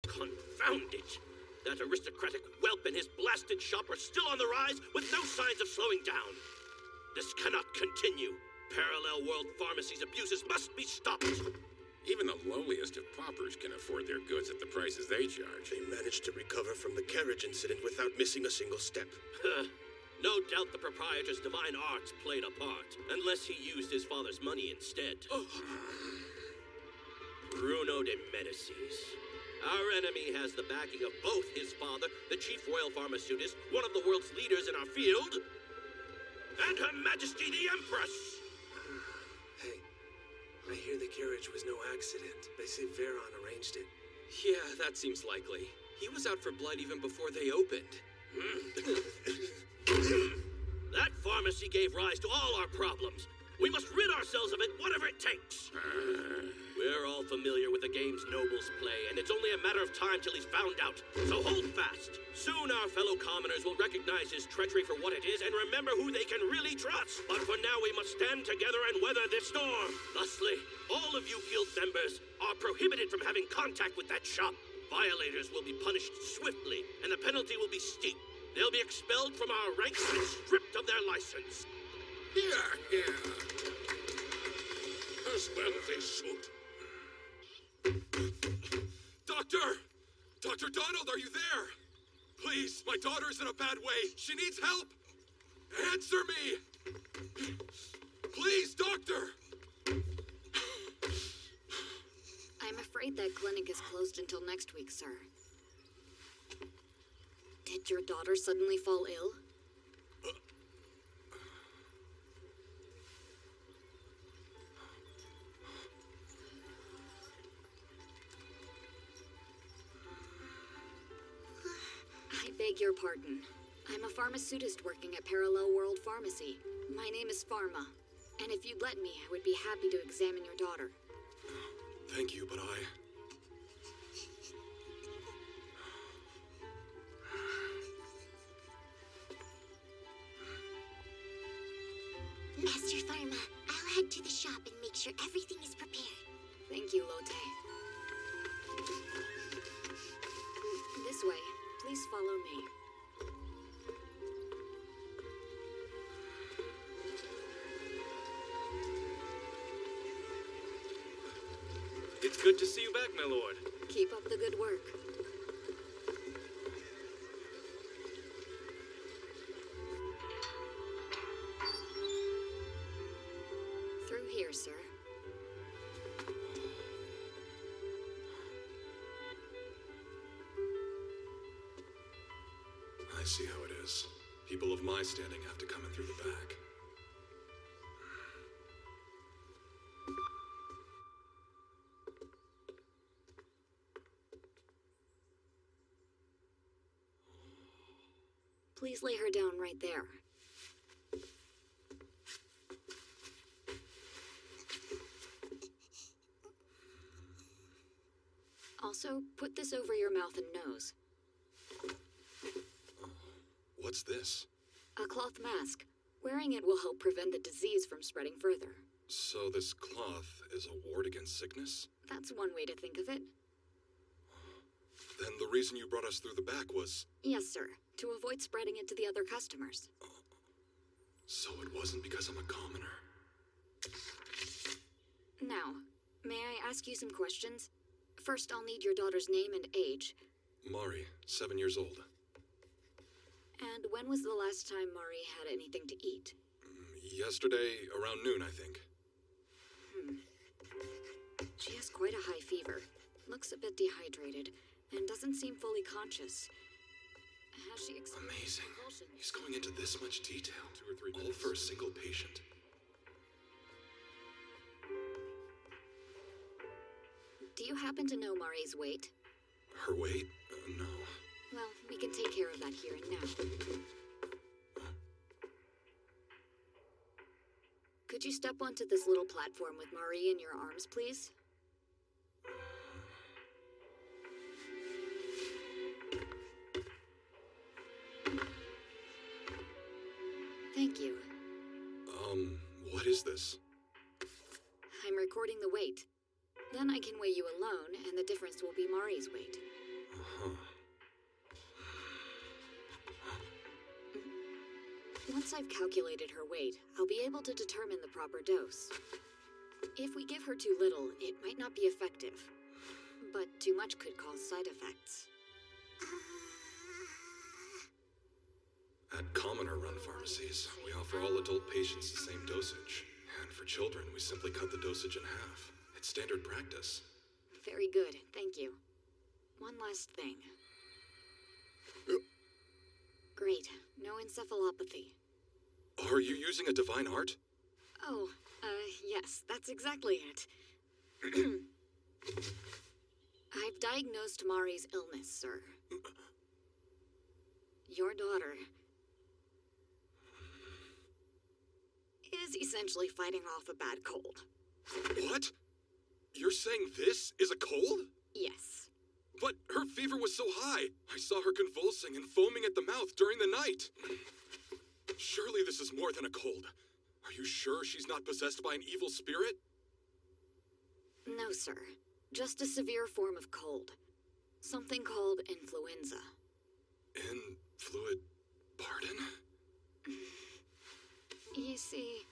Confound it! That aristocratic whelp and his blasted shop are still on the rise with no signs of slowing down. This cannot continue. Parallel World Pharmacy's abuses must be stopped. Even the lowliest of paupers can afford their goods at the prices they charge. They managed to recover from the carriage incident without missing a single step. No doubt the proprietor's divine arts played a part, unless he used his father's money instead. Bruno de Medicis. Our enemy has the backing of both his father, the chief royal pharmaceutist, one of the world's leaders in our field, and Her Majesty the Empress! Hey, I hear the carriage was no accident. They say Veron arranged it. Yeah, that seems likely. He was out for blood even before they opened. That pharmacy gave rise to all our problems. We must rid ourselves of it, whatever it takes. We're all familiar with the games nobles play, and it's only a matter of time till he's found out. So hold fast. Soon our fellow commoners will recognize his treachery for what it is and remember who they can really trust. But for now, we must stand together and weather this storm. Thusly, all of you guild members are prohibited from having contact with that shop. Violators will be punished swiftly, and the penalty will be steep. They'll be expelled from our ranks and stripped of their license. Yeah. As well they should. Dr. Donald, are you there? Please, my daughter's in a bad way. She needs help. Answer me. Please, doctor. I'm afraid that clinic is closed until next week, sir. Did your daughter suddenly fall ill? I beg your pardon. I'm a pharmaceutist working at Parallel World Pharmacy. My name is Pharma, and if you'd let me, I would be happy to examine your daughter. Thank you, but Master Pharma, I'll head to the shop and make sure everything is prepared. Thank you, Lotte. This way. Please follow me. It's good to see you back, my lord. Keep up the good work. Through here, sir. I see how it is. People of my standing have to come in through the back. Please lay her down right there. Also, put this over your mouth and nose. What's this? A cloth mask. Wearing it will help prevent the disease from spreading further. So this cloth is a ward against sickness? That's one way to think of it. Then the reason you brought us through the back was... Yes, sir. To avoid spreading it to the other customers. So it wasn't because I'm a commoner. Now, may I ask you some questions? First, I'll need your daughter's name and age. Mari, 7 years old. And when was the last time Mari had anything to eat? Yesterday, around noon, I think. She has quite a high fever. Looks a bit dehydrated, and doesn't seem fully conscious. Has she experienced Amazing. convulsions? He's going into this much detail. 2 or 3 minutes. All for a single patient. Do you happen to know Mari's weight? Her weight? No. Well, we can take care of that here and now. Could you step onto this little platform with Mari in your arms, please? Thank you. What is this? I'm recording the weight. Then I can weigh you alone, and the difference will be Mari's weight. Once I've calculated her weight, I'll be able to determine the proper dose. If we give her too little, it might not be effective. But too much could cause side effects. At commoner-run pharmacies, we offer all adult patients the same dosage. And for children, we simply cut the dosage in half. It's standard practice. Very good, thank you. One last thing. Great, no encephalopathy. Are you using a divine art? Oh, yes, that's exactly it. I've diagnosed Mari's illness, sir. Your daughter is essentially fighting off a bad cold. What? You're saying this is a cold? Yes. But her fever was so high. I saw her convulsing and foaming at the mouth during the night. Surely this is more than a cold. Are you sure she's not possessed by an evil spirit? No, sir. Just a severe form of cold. Something called influenza. Pardon? You see,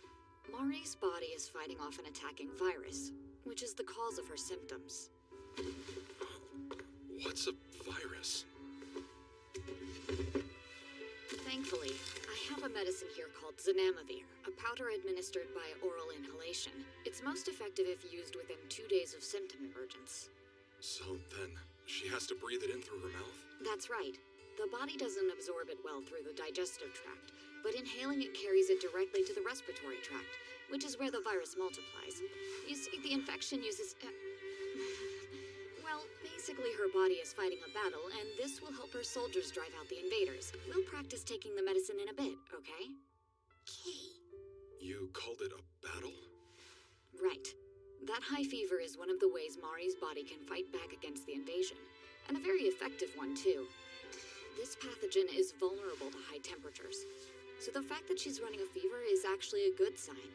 Mari's body is fighting off an attacking virus, which is the cause of her symptoms. What's a virus? Thankfully, I have a medicine here called Zanamivir, a powder administered by oral inhalation. It's most effective if used within 2 days of symptom emergence. So then, she has to breathe it in through her mouth? That's right. The body doesn't absorb it well through the digestive tract, but inhaling it carries it directly to the respiratory tract, which is where the virus multiplies. You see, the infection uses... Well, basically her body is fighting a battle, and this will help her soldiers drive out the invaders. We'll practice taking the medicine in a bit, okay? You called it a battle? Right. That high fever is one of the ways Mari's body can fight back against the invasion, and a very effective one, too. This pathogen is vulnerable to high temperatures, so the fact that she's running a fever is actually a good sign.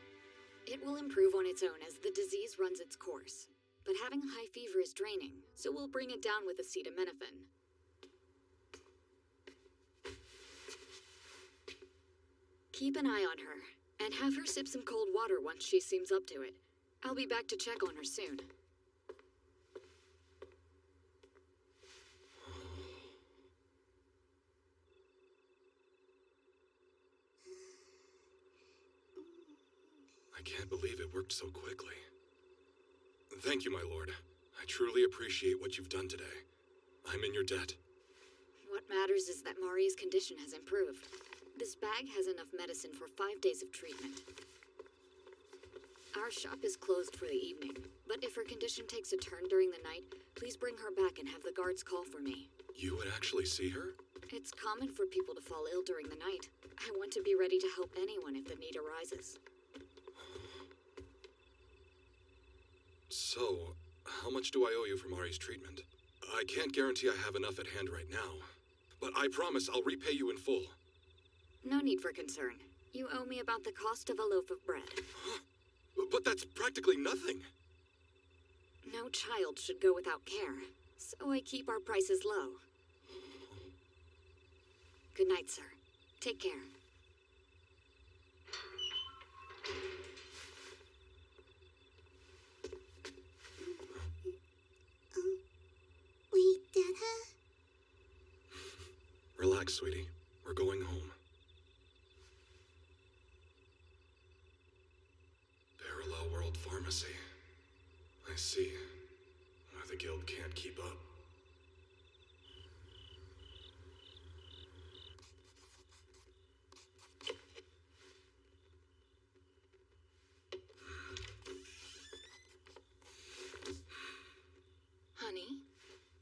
It will improve on its own as the disease runs its course. But having a high fever is draining, so we'll bring it down with acetaminophen. Keep an eye on her, and have her sip some cold water once she seems up to it. I'll be back to check on her soon. I can't believe it worked so quickly. Thank you, my lord. I truly appreciate what you've done today. I'm in your debt. What matters is that Mari's condition has improved. This bag has enough medicine for 5 days of treatment. Our shop is closed for the evening, but if her condition takes a turn during the night, please bring her back and have the guards call for me. You would actually see her? It's common for people to fall ill during the night. I want to be ready to help anyone if the need arises. So, how much do I owe you for Mari's treatment? I can't guarantee I have enough at hand right now, but I promise I'll repay you in full. No need for concern. You owe me about the cost of a loaf of bread. But that's practically nothing. No child should go without care, so I keep our prices low. Good night, sir. Take care. Wait, Dada? Relax, sweetie. We're going home. Parallel World Pharmacy. I see. Why the guild can't keep up. Honey?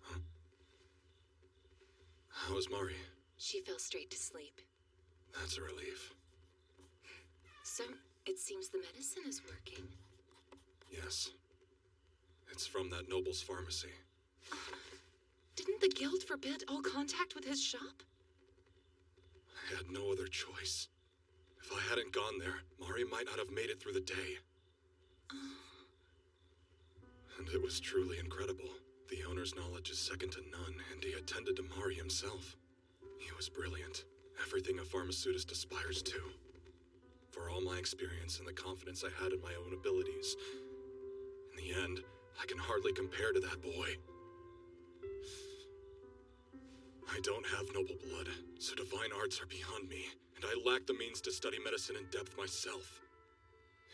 Huh? How's Mari? She fell straight to sleep. That's a relief. So, it seems the medicine is working. Yes. It's from that noble's pharmacy. Didn't the guild forbid all contact with his shop? I had no other choice. If I hadn't gone there, Mari might not have made it through the day. And it was truly incredible. The owner's knowledge is second to none, and he attended to Mari himself. He was brilliant. Everything a pharmaceutist aspires to. For all my experience and the confidence I had in my own abilities, in the end, I can hardly compare to that boy. I don't have noble blood, so divine arts are beyond me, and I lack the means to study medicine in depth myself.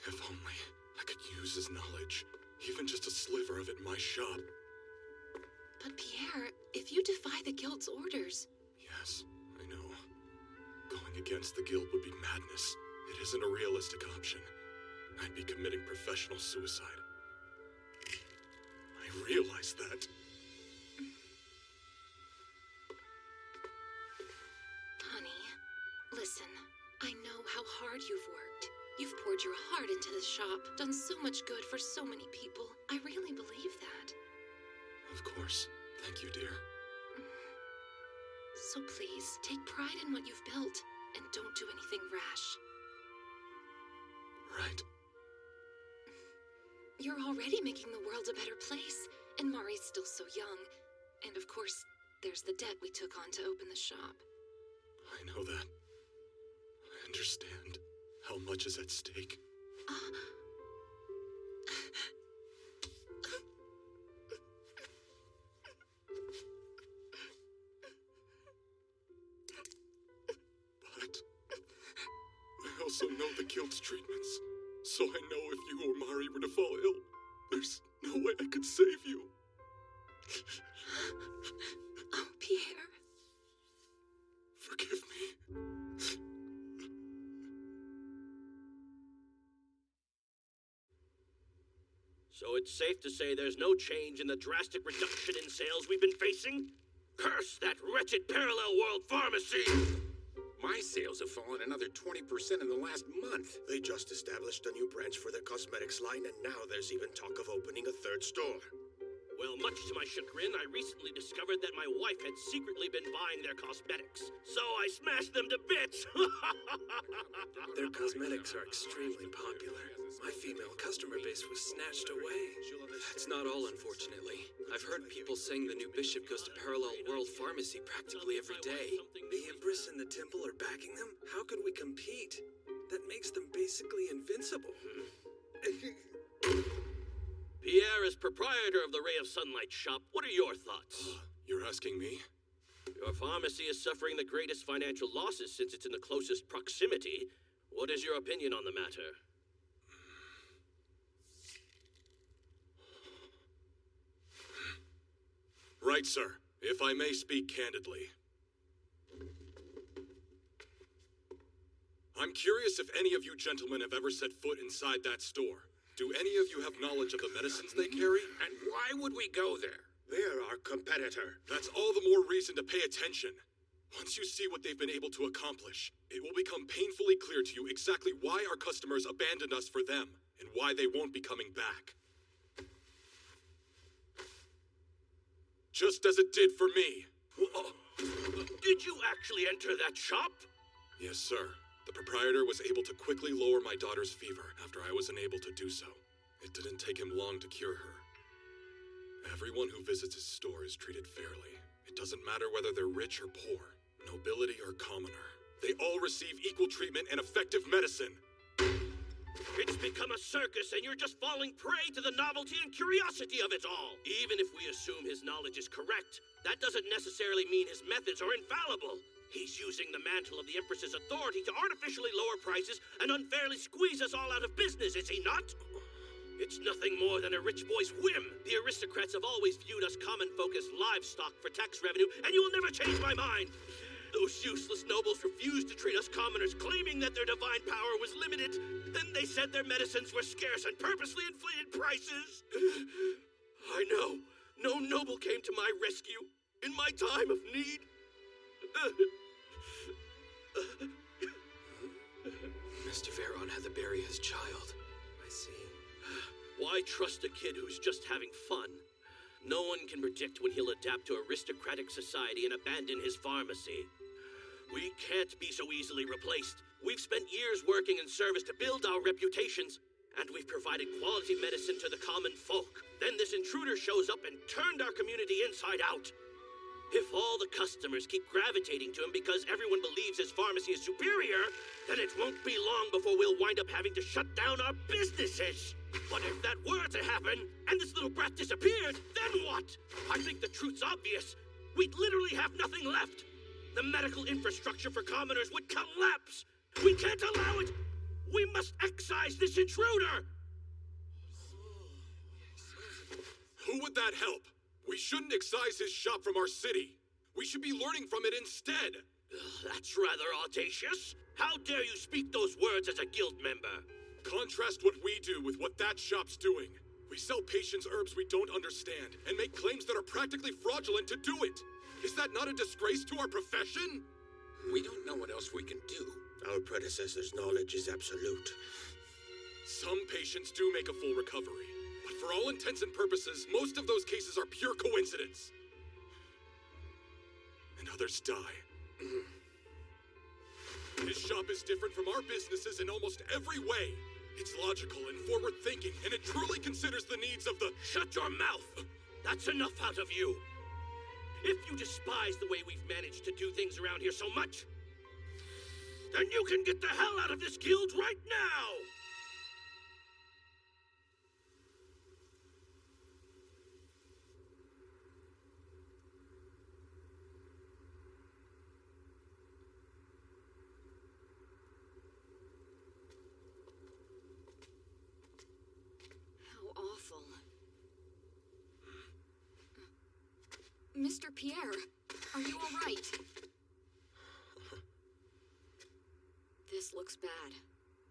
If only I could use his knowledge, even just a sliver of it in my shop. But Pierre, if you defy the guild's orders... Yes, I know. Going against the guild would be madness. It isn't a realistic option. I'd be committing professional suicide. I realize that. poured your heart into this shop, done so much good for so many people. I really believe that. Of course. Thank you, dear. So please, take pride in what you've built, and don't do anything rash. Right. You're already making the world a better place, and Mari's still so young. And of course, there's the debt we took on to open the shop. I know that. I understand how much is at stake. But I also know the guild's treatments, so I know if you or Mari were to fall ill, there's no way I could save you. Oh, Pierre. Forgive me. So it's safe to say there's no change in the drastic reduction in sales we've been facing? Curse that wretched parallel world pharmacy! My sales have fallen another 20% in the last month. They just established a new branch for their cosmetics line, and now there's even talk of opening a third store. Well, much to my chagrin, I recently discovered that my wife had secretly been buying their cosmetics. So I smashed them to bits! Their cosmetics are extremely popular. My female customer base was snatched away. That's not all, unfortunately. I've heard people saying the new bishop goes to Parallel World Pharmacy practically every day. The Empress and the Temple are backing them? How could we compete? That makes them basically invincible. Pierre, as proprietor of the Ray of Sunlight shop, what are your thoughts? You're asking me? Your pharmacy is suffering the greatest financial losses since it's in the closest proximity. What is your opinion on the matter? Right, sir. If I may speak candidly. I'm curious if any of you gentlemen have ever set foot inside that store. Do any of you have knowledge of the medicines they carry? And why would we go there? They're our competitor. That's all the more reason to pay attention. Once you see what they've been able to accomplish, it will become painfully clear to you exactly why our customers abandoned us for them, and why they won't be coming back. Just as it did for me. Did you actually enter that shop? Yes, sir. The proprietor was able to quickly lower my daughter's fever after I was unable to do so. It didn't take him long to cure her. Everyone who visits his store is treated fairly. It doesn't matter whether they're rich or poor, nobility or commoner. They all receive equal treatment and effective medicine. It's become a circus, and you're just falling prey to the novelty and curiosity of it all. Even if we assume his knowledge is correct, that doesn't necessarily mean his methods are infallible. He's using the mantle of the Empress's authority to artificially lower prices and unfairly squeeze us all out of business, is he not? It's nothing more than a rich boy's whim. The aristocrats have always viewed us common folk as livestock for tax revenue, and you will never change my mind. Those useless nobles refused to treat us commoners, claiming that their divine power was limited. Then they said their medicines were scarce and purposely inflated prices. I know. No noble came to my rescue in my time of need. Mr. Veron had to bury his child. I see. Why trust a kid who's just having fun? No one can predict when he'll adapt to aristocratic society and abandon his pharmacy. We can't be so easily replaced. We've spent years working in service to build our reputations, and we've provided quality medicine to the common folk. Then this intruder shows up and turned our community inside out. If all the customers keep gravitating to him because everyone believes his pharmacy is superior, then it won't be long before we'll wind up having to shut down our businesses. But if that were to happen, and this little brat disappeared, then what? I think the truth's obvious. We'd literally have nothing left. The medical infrastructure for commoners would collapse. We can't allow it. We must excise this intruder. Who would that help? We shouldn't excise his shop from our city. We should be learning from it instead. That's rather audacious. How dare you speak those words as a guild member? Contrast what we do with what that shop's doing. We sell patients herbs we don't understand and make claims that are practically fraudulent to do it. Is that not a disgrace to our profession? We don't know what else we can do. Our predecessor's knowledge is absolute. Some patients do make a full recovery, but for all intents and purposes, most of those cases are pure coincidence. And others die. His shop is different from our businesses in almost every way. It's logical and forward-thinking, and it truly considers the needs of the— Shut your mouth! That's enough out of you. If you despise the way we've managed to do things around here so much, then you can get the hell out of this guild right now! Awful. Mr. Pierre, are you all right? This looks bad.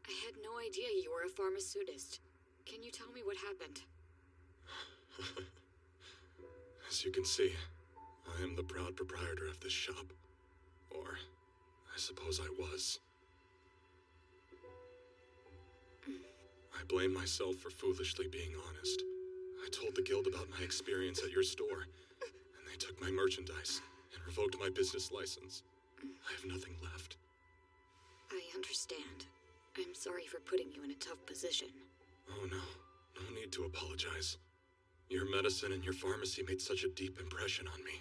I had no idea you were a pharmaceutist. Can you tell me what happened? As you can see, I am the proud proprietor of this shop. Or, I suppose I was. I blame myself for foolishly being honest. I told the guild about my experience at your store, and they took my merchandise and revoked my business license. I have nothing left. I understand. I'm sorry for putting you in a tough position. Oh no, no need to apologize. Your medicine and your pharmacy made such a deep impression on me.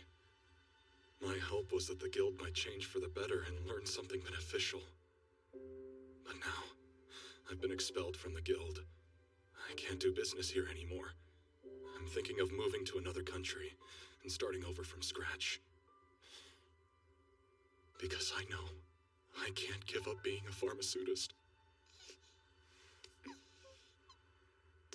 My hope was that the guild might change for the better and learn something beneficial. But now, I've been expelled from the guild. I can't do business here anymore. I'm thinking of moving to another country and starting over from scratch. Because I know I can't give up being a pharmaceutist.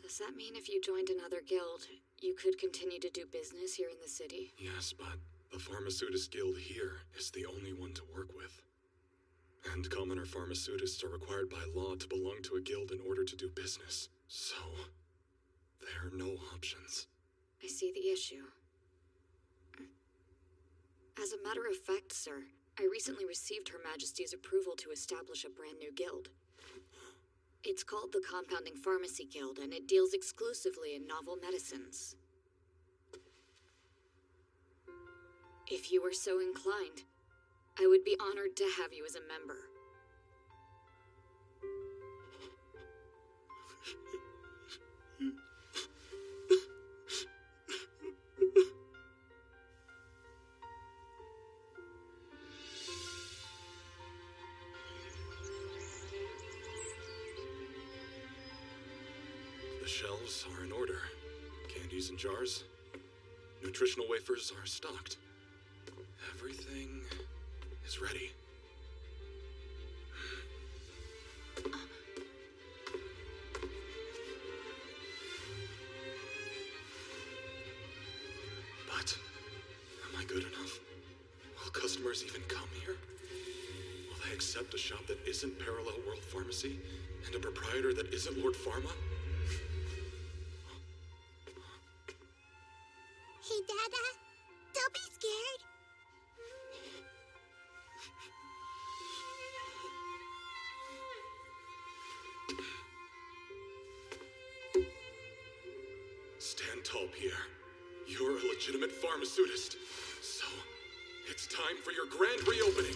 Does that mean if you joined another guild, you could continue to do business here in the city? Yes, but the pharmaceutist guild here is the only one to work with. And commoner pharmaceutists are required by law to belong to a guild in order to do business. So, there are no options. I see the issue. As a matter of fact, sir, I recently received Her Majesty's approval to establish a brand new guild. It's called the Compounding Pharmacy Guild, and it deals exclusively in novel medicines. If you were so inclined, I would be honored to have you as a member. The shelves are in order. Candies in jars. Nutritional wafers are stocked. Everything is ready. But, am I good enough? Will customers even come here? Will they accept a shop that isn't Parallel World Pharmacy and a proprietor that isn't Lord Pharma? Hey, Dada, don't be scared. Stand tall, Pierre. You're a legitimate pharmaceutist. So, it's time for your grand reopening.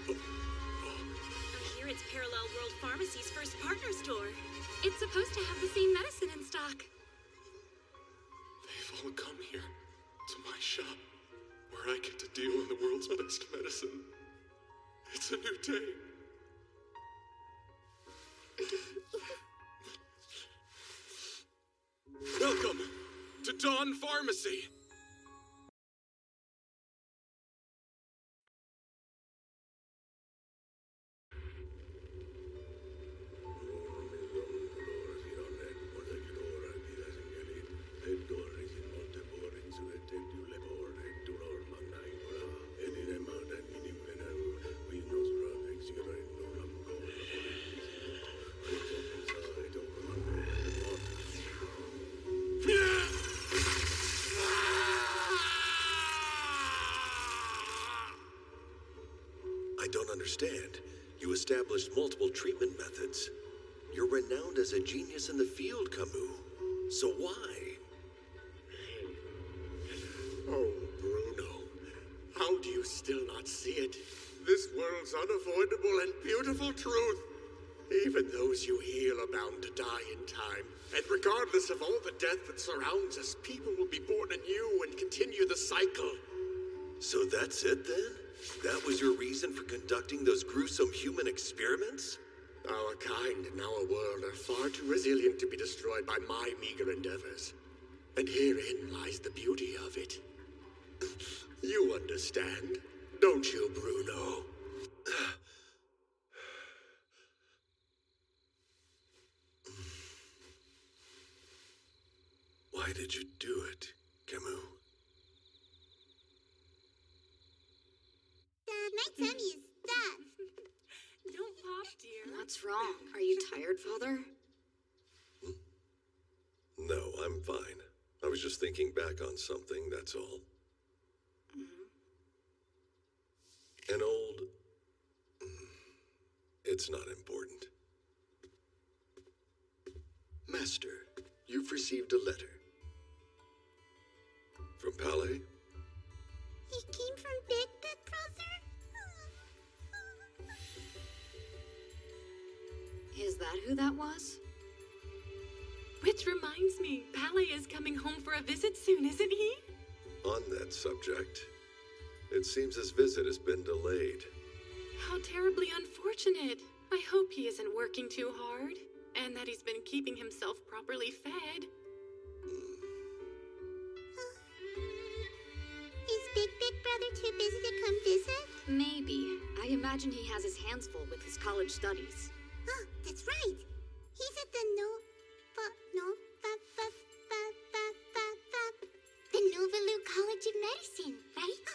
I hear it's Parallel World Pharmacy's first partner store. It's supposed to have the same medicine in stock. They've all come here, to my shop, where I get to deal in the world's best medicine. It's a new day. Welcome to Dawn Pharmacy. don't understand. You established multiple treatment methods. You're renowned as a genius in the field, Camus. So why? Oh, Bruno. How do you still not see it? This world's unavoidable and beautiful truth. Even those you heal are bound to die in time. And regardless of all the death that surrounds us, people will be born anew and continue the cycle. So that's it then? That was your reason for conducting those gruesome human experiments? Our kind and our world are far too resilient to be destroyed by my meager endeavors. And herein lies the beauty of it. You understand, don't you, Bruno? Why did you do it, Camus? Dad, my tummy is stuffed. Don't pop, dear. What's wrong? Are you tired, Father? No, I'm fine. I was just thinking back on something, that's all. An old... It's not important. Master, you've received a letter. From Palais? He came from Big Brother? Is that who that was? Which reminds me, Palais is coming home for a visit soon, isn't he? On that subject, it seems his visit has been delayed. How terribly unfortunate. I hope he isn't working too hard, and that he's been keeping himself properly fed. Is Big Brother too busy to come visit? Maybe. I imagine he has his hands full with his college studies. Oh, that's right. He's at the the Novalu College of Medicine, right?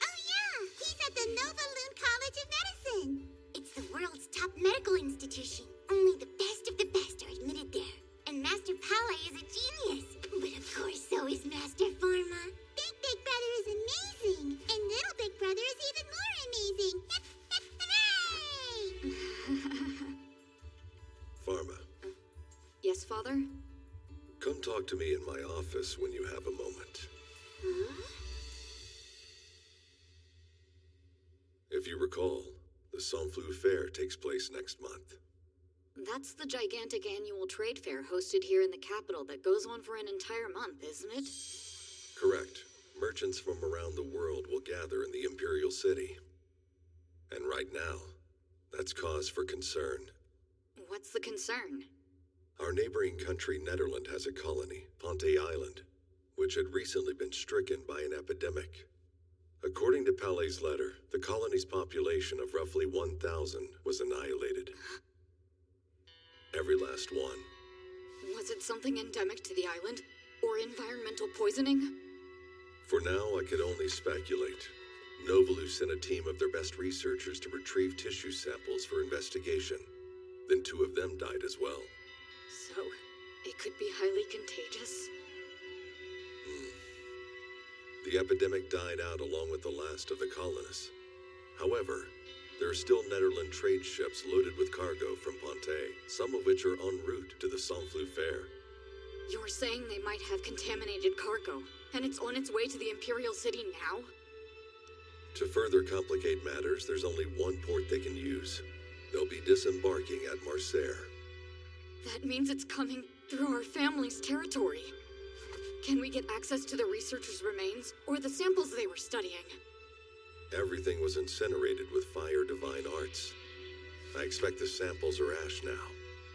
Oh yeah, he's at the Novalu College of Medicine. It's the world's top medical institution. Only the best of the best are admitted there. And Master Palais is a genius. But of course, so is Master Forma. Big Brother is amazing. And Little Big Brother is even more amazing. Hooray! Pharma. Yes, Father? Come talk to me in my office when you have a moment. If you recall, the Saint-Flou Fair takes place next month. That's the gigantic annual trade fair hosted here in the capital that goes on for an entire month, isn't it? Correct. Merchants from around the world will gather in the Imperial City. And right now, that's cause for concern. What's the concern? Our neighboring country, Netherland, has a colony, Ponte Island, which had recently been stricken by an epidemic. According to Palais' letter, the colony's population of roughly 1,000 was annihilated. Every last one. Was it something endemic to the island? Or environmental poisoning? For now, I could only speculate. Novalu sent a team of their best researchers to retrieve tissue samples for investigation. Then 2 of them died as well. So, it could be highly contagious? The epidemic died out along with the last of the colonists. However, there are still Netherland trade ships loaded with cargo from Ponte, some of which are en route to the Saint-Flou Fair. You're saying they might have contaminated cargo, and it's on its way to the Imperial City now? To further complicate matters, there's only one port they can use. They'll be disembarking at Marseille. That means it's coming through our family's territory. Can we get access to the researchers' remains, or the samples they were studying? Everything was incinerated with fire divine arts. I expect the samples are ash now,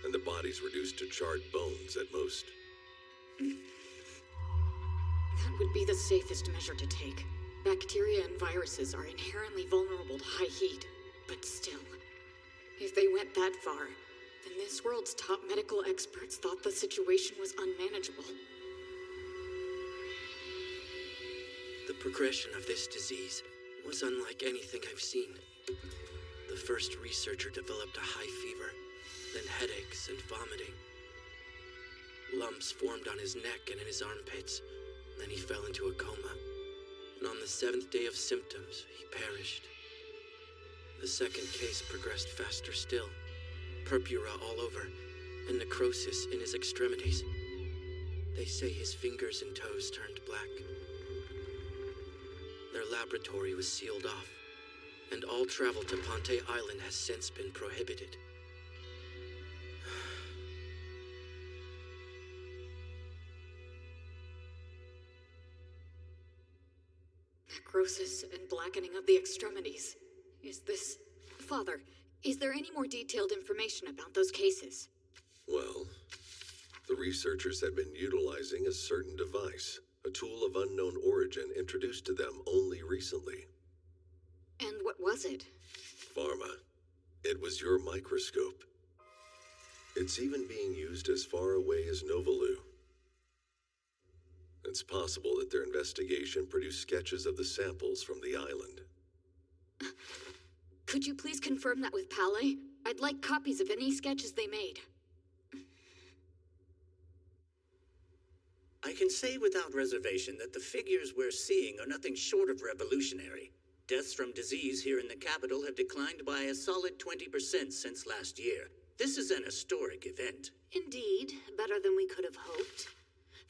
and the bodies reduced to charred bones at most. That would be the safest measure to take. Bacteria and viruses are inherently vulnerable to high heat, but still, if they went that far, then this world's top medical experts thought the situation was unmanageable. The progression of this disease was unlike anything I've seen. The first researcher developed a high fever, then headaches and vomiting. Lumps formed on his neck and in his armpits, then he fell into a coma. And on the 7th day of symptoms, he perished. The second case progressed faster still. Purpura all over, and necrosis in his extremities. They say his fingers and toes turned black. Their laboratory was sealed off, and all travel to Ponte Island has since been prohibited. Necrosis and blackening of the extremities. Is this... Father, is there any more detailed information about those cases? Well, the researchers had been utilizing a certain device, a tool of unknown origin introduced to them only recently. And what was it? Pharma. It was your microscope. It's even being used as far away as Novalu. It's possible that their investigation produced sketches of the samples from the island. Could you please confirm that with Pale? I'd like copies of any sketches they made. I can say without reservation that the figures we're seeing are nothing short of revolutionary. Deaths from disease here in the capital have declined by a solid 20% since last year. This is an historic event. Indeed, better than we could have hoped.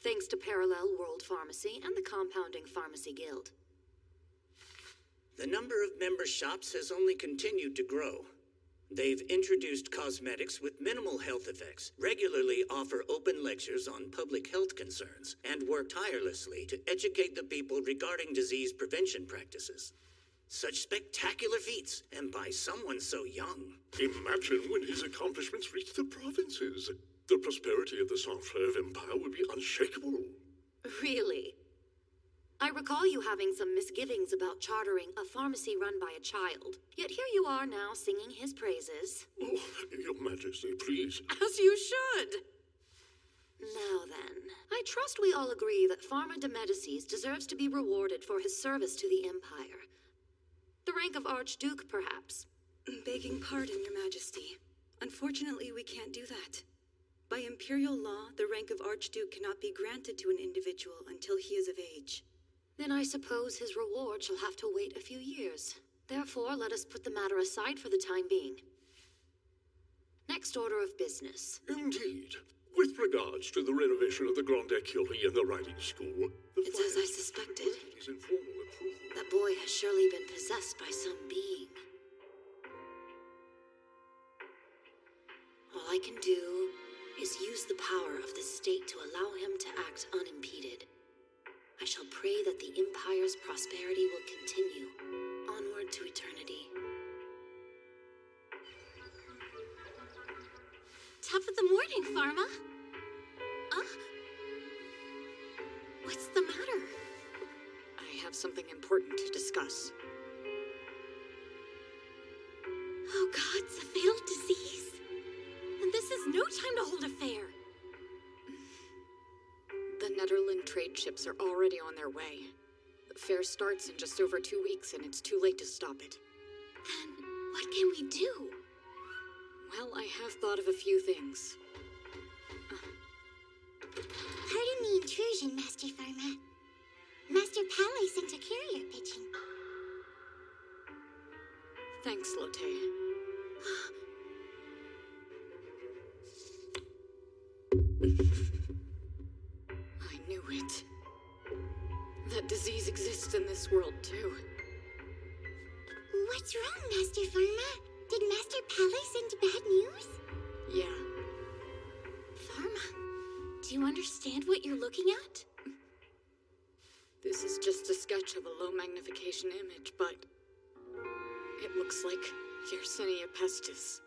Thanks to Parallel World Pharmacy and the Compounding Pharmacy Guild. The number of member shops has only continued to grow. They've introduced cosmetics with minimal health effects, regularly offer open lectures on public health concerns, and work tirelessly to educate the people regarding disease prevention practices. Such spectacular feats, and by someone so young. Imagine when his accomplishments reach the provinces. The prosperity of the Saint-Fleuve Empire would be unshakable. Really? I recall you having some misgivings about chartering a pharmacy run by a child. Yet here you are now singing his praises. Oh, Your Majesty, please. As you should. Now then, I trust we all agree that Pharma de Medicis deserves to be rewarded for his service to the Empire. The rank of Archduke, perhaps. Begging pardon, Your Majesty. Unfortunately, we can't do that. By imperial law, the rank of Archduke cannot be granted to an individual until he is of age. Then I suppose his reward shall have to wait a few years. Therefore, let us put the matter aside for the time being. Next order of business. Indeed. With regards to the renovation of the Grande Écurie and the riding school... It's as I suspected. That boy has surely been possessed by some being. All I can do is use the power of the state to allow him to act unimpeded. I shall pray that the Empire's prosperity will continue onward to eternity. Top of the morning, Pharma. What's the matter? I have something important to discuss. Oh God, it's a fatal disease. And this is no time to hold a fair. The Netherland trade ships are already on their way. The fair starts in just over 2 weeks, and it's too late to stop it. Then what can we do? Well, I have thought of a few things. Pardon the intrusion, Master Pharma. Master Pale sent a carrier pigeon. Thanks, Lotte. I knew it. That disease exists in this world, too. What's wrong, Master Pharma? Did Master Pale send bad news? Yeah. Pharma, do you understand what you're looking at? This is just a sketch of a low magnification image, but it looks like Yersinia pestis.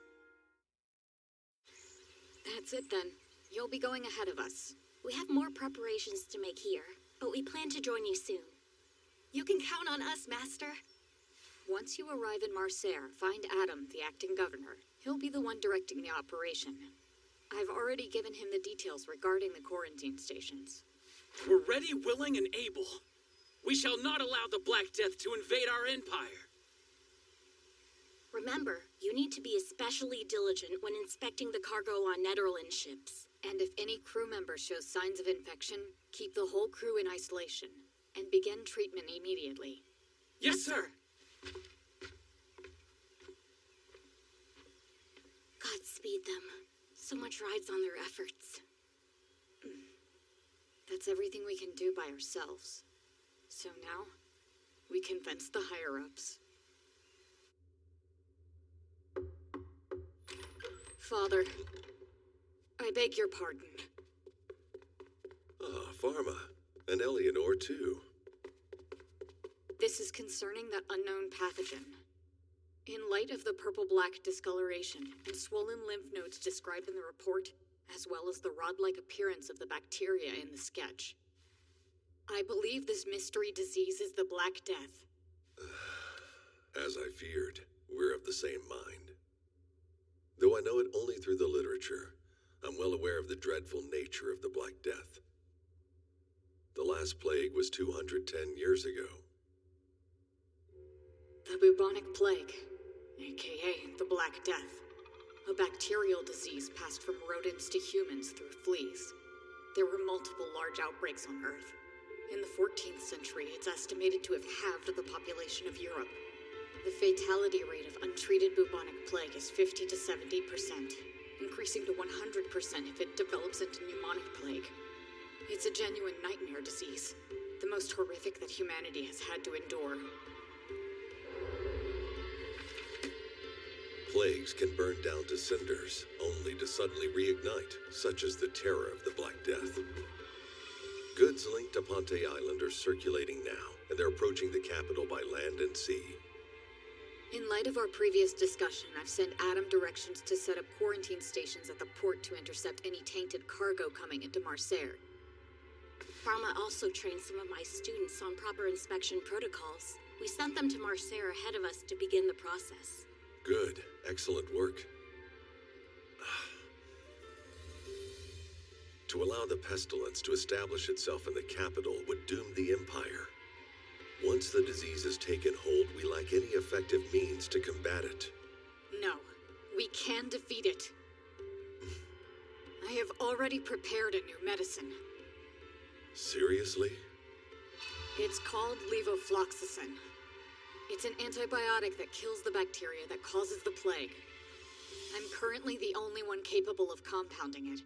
That's it then. You'll be going ahead of us. We have more preparations to make here, but we plan to join you soon. You can count on us, Master. Once you arrive in Marseille, find Adam, the acting governor. He'll be the one directing the operation. I've already given him the details regarding the quarantine stations. We're ready, willing, and able. We shall not allow the Black Death to invade our empire. Remember, you need to be especially diligent when inspecting the cargo on Netherland ships. And if any crew member shows signs of infection, keep the whole crew in isolation, and begin treatment immediately. Yes, sir! Godspeed them. So much rides on their efforts. That's everything we can do by ourselves. So now, we convince the higher-ups. Father, I beg your pardon. Ah, Pharma. And Eleanor, too. This is concerning that unknown pathogen. In light of the purple-black discoloration and swollen lymph nodes described in the report, as well as the rod-like appearance of the bacteria in the sketch, I believe this mystery disease is the Black Death. As I feared, we're of the same mind. Though I know it only through the literature, I'm well aware of the dreadful nature of the Black Death. The last plague was 210 years ago. The bubonic plague, aka the Black Death, a bacterial disease passed from rodents to humans through fleas. There were multiple large outbreaks on Earth. In the 14th century, it's estimated to have halved the population of Europe. The fatality rate of untreated bubonic plague is 50 to 70%, increasing to 100% if it develops into pneumonic plague. It's a genuine nightmare disease, the most horrific that humanity has had to endure. Plagues can burn down to cinders, only to suddenly reignite, such as the terror of the Black Death. Goods linked to Ponte Island are circulating now, and they're approaching the capital by land and sea. In light of our previous discussion, I've sent Adam directions to set up quarantine stations at the port to intercept any tainted cargo coming into Marseille. Pharma also trained some of my students on proper inspection protocols. We sent them to Marseille ahead of us to begin the process. Good. Excellent work. To allow the pestilence to establish itself in the capital would doom the Empire. Once the disease has taken hold, we lack any effective means to combat it. No, we can defeat it. I have already prepared a new medicine. Seriously? It's called levofloxacin. It's an antibiotic that kills the bacteria that causes the plague. I'm currently the only one capable of compounding it,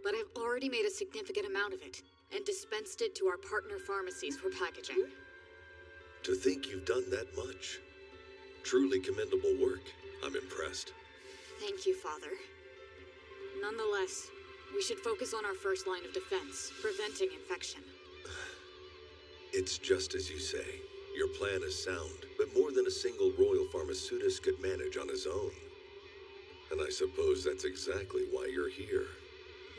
but I've already made a significant amount of it and dispensed it to our partner pharmacies for packaging. To think you've done that much. Truly commendable work. I'm impressed. Thank you, Father. Nonetheless, we should focus on our first line of defense, preventing infection. It's just as you say. Your plan is sound, but more than a single royal pharmaceutist could manage on his own. And I suppose that's exactly why you're here.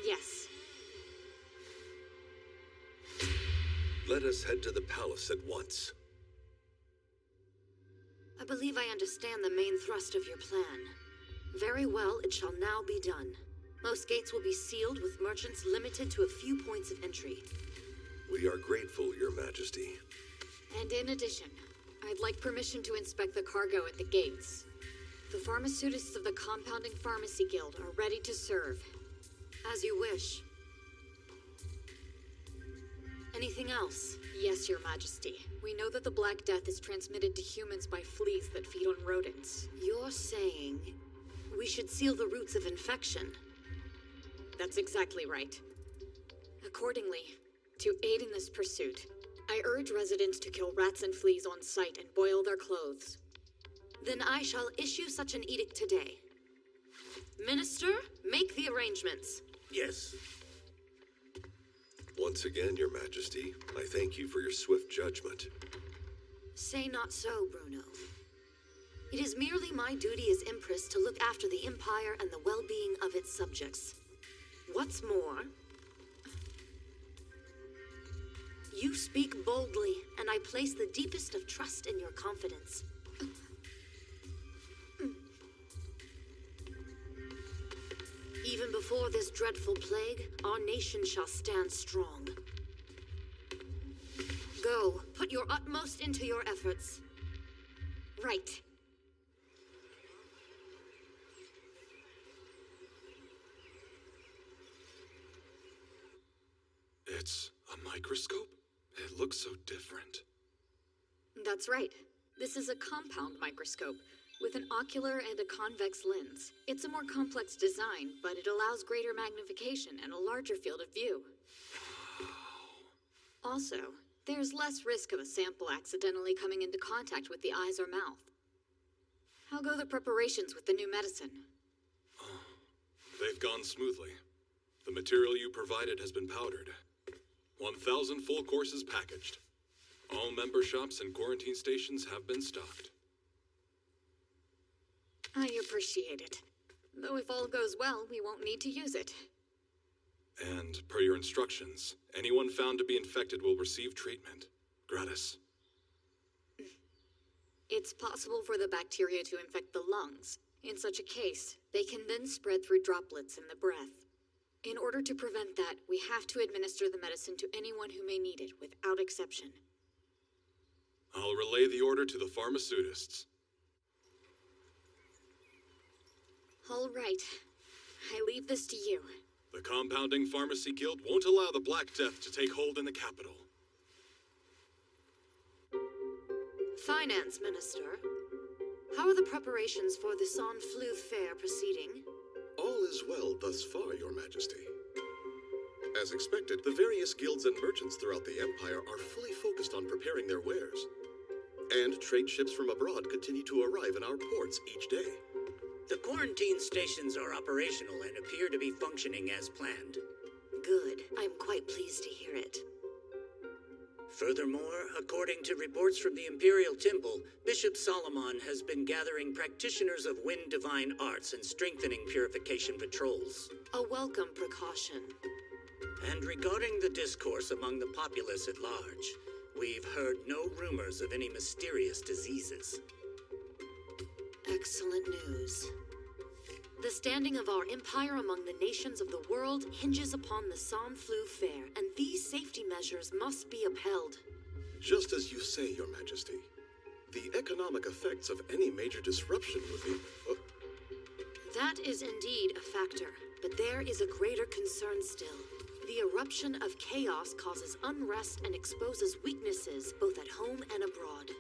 Yes. Let us head to the palace at once. I believe I understand the main thrust of your plan. Very well, it shall now be done. Most gates will be sealed with merchants limited to a few points of entry. We are grateful, Your Majesty. And in addition, I'd like permission to inspect the cargo at the gates. The pharmaceutists of the Compounding Pharmacy Guild are ready to serve. As you wish. Anything else? Yes, Your Majesty. We know that the Black Death is transmitted to humans by fleas that feed on rodents. You're saying we should seal the routes of infection? That's exactly right. Accordingly, to aid in this pursuit, I urge residents to kill rats and fleas on sight and boil their clothes. Then I shall issue such an edict today. Minister, make the arrangements. Yes. Once again, Your Majesty, I thank you for your swift judgment. Say not so, Bruno. It is merely my duty as Empress to look after the Empire and the well-being of its subjects. What's more, you speak boldly, and I place the deepest of trust in your confidence. Even before this dreadful plague, our nation shall stand strong. Go, put your utmost into your efforts. Right. It's a microscope? It looks so different. That's right. This is a compound microscope, with an ocular and a convex lens. It's a more complex design, but it allows greater magnification and a larger field of view. Also, there's less risk of a sample accidentally coming into contact with the eyes or mouth. How go the preparations with the new medicine? They've gone smoothly. The material you provided has been powdered. 1,000 full courses packaged. All member shops and quarantine stations have been stocked. I appreciate it. Though if all goes well, we won't need to use it. And per your instructions, anyone found to be infected will receive treatment. Gratis. It's possible for the bacteria to infect the lungs. In such a case, they can then spread through droplets in the breath. In order to prevent that, we have to administer the medicine to anyone who may need it, without exception. I'll relay the order to the pharmaceutists. All right. I leave this to you. The Compounding Pharmacy Guild won't allow the Black Death to take hold in the capital. Finance Minister, how are the preparations for the San Fleuve Fair proceeding? All is well thus far, Your Majesty. As expected, the various guilds and merchants throughout the Empire are fully focused on preparing their wares. And trade ships from abroad continue to arrive in our ports each day. The quarantine stations are operational and appear to be functioning as planned. Good. I'm quite pleased to hear it. Furthermore, according to reports from the Imperial Temple, Bishop Solomon has been gathering practitioners of Wind Divine Arts and strengthening purification patrols. A welcome precaution. And regarding the discourse among the populace at large, we've heard no rumors of any mysterious diseases. Excellent news. The standing of our empire among the nations of the world hinges upon the San Fleuve Fair, and these safety measures must be upheld. Just as you say, Your Majesty. The economic effects of any major disruption would be... That is indeed a factor, but there is a greater concern still. The eruption of chaos causes unrest and exposes weaknesses both at home and abroad.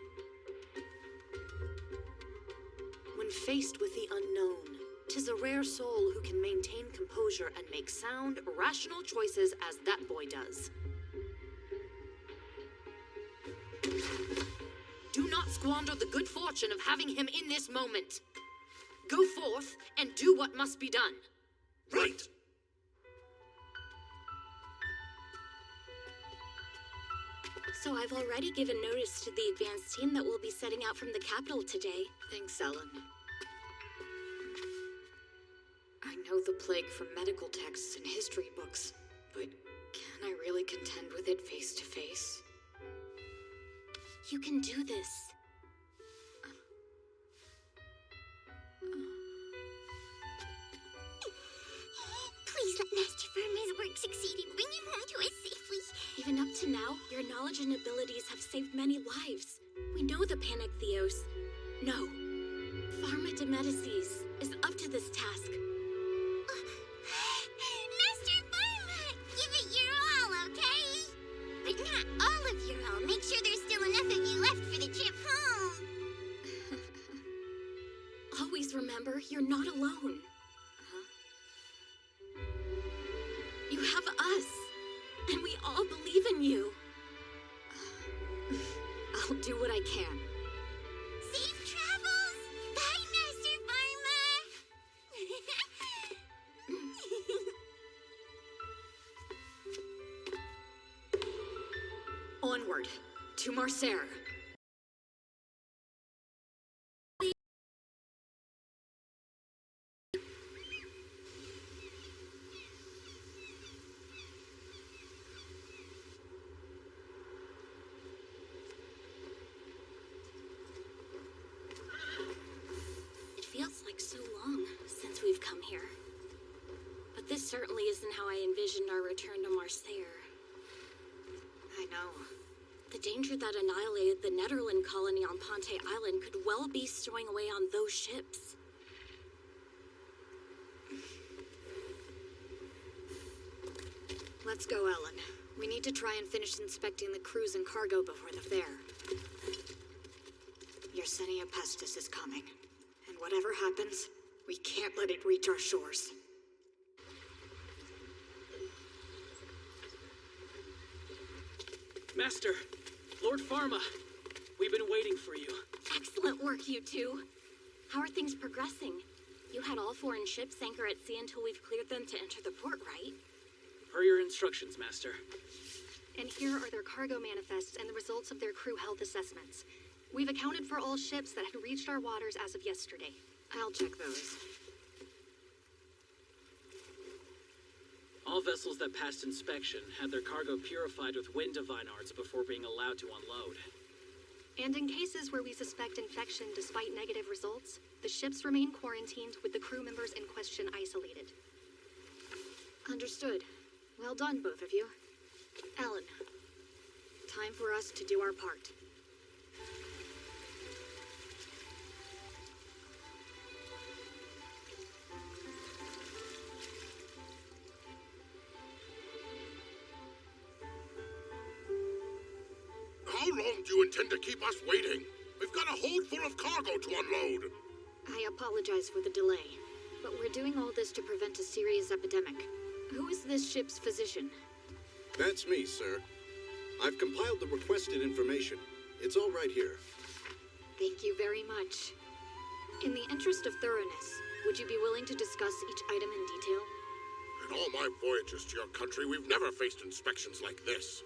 When faced with the unknown, 'tis a rare soul who can maintain composure and make sound, rational choices as that boy does. Do not squander the good fortune of having him in this moment. Go forth and do what must be done. Right! So I've already given notice to the advance team that we'll be setting out from the capital today. Thanks, Ellen. I know the plague from medical texts and history books, but can I really contend with it face to face? You can do this. Please let Master Verma's work succeed and bring him home to us safely. Even up to now, your knowledge and abilities have saved many lives. We know the Panic Theos. No. Pharma de Medicis is up to this task. Master Pharma! Give it your all, okay? But not all of your all. Make sure there's still enough of you left for the trip home. Always remember, you're not alone. You have us, and we all believe in you. I'll do what I can. Safe travels! Bye, Master Pharma! Onward, to Marseille. Feels like so long since we've come here. But this certainly isn't how I envisioned our return to Marseille. I know. The danger that annihilated the Netherland colony on Ponte Island could well be stowing away on those ships. Let's go, Ellen. We need to try and finish inspecting the crews and cargo before the fair. Yersinia Pestis is coming. whatever happens, we can't let it reach our shores. Master, Lord Pharma, we've been waiting for you. Excellent work, you two. How are things progressing? You had all foreign ships anchor at sea until we've cleared them to enter the port, right? Per your instructions, Master. And here are their cargo manifests and the results of their crew health assessments. We've accounted for all ships that had reached our waters as of yesterday. I'll check those. All vessels that passed inspection had their cargo purified with wind divine arts before being allowed to unload. And in cases where we suspect infection despite negative results, the ships remain quarantined with the crew members in question isolated. Understood. Well done, both of you. Ellen, time for us to do our part. How long do you intend to keep us waiting? We've got a hold full of cargo to unload. I apologize for the delay, but we're doing all this to prevent a serious epidemic. Who is this ship's physician? That's me, sir. I've compiled the requested information. It's all right here. Thank you very much. In the interest of thoroughness, would you be willing to discuss each item in detail? In all my voyages to your country, we've never faced inspections like this.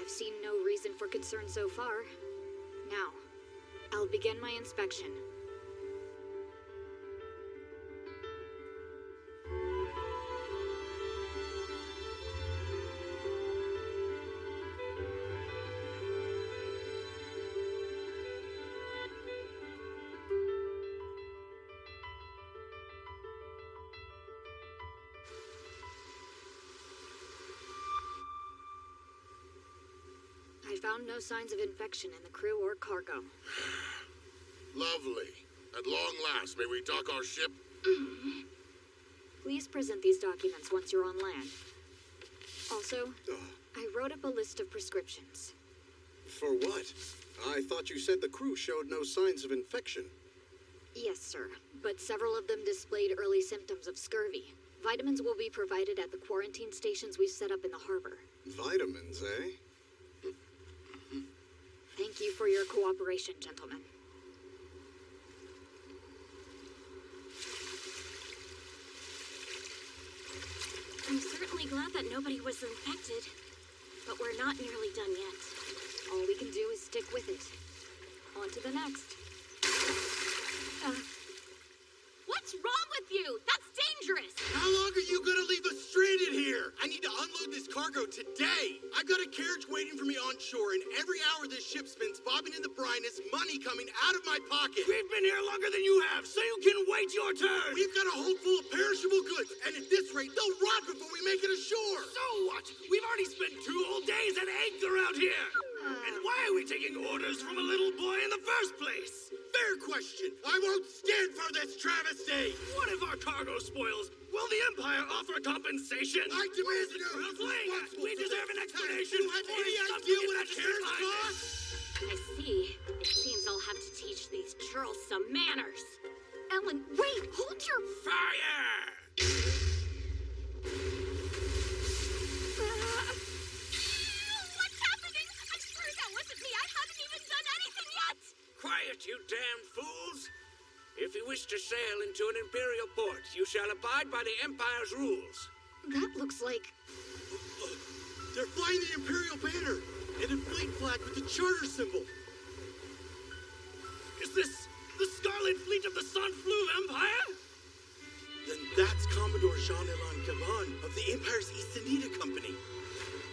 I've seen no reason for concern so far. Now, I'll begin my inspection. I found no signs of infection in the crew or cargo. Lovely. At long last, may we dock our ship? Please present these documents once you're on land. Also, I wrote up a list of prescriptions. For what? I thought you said the crew showed no signs of infection. Yes, sir, but several of them displayed early symptoms of scurvy. Vitamins will be provided at the quarantine stations we've set up in the harbor. Vitamins, eh? Thank you for your cooperation, gentlemen. I'm certainly glad that nobody was infected, but we're not nearly done yet. All we can do is stick with it. On to the next. What's wrong with you? That's dangerous! How long are you gonna leave us stranded here? I need to unload this cargo today. I've got a carriage waiting for me on shore, and every hour this ship spends bobbing in the brine is money coming out of my pocket. We've been here longer than you have, so you can wait your turn. We've got a hold full of perishable goods, and at this rate, they'll rot before we make it ashore. So what? We've already spent 2 whole days at anchor out here. And why are we taking orders from a little boy in the first place? Fair question. I won't stand for this travesty. What if our cargo spoils? Will the Empire offer compensation? I demand no. We deserve an explanation. You have any idea what a carriage costs? I see. It seems I'll have to teach these churls some manners. Ellen, wait! Hold your... Fire! What's happening? I swear that wasn't me. I haven't even done anything yet. Quiet, you damned fools! If you wish to sail into an Imperial port, you shall abide by the Empire's rules. That looks like... They're flying the Imperial banner and a fleet flag with the charter symbol. Is this the Scarlet Fleet of the Sun Fluve Empire? Then that's Commodore Jean-Elan Gabon of the Empire's East India Company.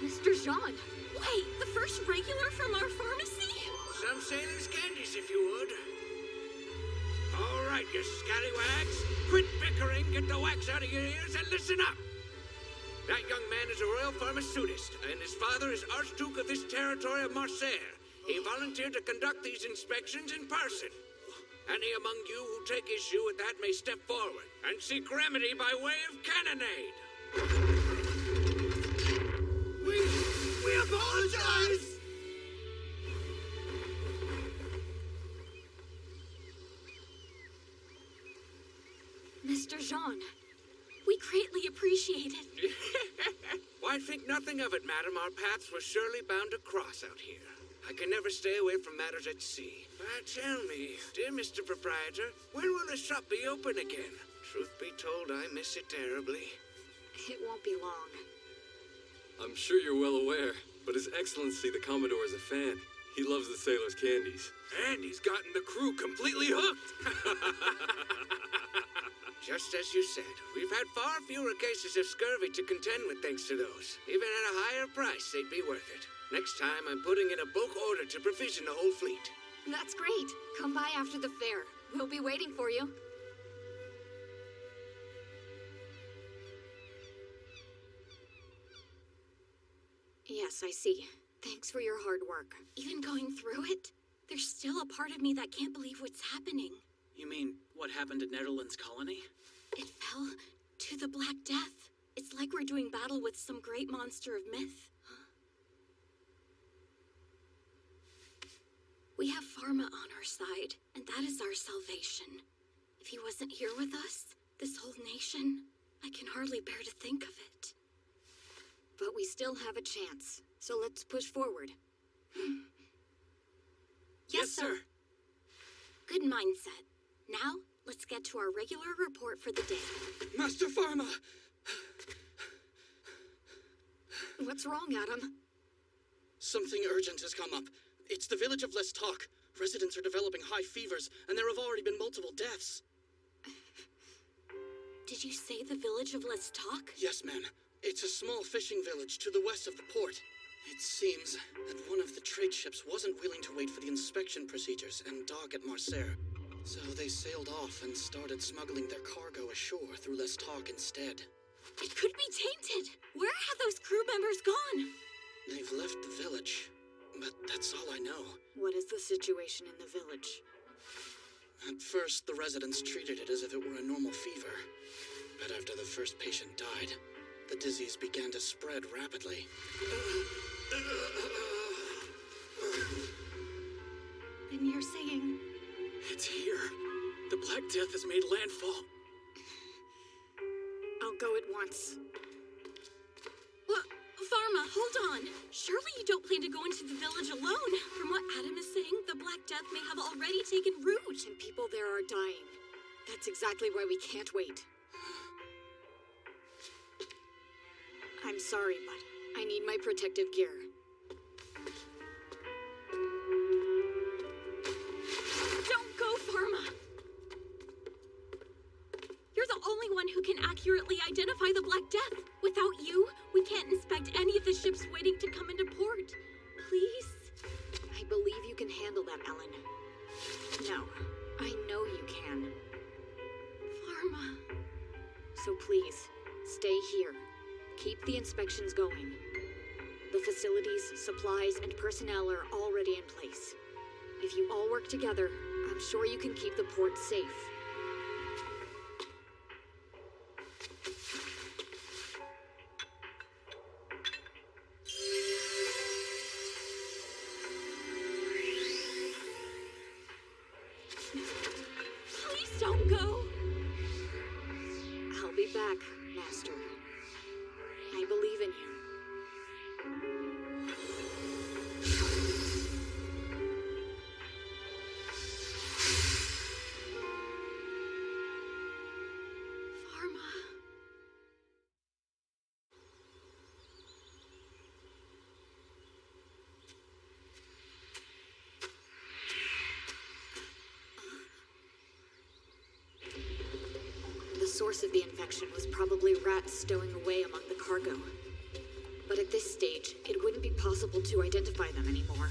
Mr. Jean! Wait, the first regular from our pharmacy? Some sailors' candies, if you would. All right, you scallywags. Quit bickering, get the wax out of your ears, and listen up. That young man is a royal pharmaceutist, and his father is Archduke of this territory of Marseille. He volunteered to conduct these inspections in person. Any among you who take issue with that may step forward and seek remedy by way of cannonade. We apologize! Jean. We greatly appreciate it. Why, think nothing of it, madam. Our paths were surely bound to cross out here. I can never stay away from matters at sea. But tell me, dear Mr. Proprietor, when will the shop be open again? Truth be told, I miss it terribly. It won't be long. I'm sure you're well aware, but His Excellency the Commodore is a fan. He loves the sailors' candies. And he's gotten the crew completely hooked. Just as you said, we've had far fewer cases of scurvy to contend with thanks to those. Even at a higher price, they'd be worth it. Next time, I'm putting in a bulk order to provision the whole fleet. That's great. Come by after the fair. We'll be waiting for you. Yes, I see. Thanks for your hard work. Even going through it, there's still a part of me that can't believe what's happening. You mean what happened at Netherlands Colony? It fell to the Black Death. It's like we're doing battle with some great monster of myth. We have Pharma on our side, and that is our salvation. If he wasn't here with us, this whole nation, I can hardly bear to think of it. But we still have a chance, so let's push forward. Yes, sir. Good mindset. Now, let's get to our regular report for the day. Master Pharma! What's wrong, Adam? Something urgent has come up. It's the village of Lestalk. Residents are developing high fevers, and there have already been multiple deaths. Did you say the village of Lestalk? Yes, ma'am. It's a small fishing village to the west of the port. It seems that one of the trade ships wasn't willing to wait for the inspection procedures and dock at Marseille. So they sailed off and started smuggling their cargo ashore through Lestalk instead. It could be tainted. Where have those crew members gone? They've left the village, but that's all I know. What is the situation in the village? At first, the residents treated it as if it were a normal fever. But after the first patient died, the disease began to spread rapidly. Then you're saying... It's here. The Black Death has made landfall. I'll go at once. What? Pharma, hold on. Surely you don't plan to go into the village alone. From what Adam is saying, the Black Death may have already taken root. And people there are dying. That's exactly why we can't wait. I'm sorry, but I need my protective gear. Don't go, Pharma! You're the only one who can accurately identify the Black Death. Without you, we can't inspect any of the ships waiting to come into port. Please? I believe you can handle that, Ellen. No, I know you can. Pharma. So please, stay here. Keep the inspections going. The facilities, supplies, and personnel are already in place. If you all work together, I'm sure you can keep the port safe. Please don't go. I'll be back, Master. I believe in you. Pharma. The source of the infection was probably rats stowing away among the cargo. But at this stage, it wouldn't be possible to identify them anymore.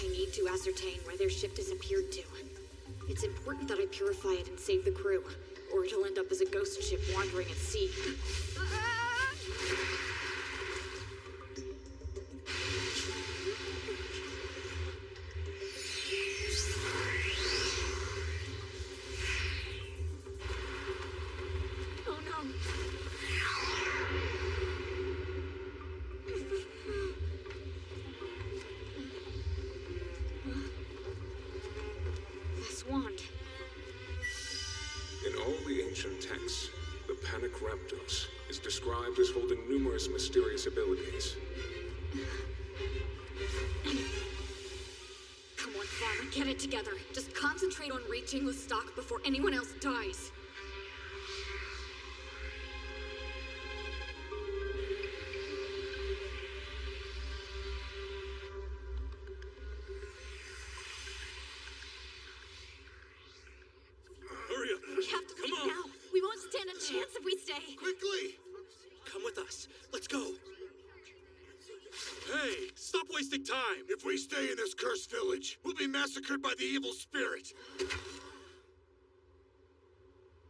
I need to ascertain where their ship disappeared to. It's important that I purify it and save the crew, or it'll end up as a ghost ship wandering at sea. Oh no. This wand. In all the ancient texts, Titanic Raptors is described as holding numerous mysterious abilities. Come on, Farmer, get it together. Just concentrate on reaching the stock before anyone else dies. Hurry up! We have to leave now. We won't stand a chance if we stay. Quickly! Come with us. Let's go. Hey, stop wasting time. If we stay in this cursed village, we'll be massacred by the evil spirit.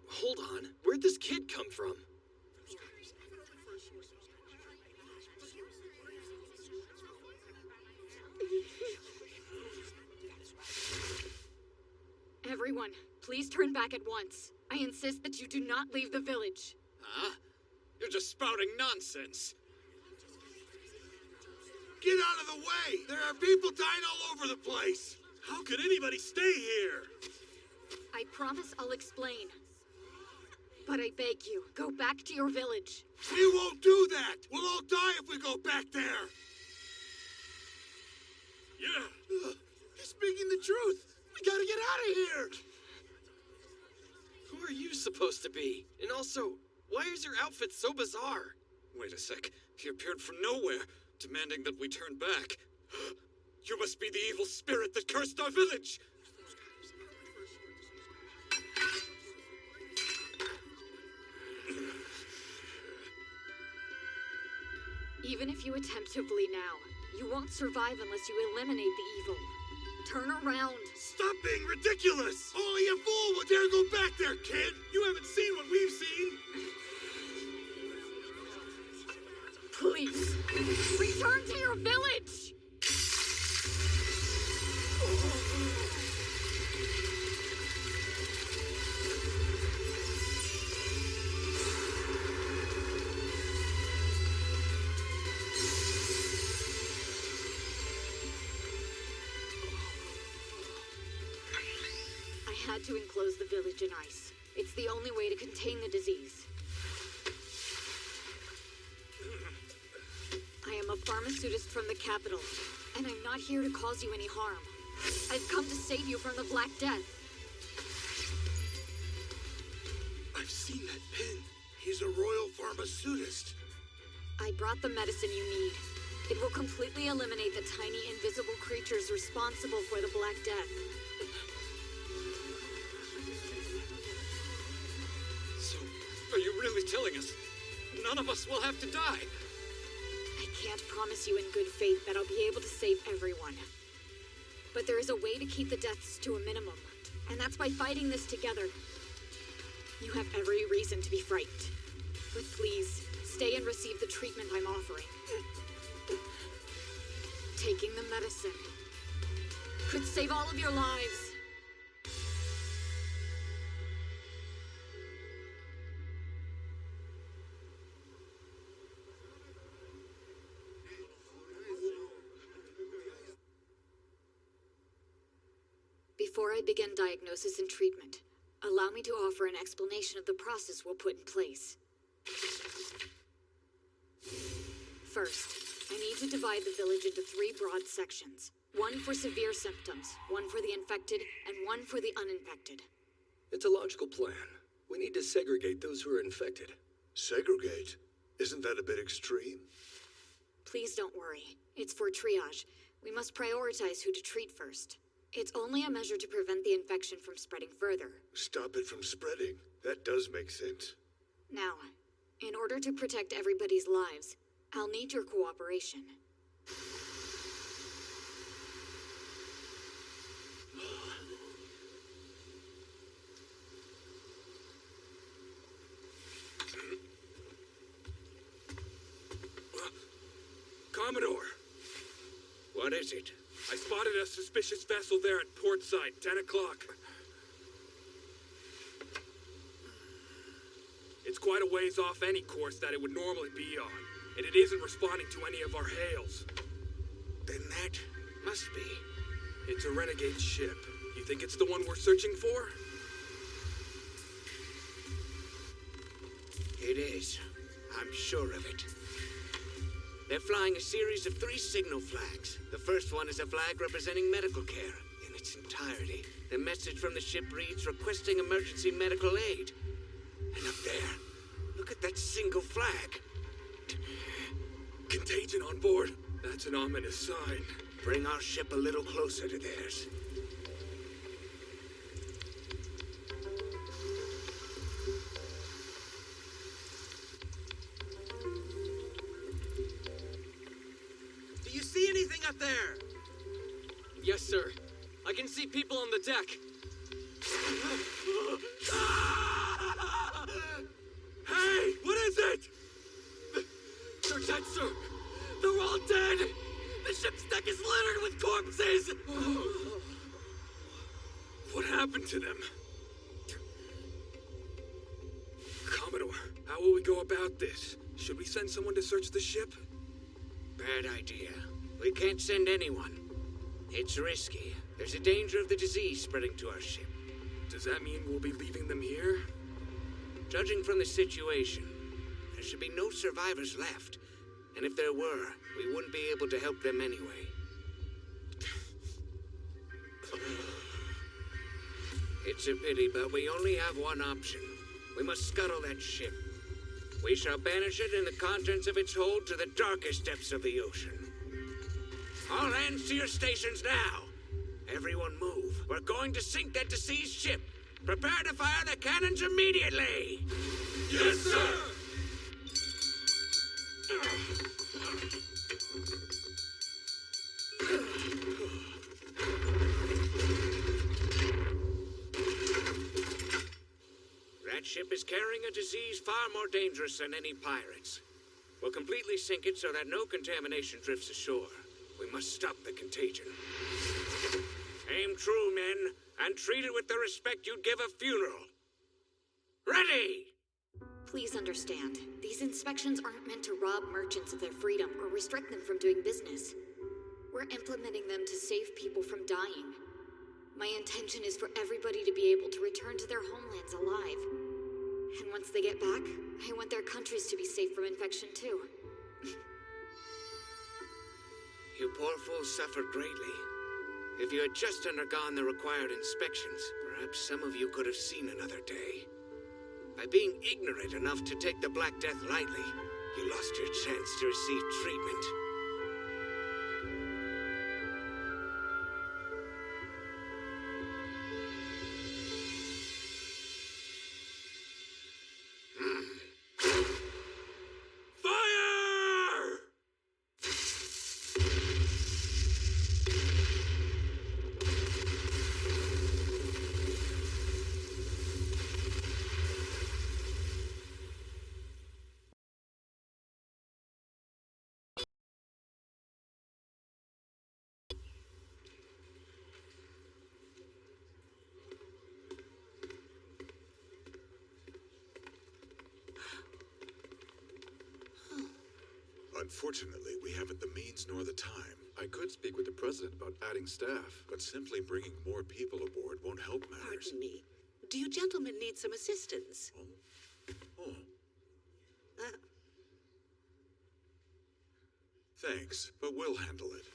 Hold on. Where'd this kid come from? Everyone, please turn back at once. I insist that you do not leave the village. Huh? You're just spouting nonsense. Get out of the way! There are people dying all over the place! How could anybody stay here? I promise I'll explain. But I beg you, go back to your village. We won't do that! We'll all die if we go back there! Yeah! He's speaking the truth! We gotta get out of here! Who are you supposed to be? And also, why is your outfit so bizarre? Wait a sec. He appeared from nowhere, demanding that we turn back. You must be the evil spirit that cursed our village! Even if you attempt to flee now, you won't survive unless you eliminate the evil. Turn around. Stop being ridiculous! Only a fool would dare go back there, kid! You haven't seen what we've seen! Please, return to your village! I had to enclose the village in ice. It's the only way to contain the disease. I am a pharmaceutist from the capital, and I'm not here to cause you any harm. I've come to save you from the Black Death. I've seen that pin. He's a royal pharmaceutist. I brought the medicine you need. It will completely eliminate the tiny invisible creatures responsible for the Black Death. So, are you really telling us none of us will have to die? I can't promise you in good faith that I'll be able to save everyone. But there is a way to keep the deaths to a minimum, and that's by fighting this together. You have every reason to be frightened. But please, stay and receive the treatment I'm offering. Taking the medicine could save all of your lives. Before I begin diagnosis and treatment, allow me to offer an explanation of the process we'll put in place. First, I need to divide the village into 3 broad sections. One for severe symptoms, one for the infected, and one for the uninfected. It's a logical plan. We need to segregate those who are infected. Segregate? Isn't that a bit extreme? Please don't worry. It's for triage. We must prioritize who to treat first. It's only a measure to prevent the infection from spreading further. Stop it from spreading. That does make sense. Now, in order to protect everybody's lives, I'll need your cooperation. Commodore! What is it? I spotted a suspicious vessel there at portside, 10 o'clock. It's quite a ways off any course that it would normally be on, and it isn't responding to any of our hails. Then that must be. It's a renegade ship. You think it's the one we're searching for? It It is. I'm sure of it. They're flying a series of 3 signal flags. The first one is a flag representing medical care in its entirety. The message from the ship reads, requesting emergency medical aid. And up there, look at that single flag. Contagion on board. That's an ominous sign. Bring our ship a little closer to theirs. Do you see anything up there? Yes, sir. I can see people on the deck. Hey, what is it? They're dead, sir. They're all dead. The ship's deck is littered with corpses. What happened to them? Commodore, how will we go about this? Should we send someone to search the ship? Bad idea. We can't send anyone. It's risky. There's a danger of the disease spreading to our ship. Does that mean we'll be leaving them here? Judging from the situation, there should be no survivors left. And if there were, we wouldn't be able to help them anyway. It's a pity, but we only have one option. We must scuttle that ship. We shall banish it and the contents of its hold to the darkest depths of the ocean. All hands to your stations now. Everyone move. We're going to sink that deceased ship. Prepare to fire the cannons immediately. Yes, sir! That ship is carrying a disease far more dangerous than any pirates. We'll completely sink it so that no contamination drifts ashore. We must stop the contagion. Aim true, men, and treat it with the respect you'd give a funeral. Ready! Please understand, these inspections aren't meant to rob merchants of their freedom or restrict them from doing business. We're implementing them to save people from dying. My intention is for everybody to be able to return to their homelands alive. And once they get back, I want their countries to be safe from infection too. You poor fools suffered greatly. If you had just undergone the required inspections, perhaps some of you could have seen another day. By being ignorant enough to take the Black Death lightly, you lost your chance to receive treatment. Unfortunately, we haven't the means nor the time. I could speak with the president about adding staff. But simply bringing more people aboard won't help matters. Pardon me. Do you gentlemen need some assistance? Thanks, but we'll handle it.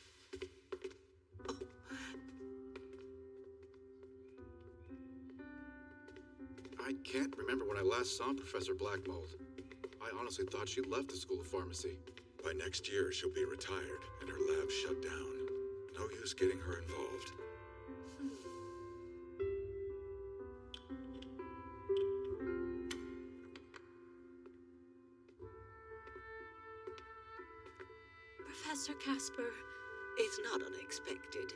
I can't remember when I last saw Professor Blackmold. I honestly thought she'd left the School of Pharmacy. By next year, she'll be retired and her lab shut down. No use getting her involved. Professor Casper, it's not unexpected.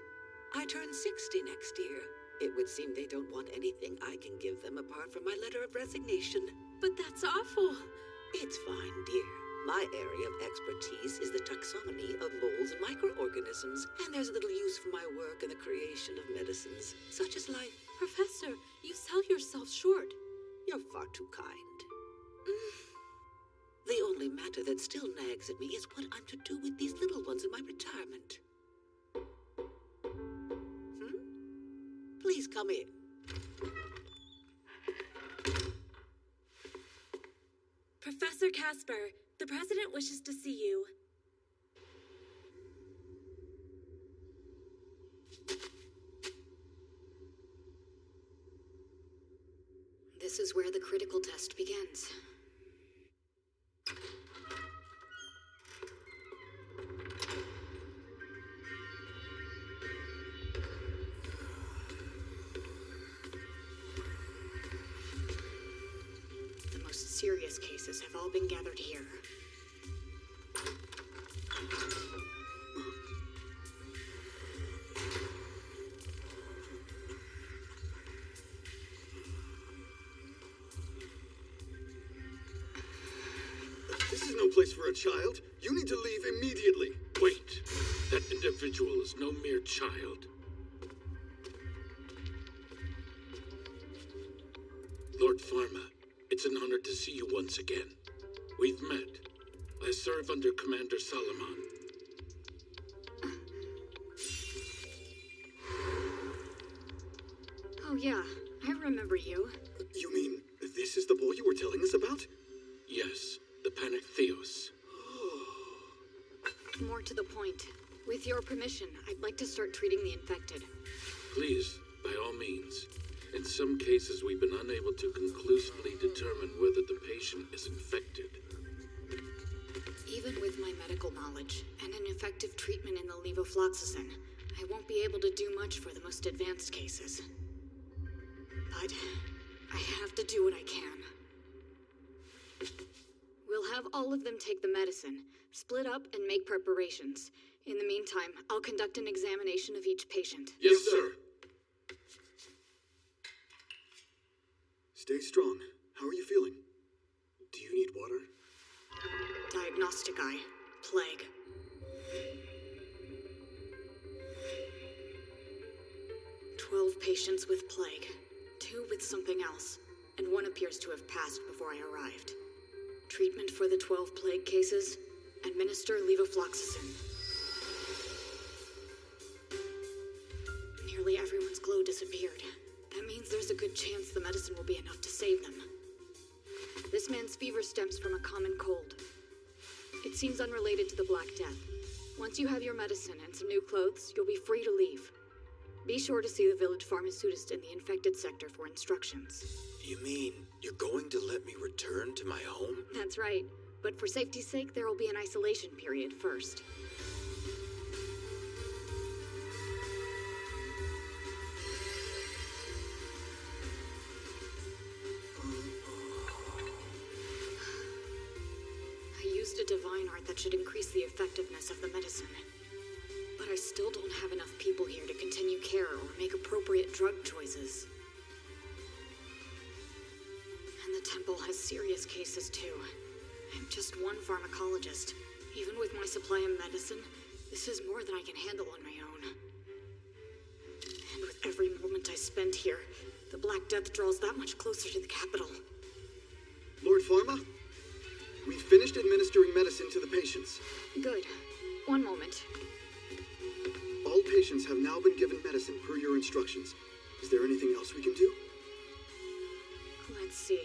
I turn 60 next year. It would seem they don't want anything I can give them apart from my letter of resignation. But that's awful. It's fine, dear. My area of expertise is the taxonomy of molds and microorganisms, and there's little use for my work in the creation of medicines, such as life. Professor, you sell yourself short. You're far too kind. The only matter that still nags at me is what I'm to do with these little ones in my retirement. Please come in. Professor Casper, the President wishes to see you. This is where the critical test begins. The most serious cases have all been gathered here. This is no place for a child. You need to leave immediately. Wait. That individual is no mere child. Lord Pharma, it's an honor to see you once again. We've met. I serve under Commander Solomon. Oh yeah, I remember you. You mean this is the boy you were telling us about? Yes, the Panatheos. More to the point. With your permission, I'd like to start treating the infected. Please, by all means. In some cases, we've been unable to conclusively determine whether the patient is infected. Even with my medical knowledge and an effective treatment in the levofloxacin, I won't be able to do much for the most advanced cases. But I have to do what I can. We'll have all of them take the medicine, split up, and make preparations. In the meantime, I'll conduct an examination of each patient. Yes, sir. Stay strong. How are you feeling? Do you need water? Diagnostic eye. Plague. "12 patients with plague. 2 with something else. And 1 appears to have passed before I arrived. Treatment for the 12 plague cases. Administer levofloxacin." Nearly everyone's glow disappeared. That means there's a good chance the medicine will be enough to save them. This man's fever stems from a common cold. It seems unrelated to the Black Death. Once you have your medicine and some new clothes, you'll be free to leave. Be sure to see the village pharmacist in the infected sector for instructions. You mean you're going to let me return to my home? That's right. But for safety's sake, there will be an isolation period first. I used a divine art that should increase the effectiveness of the medicine. But I still don't have enough people here to continue care or make appropriate drug choices. And the temple has serious cases too. I'm just one pharmacologist. Even with my supply of medicine, this is more than I can handle on my own. And with every moment I spend here, the Black Death draws that much closer to the capital. Lord Pharma? We've finished administering medicine to the patients. Good. One moment. All patients have now been given medicine per your instructions. Is there anything else we can do? Let's see.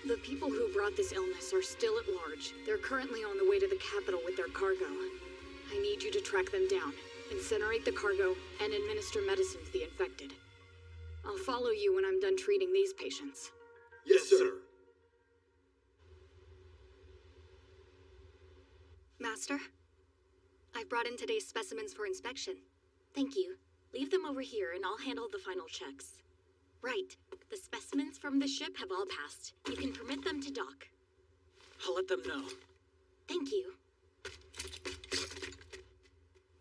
The people who brought this illness are still at large. They're currently on the way to the capital with their cargo. I need you to track them down, incinerate the cargo, and administer medicine to the infected. I'll follow you when I'm done treating these patients. Yes, sir. Master, I brought in today's specimens for inspection. Thank you. Leave them over here and I'll handle the final checks. Right. The specimens from the ship have all passed. You can permit them to dock. I'll let them know. Thank you.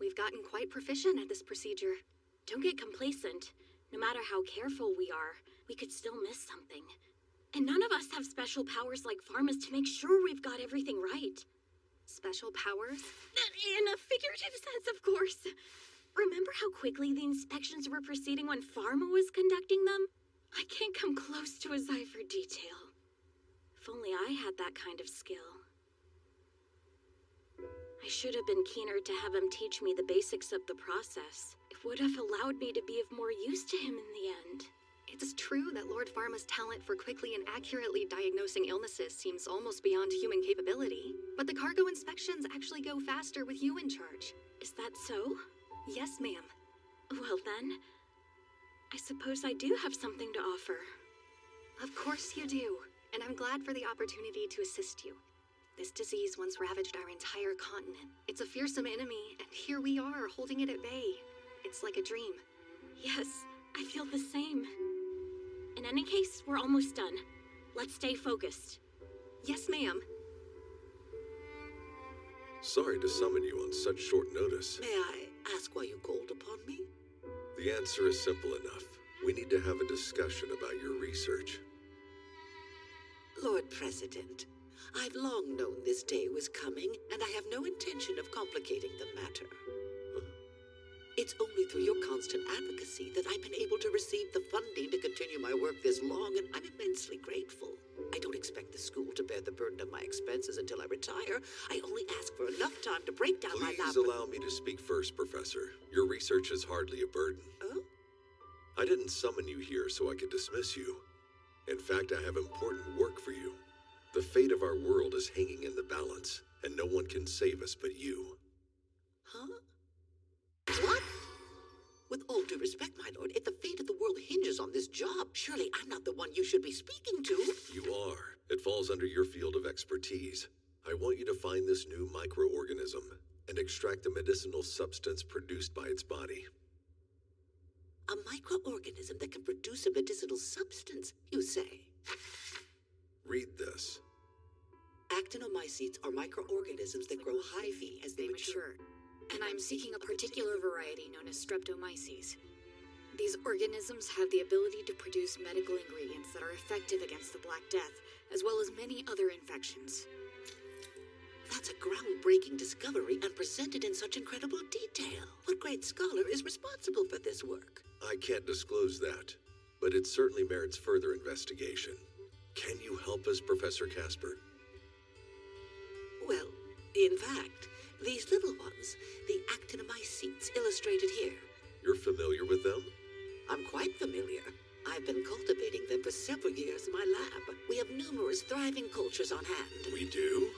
We've gotten quite proficient at this procedure. Don't get complacent. No matter how careful we are, we could still miss something. And none of us have special powers like Pharma's to make sure we've got everything right. Special powers? In a figurative sense, of course. Remember how quickly the inspections were proceeding when Pharma was conducting them? I can't come close to a Zypher detail. If only I had that kind of skill. I should have been keener to have him teach me the basics of the process. It would have allowed me to be of more use to him in the end. It's true that Lord Pharma's talent for quickly and accurately diagnosing illnesses seems almost beyond human capability, but the cargo inspections actually go faster with you in charge. Is that so? Yes, ma'am. Well then, I suppose I do have something to offer. Of course you do, and I'm glad for the opportunity to assist you. This disease once ravaged our entire continent. It's a fearsome enemy, and here we are, holding it at bay. It's like a dream. Yes, I feel the same. In any case, we're almost done. Let's stay focused. Yes, ma'am. Sorry to summon you on such short notice. May I ask why you called upon me? The answer is simple enough. We need to have a discussion about your research. Lord President, I've long known this day was coming, and I have no intention of complicating the matter. It's only through your constant advocacy that I've been able to receive the funding to continue my work this long, and I'm immensely grateful. I don't expect the school to bear the burden of my expenses until I retire. I only ask for enough time to break down my lab. Please allow me to speak first, Professor. Your research is hardly a burden. Oh? I didn't summon you here so I could dismiss you. In fact, I have important work for you. The fate of our world is hanging in the balance, and no one can save us but you. Huh? What? With all due respect, my lord, if the fate of the world hinges on this job, surely I'm not the one you should be speaking to. You are. It falls under your field of expertise. I want you to find this new microorganism and extract the medicinal substance produced by its body. A microorganism that can produce a medicinal substance, you say? Read this. Actinomycetes are microorganisms that grow hyphae as they mature. And I'm seeking a particular variety known as Streptomyces. These organisms have the ability to produce medical ingredients that are effective against the Black Death, as well as many other infections. That's a groundbreaking discovery and presented in such incredible detail. What great scholar is responsible for this work? I can't disclose that, but it certainly merits further investigation. Can you help us, Professor Casper? Well, in fact, these little ones, the actinomycetes illustrated here. You're familiar with them? I'm quite familiar. I've been cultivating them for several years in my lab. We have numerous thriving cultures on hand. We do?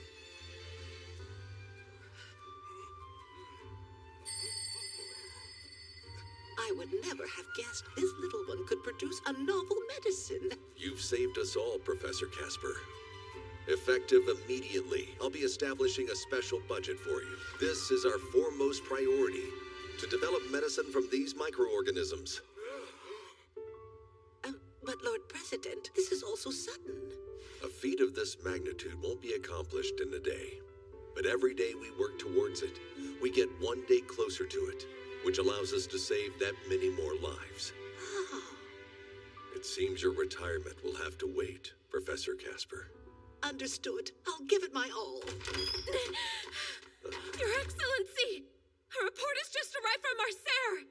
I would never have guessed this little one could produce a novel medicine. You've saved us all, Professor Casper. Effective immediately. I'll be establishing a special budget for you. This is our foremost priority, to develop medicine from these microorganisms. But Lord President, this is also sudden. A feat of this magnitude won't be accomplished in a day. But every day we work towards it, we get one day closer to it, which allows us to save that many more lives. Oh. It seems your retirement will have to wait, Professor Casper. Understood. I'll give it my all. Your Excellency! A report has just arrived from Marseille!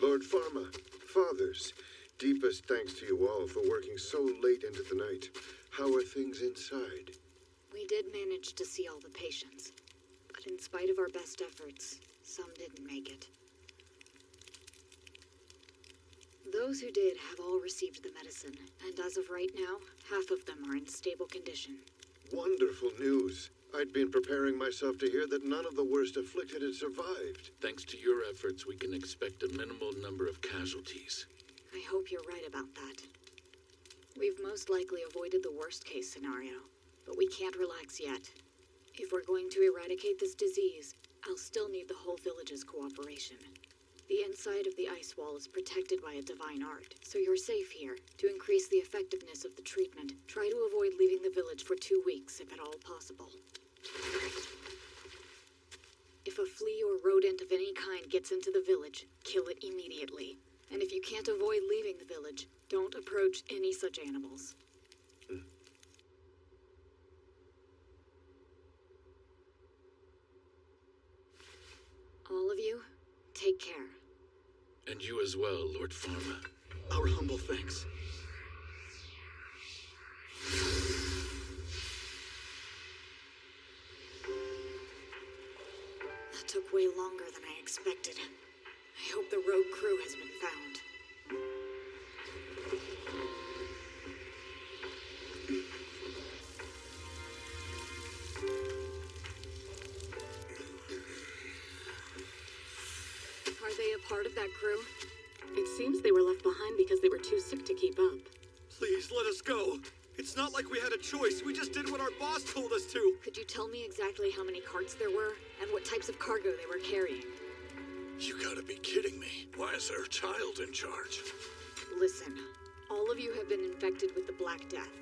Lord Pharma, Fathers, deepest thanks to you all for working so late into the night. How are things inside? We did manage to see all the patients, but in spite of our best efforts, some didn't make it. Those who did have all received the medicine, and as of right now, half of them are in stable condition. Wonderful news. I'd been preparing myself to hear that none of the worst afflicted had survived. Thanks to your efforts, we can expect a minimal number of casualties. I hope you're right about that. We've most likely avoided the worst-case scenario, but we can't relax yet. If we're going to eradicate this disease, I'll still need the whole village's cooperation. The inside of the ice wall is protected by a divine art, so you're safe here. To increase the effectiveness of the treatment, try to avoid leaving the village for 2 weeks, if at all possible. If a flea or rodent of any kind gets into the village, kill it immediately. And if you can't avoid leaving the village, don't approach any such animals. All of you, take care. And you as well, Lord Pharma. Our humble thanks. way longer than I expected. I hope the rogue crew has been found. Are they a part of that crew? It seems they were left behind because they were too sick to keep up. Please, let us go. It's not like we had a choice. We just did what our boss told us to. Could you tell me exactly how many carts there were, and what types of cargo they were carrying? You gotta be kidding me. Why is there a child in charge? Listen, all of you have been infected with the Black Death.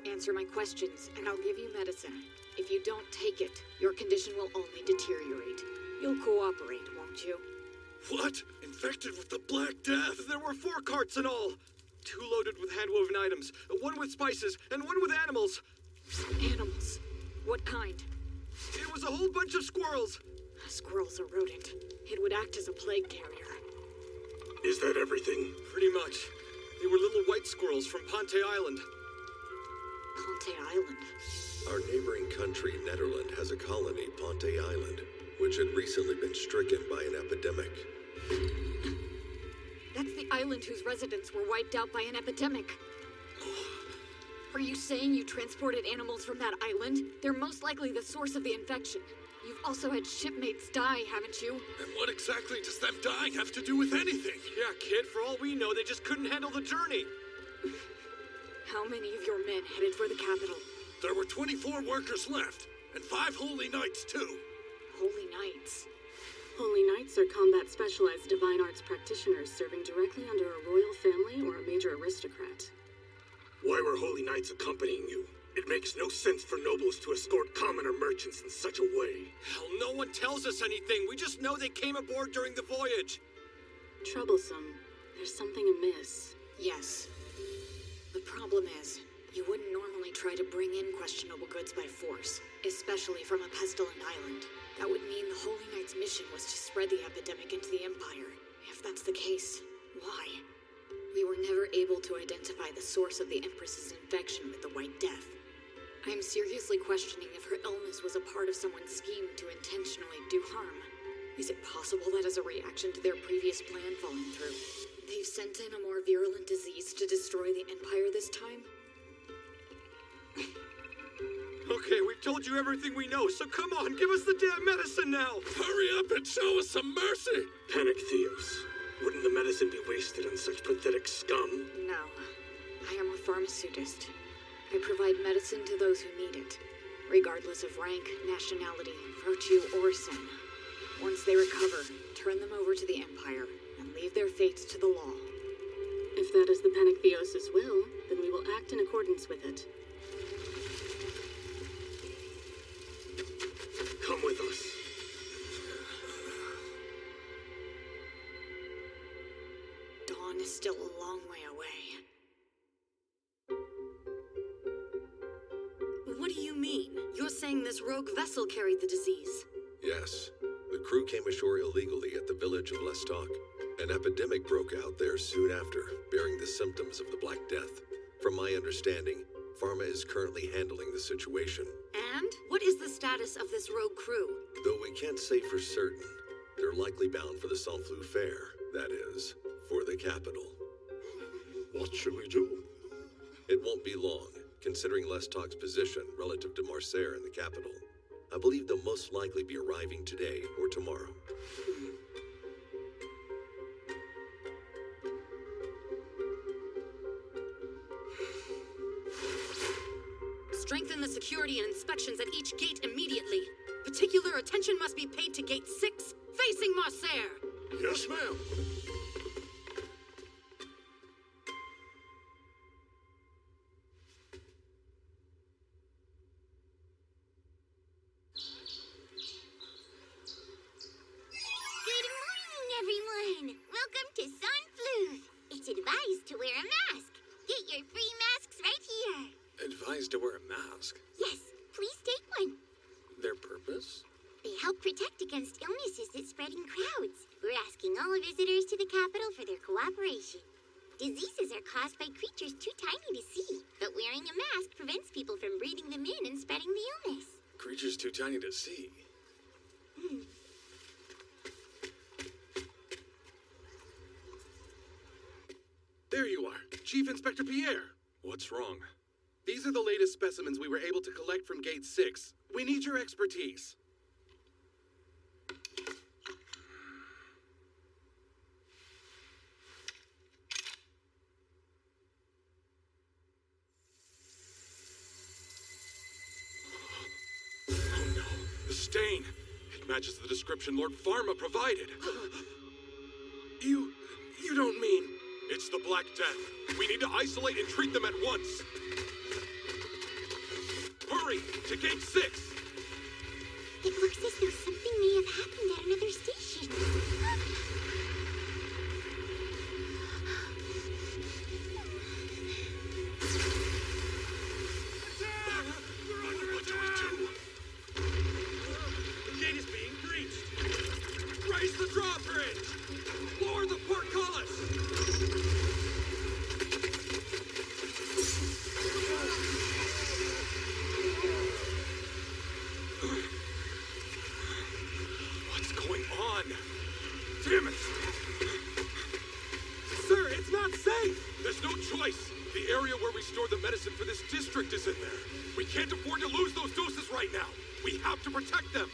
Answer my questions, and I'll give you medicine. If you don't take it, your condition will only deteriorate. You'll cooperate, won't you? What? Infected with the Black Death? There were 4 carts in all. 2 loaded with hand-woven items, 1 with spices, and 1 with animals. Animals? What kind? It was a whole bunch of squirrels. A squirrel's a rodent. It would act as a plague carrier. Is that everything? Pretty much. They were little white squirrels from Ponte Island. Ponte Island? Our neighboring country, Netherland, has a colony, Ponte Island, which had recently been stricken by an epidemic. That's the island whose residents were wiped out by an epidemic. Are you saying you transported animals from that island? They're most likely the source of the infection. You've also had shipmates die, haven't you? And what exactly does them dying have to do with anything? Yeah, kid, for all we know, they just couldn't handle the journey. How many of your men headed for the capital? There were 24 workers left, and 5 holy knights, too. Holy Knights? Holy Knights are combat specialized divine arts practitioners serving directly under a royal family or a major aristocrat. Why were holy knights accompanying you? It makes no sense for nobles to escort commoner merchants in such a way. Hell, no one tells us anything. We just know they came aboard during the voyage. Troublesome. There's something amiss. Yes. The problem is, you wouldn't normally try to bring in questionable goods by force, especially from a pestilent island. That would mean the Holy Knight's mission was to spread the epidemic into the Empire. If that's the case, why? We were never able to identify the source of the Empress's infection with the White Death. I am seriously questioning if her illness was a part of someone's scheme to intentionally do harm. Is it possible that as a reaction to their previous plan falling through, they've sent in a more virulent disease to destroy the Empire this time? Okay, we've told you everything we know, so come on, give us the damn medicine now! Hurry up and show us some mercy! Panic Theos. Wouldn't the medicine be wasted on such pathetic scum? No. I am a pharmaceutist. I provide medicine to those who need it, regardless of rank, nationality, virtue, or sin. Once they recover, turn them over to the Empire, and leave their fates to the law. If that is the Panic Theos' will, then we will act in accordance with it. Come with us. Dawn is still a long way away. What do you mean? You're saying this rogue vessel carried the disease? Yes. The crew came ashore illegally at the village of Lestock. An epidemic broke out there soon after, bearing the symptoms of the Black Death. From my understanding, Pharma is currently handling the situation. And? What is the status of this rogue crew? Though we can't say for certain, they're likely bound for the Saint-Flou Fair. That is, for the capital. What should we do? It won't be long, considering Lestock's position relative to Marseille in the capital. I believe they'll most likely be arriving today or tomorrow. Strengthen the security and inspections at each gate immediately. Particular attention must be paid to Gate 6, facing Marseille. Yes, ma'am. Good morning, everyone. Welcome to Saint-Flou. It's advised to wear a mask. Get your free masks right here. Advised to wear a mask? Yes, please take one. Their purpose? They help protect against illnesses that spread in crowds. We're asking all visitors to the capital for their cooperation. Diseases are caused by creatures too tiny to see, but wearing a mask prevents people from breathing them in and spreading the illness. Creatures too tiny to see. There you are, Chief Inspector Pierre. What's wrong? These are the latest specimens we were able to collect from Gate 6. We need your expertise. Oh no, the stain. It matches the description Lord Pharma provided. You don't mean... It's the Black Death. We need to isolate and treat them at once. Hurry, to Gate 6! It looks as though something may have happened at another station. What do we do? The gate is being breached. Raise the drawbridge! Lower the portcullis! What's going on? Damn it! Sir, it's not safe! There's no choice. The area where we store the medicine for this district is in there. We can't afford to lose those doses right now. We have to protect them.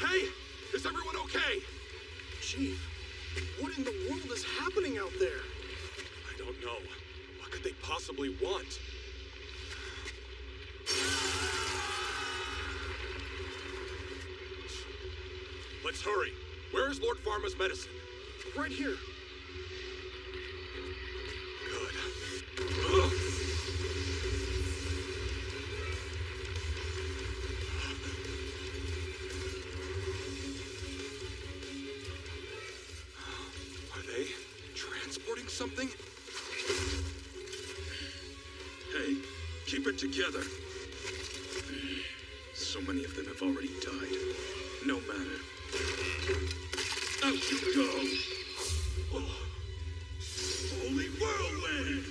Hey, is everyone okay? Chief, what in the world is happening out there? I don't know. What could they possibly want? Let's hurry. Where is Lord Pharma's medicine? Right here. Good. Are they transporting something? Hey, keep it together. So many of them have already died. No matter. Out you go! Oh. Holy whirlwind!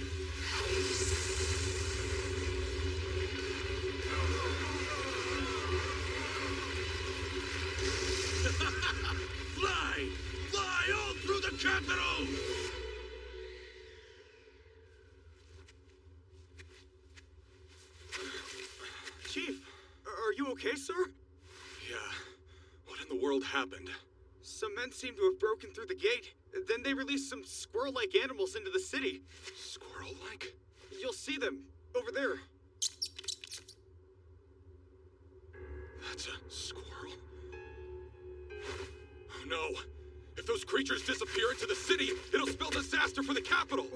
Fly! Fly all through the capital! Chief, are you okay, sir? Yeah. What in the world happened? Some men seem to have broken through the gate. Then they released some squirrel-like animals into the city. Squirrel-like? You'll see them over there. That's a squirrel. Oh no! If those creatures disappear into the city, it'll spell disaster for the capital!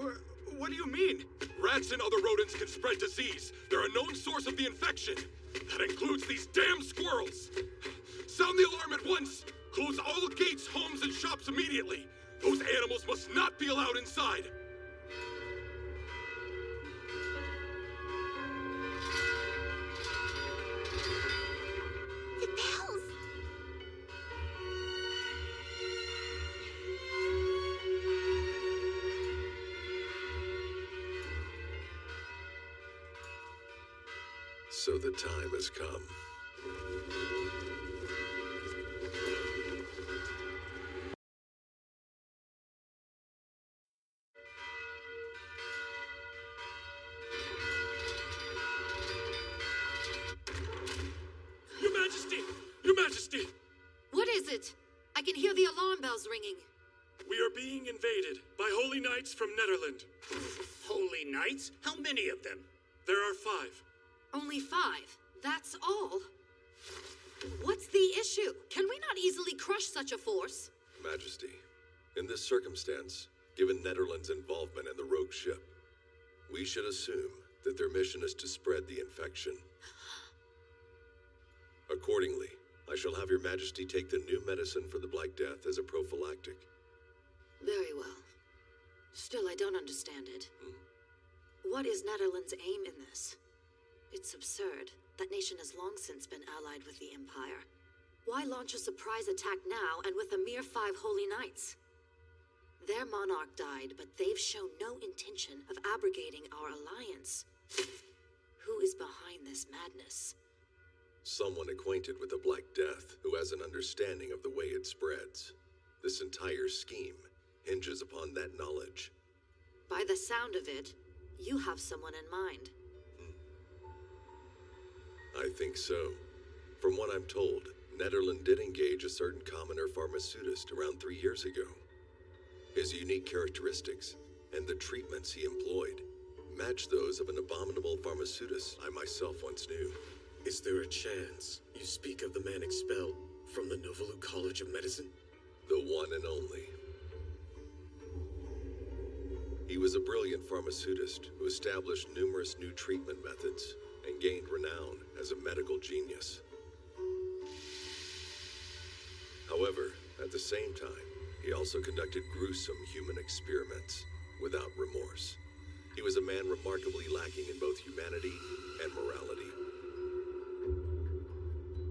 What do you mean? Rats and other rodents can spread disease. They're a known source of the infection. That includes these damn squirrels! Sound the alarm at once! Close all gates, homes, and shops immediately! Those animals must not be allowed inside! The bells! So the time has come. Your Majesty! Your Majesty! What is it? I can hear the alarm bells ringing. We are being invaded by holy knights from Netherland. Holy knights? How many of them? There are 5. Only 5. That's all. What's the issue? Can we not easily crush such a force? Majesty, in this circumstance, given Netherlands' involvement in the rogue ship, we should assume that their mission is to spread the infection. Accordingly, I shall have your Majesty take the new medicine for the Black Death as a prophylactic. Very well. Still, I don't understand it. What is Netherlands' aim in this? It's absurd. That nation has long since been allied with the Empire. Why launch a surprise attack now and with a mere 5 holy knights? Their monarch died, but they've shown no intention of abrogating our alliance. Who is behind this madness? Someone acquainted with the Black Death who has an understanding of the way it spreads. This entire scheme hinges upon that knowledge. By the sound of it, you have someone in mind. I think so. From what I'm told, Nederland did engage a certain commoner pharmaceutist around 3 years ago. His unique characteristics and the treatments he employed match those of an abominable pharmaceutist I myself once knew. Is there a chance you speak of the man expelled from the Novalu College of Medicine? The one and only. He was a brilliant pharmaceutist who established numerous new treatment methods and gained renown as a medical genius. However, at the same time, he also conducted gruesome human experiments without remorse. He was a man remarkably lacking in both humanity and morality.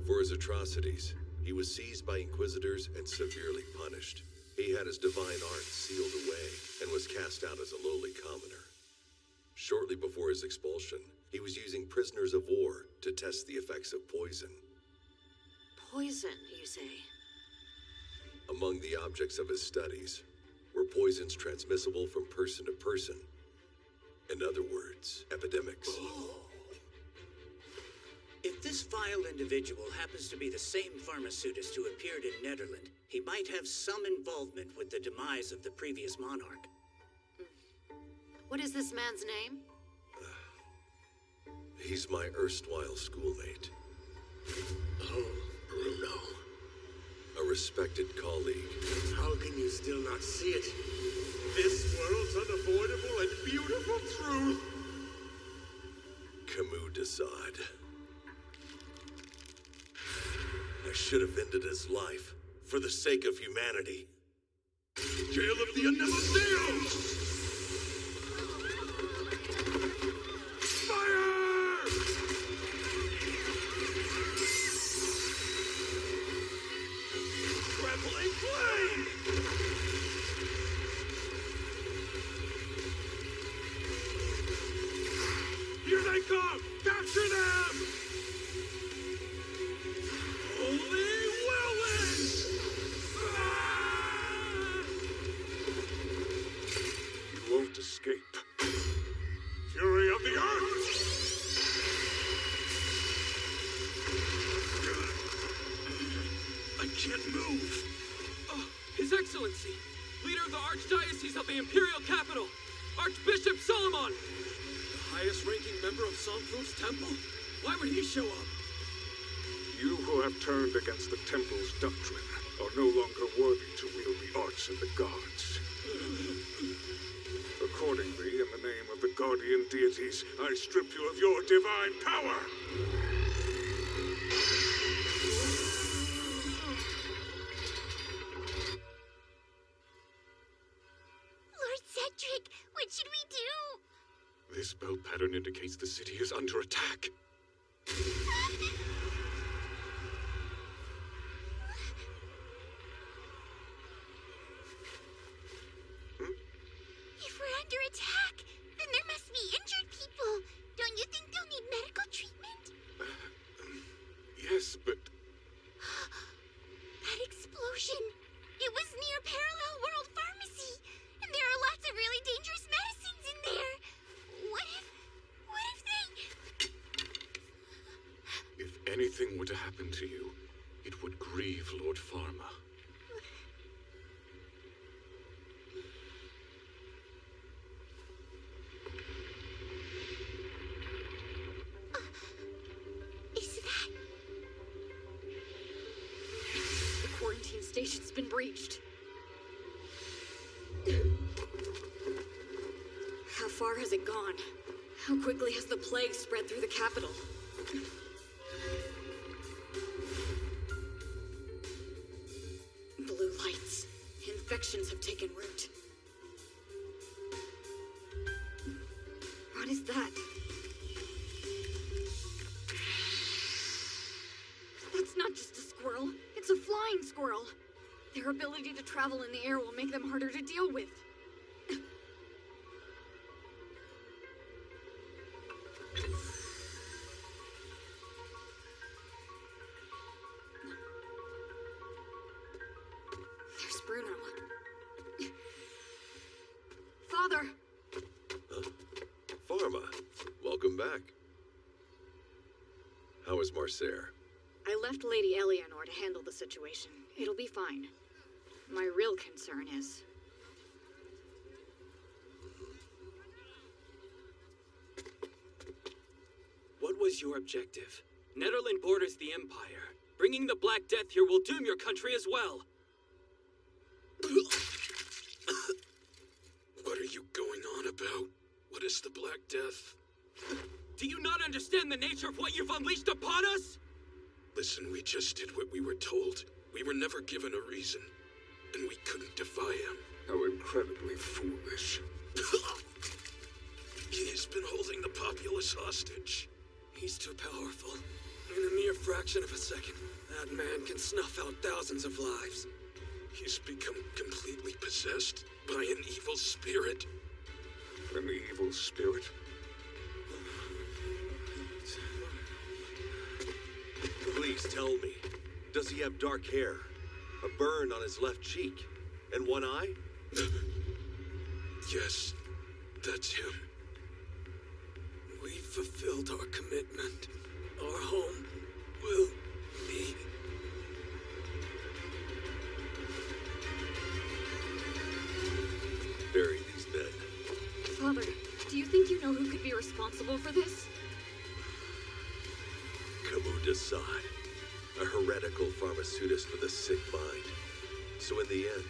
For his atrocities, he was seized by inquisitors and severely punished. He had his divine art sealed away and was cast out as a lowly commoner. Shortly before his expulsion, he was using prisoners of war to test the effects of poison. Poison, you say? Among the objects of his studies were poisons transmissible from person to person. In other words, epidemics. If this vile individual happens to be the same pharmaceutist who appeared in Nederland, he might have some involvement with the demise of the previous monarch. What is this man's name? He's my erstwhile schoolmate. Oh, Bruno. A respected colleague. How can you still not see it? This world's unavoidable and beautiful truth! Camus de Sade. I should have ended his life for the sake of humanity. Jail of the Annihilados! Here they come! Capture them! Holy whirlwind! You won't escape. Fury of the Earth! I can't move. Oh, His Excellency, leader of the Archdiocese of the Imperial Capital, Archbishop Solomon! Highest-ranking member of Somfruf's temple? Why would he show up? You who have turned against the temple's doctrine are no longer worthy to wield the arts and the gods. Accordingly, in the name of the guardian deities, I strip you of your divine power! Lord Cedric, what should we do? This bell pattern indicates the city is under attack. If we're under attack, then there must be injured people. Don't you think they'll need medical treatment? Yes, but... That explosion! It was near Parallel World Pharmacy, and there are lots of really dangerous medicines in there. What if they... If anything were to happen to you, it would grieve Lord Pharma. Is that... The quarantine station's been breached. How far has it gone? How quickly has the plague spread through the capital? Blue lights. Infections have taken root. What is that? That's not just a squirrel. It's a flying squirrel. Their ability to travel in the air will make them harder to deal with. There's Bruno. Father! Pharma, welcome back. How is Marcer? I left Lady Eleanor to handle the situation. It'll be fine. My real concern is... What was your objective? Netherland borders the Empire. Bringing the Black Death here will doom your country as well. What are you going on about? What is the Black Death? Do you not understand the nature of what you've unleashed upon us? Listen, we just did what we were told. We were never given a reason, and we couldn't defy him. How incredibly foolish. He has been holding the populace hostage. He's too powerful. In a mere fraction of a second, that man can snuff out thousands of lives. He's become completely possessed by an evil spirit. An evil spirit? Please tell me, does he have dark hair, a burn on his left cheek, and one eye? Yes, that's him. We fulfilled our commitment. Our home will be... Bury these men. Father, do you think you know who could be responsible for this? Camus Desad, a heretical pharmaceutist with a sick mind. So in the end,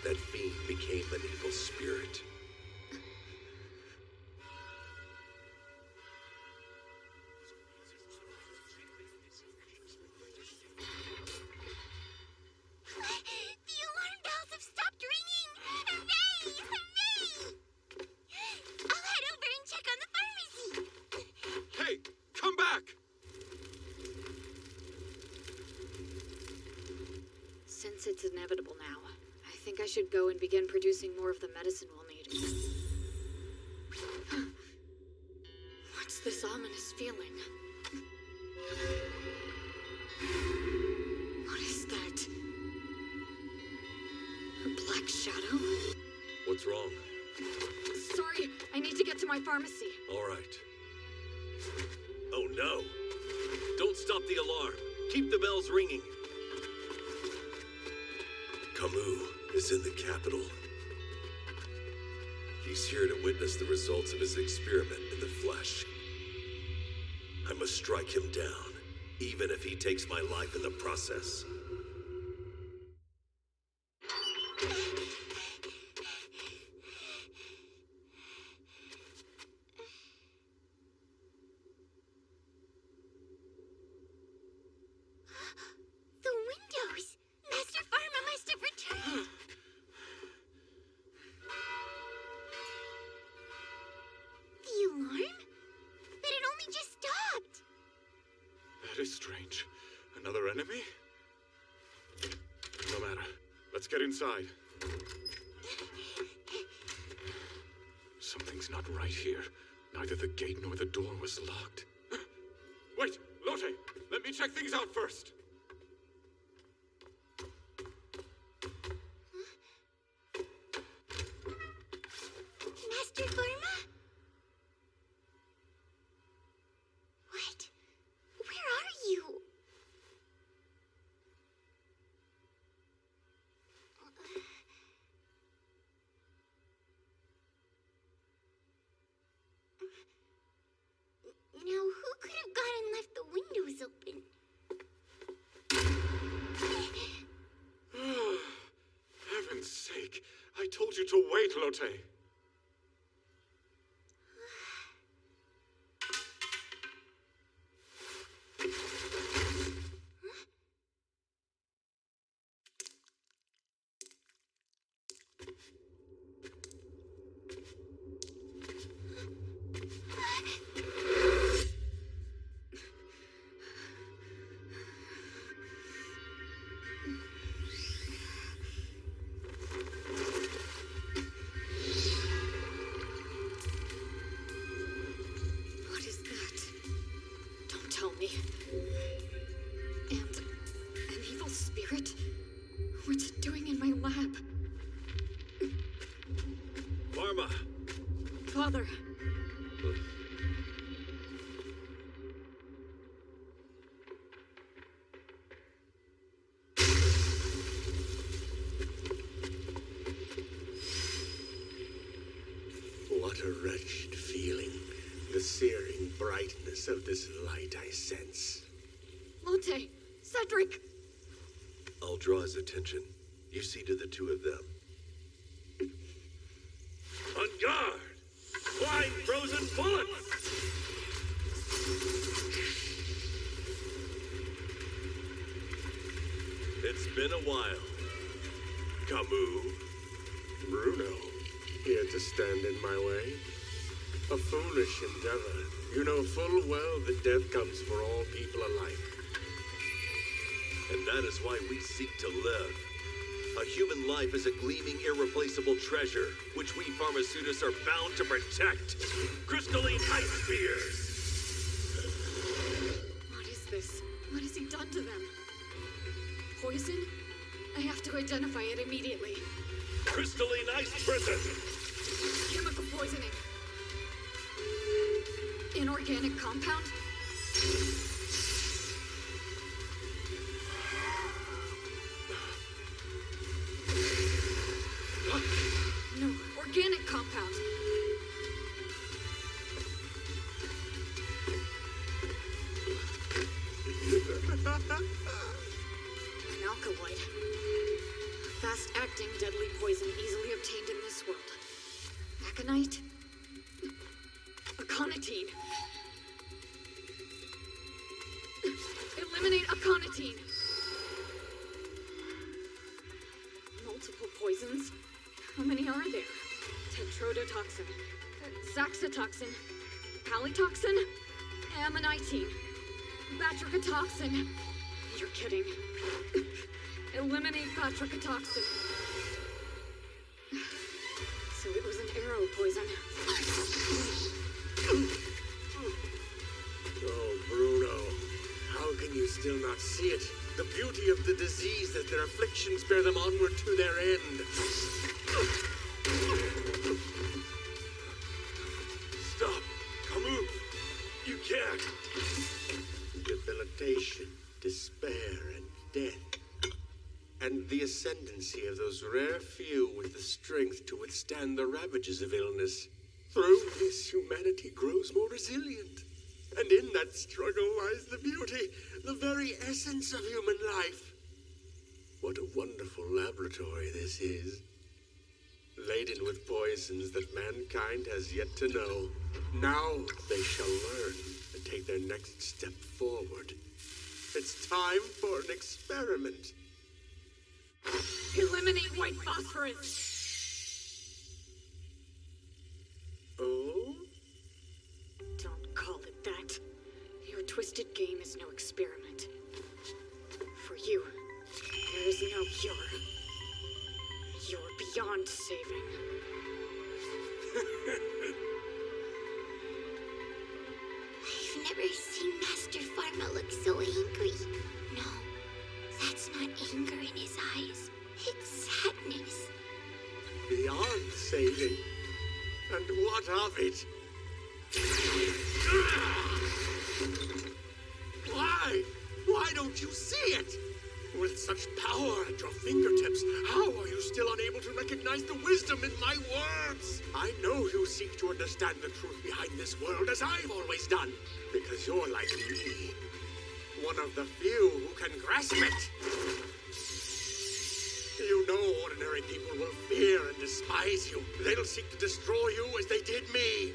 that fiend became an evil spirit. The alarm bells have stopped ringing! Hooray! Hooray! I'll head over and check on the pharmacy. Hey, come back! Since it's inevitable now, I think I should go and begin producing more of the medicine we'll need. What's this ominous feeling? What is that? A black shadow? What's wrong? Sorry, I need to get to my pharmacy. All right. Oh no! Don't stop the alarm. Keep the bells ringing. Camus is in the capital. He's here to witness the results of his experiment in the flesh. I must strike him down, even if he takes my life in the process. The windows! Master Pharma must have returned! The alarm? But it only just stopped! That is strange. Another enemy? No matter. Let's get inside. Something's not right here. Neither the gate nor the door was locked. Wait, Lotte! Let me check things out first! Master Pharma? What? Where are you? Now, who could have gone and left the windows open? Heaven's sake! I told you to wait, Lotte! What is that? Don't tell me. And an evil spirit? What's it doing in my lab? Pharma, Father. What a wretched feeling. The searing brightness of this light I sense. Lotte! Cedric! I'll draw his attention. You see to the two of them. On guard! Flying frozen bullets! It's been a while. Camus? Bruno, here to stand in my way? A foolish endeavor. You know full well that death comes for all people alike. And that is why we seek to live. A human life is a gleaming, irreplaceable treasure, which we pharmaceutists are bound to protect. Crystalline ice spears! What is this? What has he done to them? Poison? I have to identify it immediately. Crystalline ice prison! Chemical poisoning. Inorganic compound? No, organic compound. An alkaloid. Fast-acting deadly poison easily obtained in this world. Aconite? Aconitine. Eliminate aconitine. Multiple poisons? How many are there? Tetrodotoxin, saxitoxin, palytoxin, ammonitine, batrachatoxin. You're kidding. Eliminate batrachatoxin. So it was an arrow poison. Oh, Bruno, how can you still not see it? The beauty of the disease, that their afflictions bear them onward to their end. Stop! Camus! You can't! Debilitation, despair, and death. And the ascendancy of those rare few with the strength to withstand the ravages of illness. Through this, humanity grows more resilient. And in that struggle lies the beauty, the very essence of human life. What a wonderful laboratory this is. Laden with poisons that mankind has yet to know. Now they shall learn and take their next step forward. It's time for an experiment. Eliminate white phosphorus! Oh? Don't call it that. Your twisted game is no experiment. For you, there is no cure. You're beyond saving. I've never seen Master Pharma look so angry. No, that's not anger in his eyes. It's sadness. Beyond saving. And what of it? Why? Why don't you see it? With such power at your fingertips, how are you still unable to recognize the wisdom in my words? I know you seek to understand the truth behind this world, as I've always done, because you're like me, one of the few who can grasp it. You know ordinary people will fear and despise you. They'll seek to destroy you as they did me.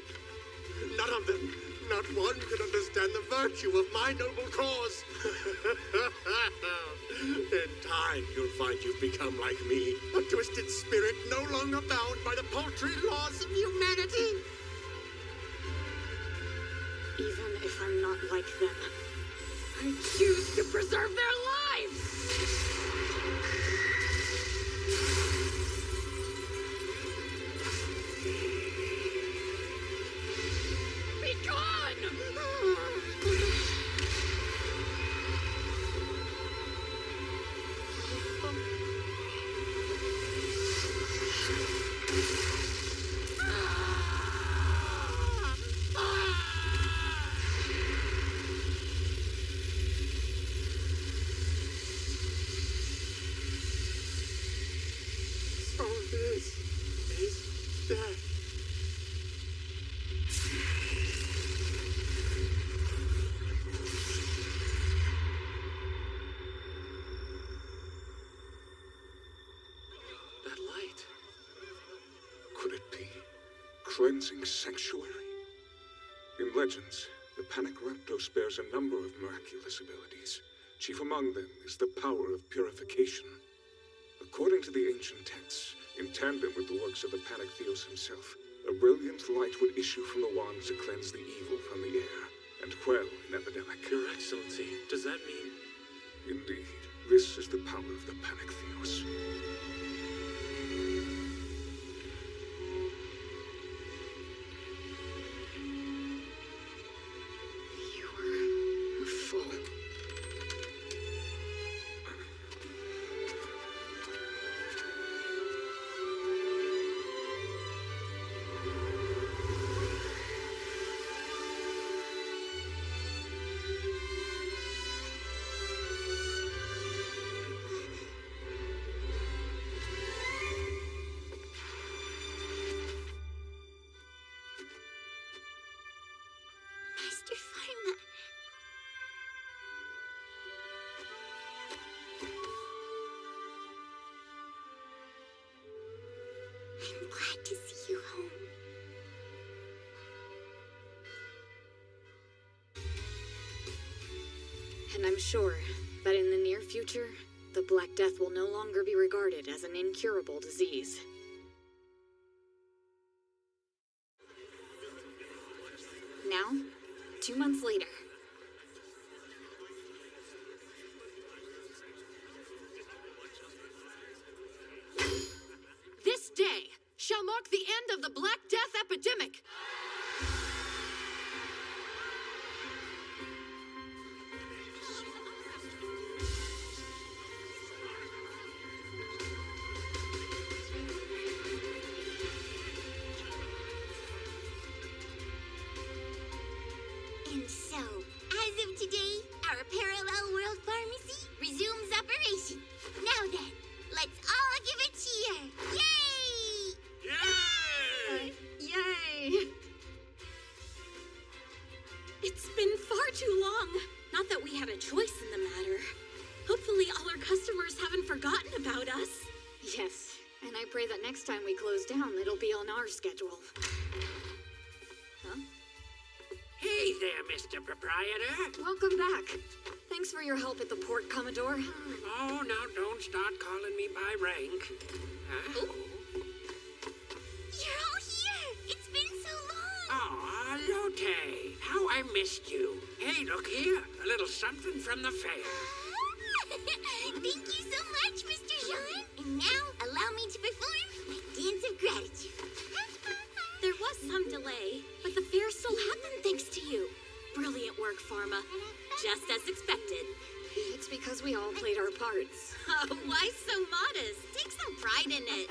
None of them, not one, can understand the virtue of my noble cause. In time, you'll find you've become like me, a twisted spirit no longer bound by the paltry laws of humanity. Even if I'm not like them, I choose to preserve their lives! Be gone! cleansing sanctuary? In legends, the Panic Rakdos bears a number of miraculous abilities. Chief among them is the power of purification. According to the ancient texts, in tandem with the works of the Panic Theos himself, a brilliant light would issue from the wands to cleanse the evil from the air and quell an epidemic. Your Excellency, does that mean... Indeed, this is the power of the Panic Theos. You're a fool. Master Pharma. I'm glad to see you home. And I'm sure that in the near future, the Black Death will no longer be regarded as an incurable disease. Now, 2 months later. This day shall mark the end of the Black Death epidemic. And so, as of today, our Parallel World Pharmacy resumes operation. Now then, let's all give a cheer. Yay! Yay! It's been far too long. Not that we had a choice in the matter. Hopefully all our customers haven't forgotten about us. Yes, and I pray that next time we close down, it'll be on our schedule. Huh? Hey there, Mr. Proprietor. Welcome back. Thanks for your help at the port, Commodore. Oh, now don't start calling me by rank. Huh? You're all here. It's been so long. Aw, Lotte, how I missed you. Hey, look here, a little something from the fair. Thank you so much, Mr. Jean. And now, allow me to perform my dance of gratitude. There was some delay, but the fair still happened thanks to you. Brilliant work, Pharma. Just as expected. It's because we all played our parts. Oh, why so modest? Take some pride in it.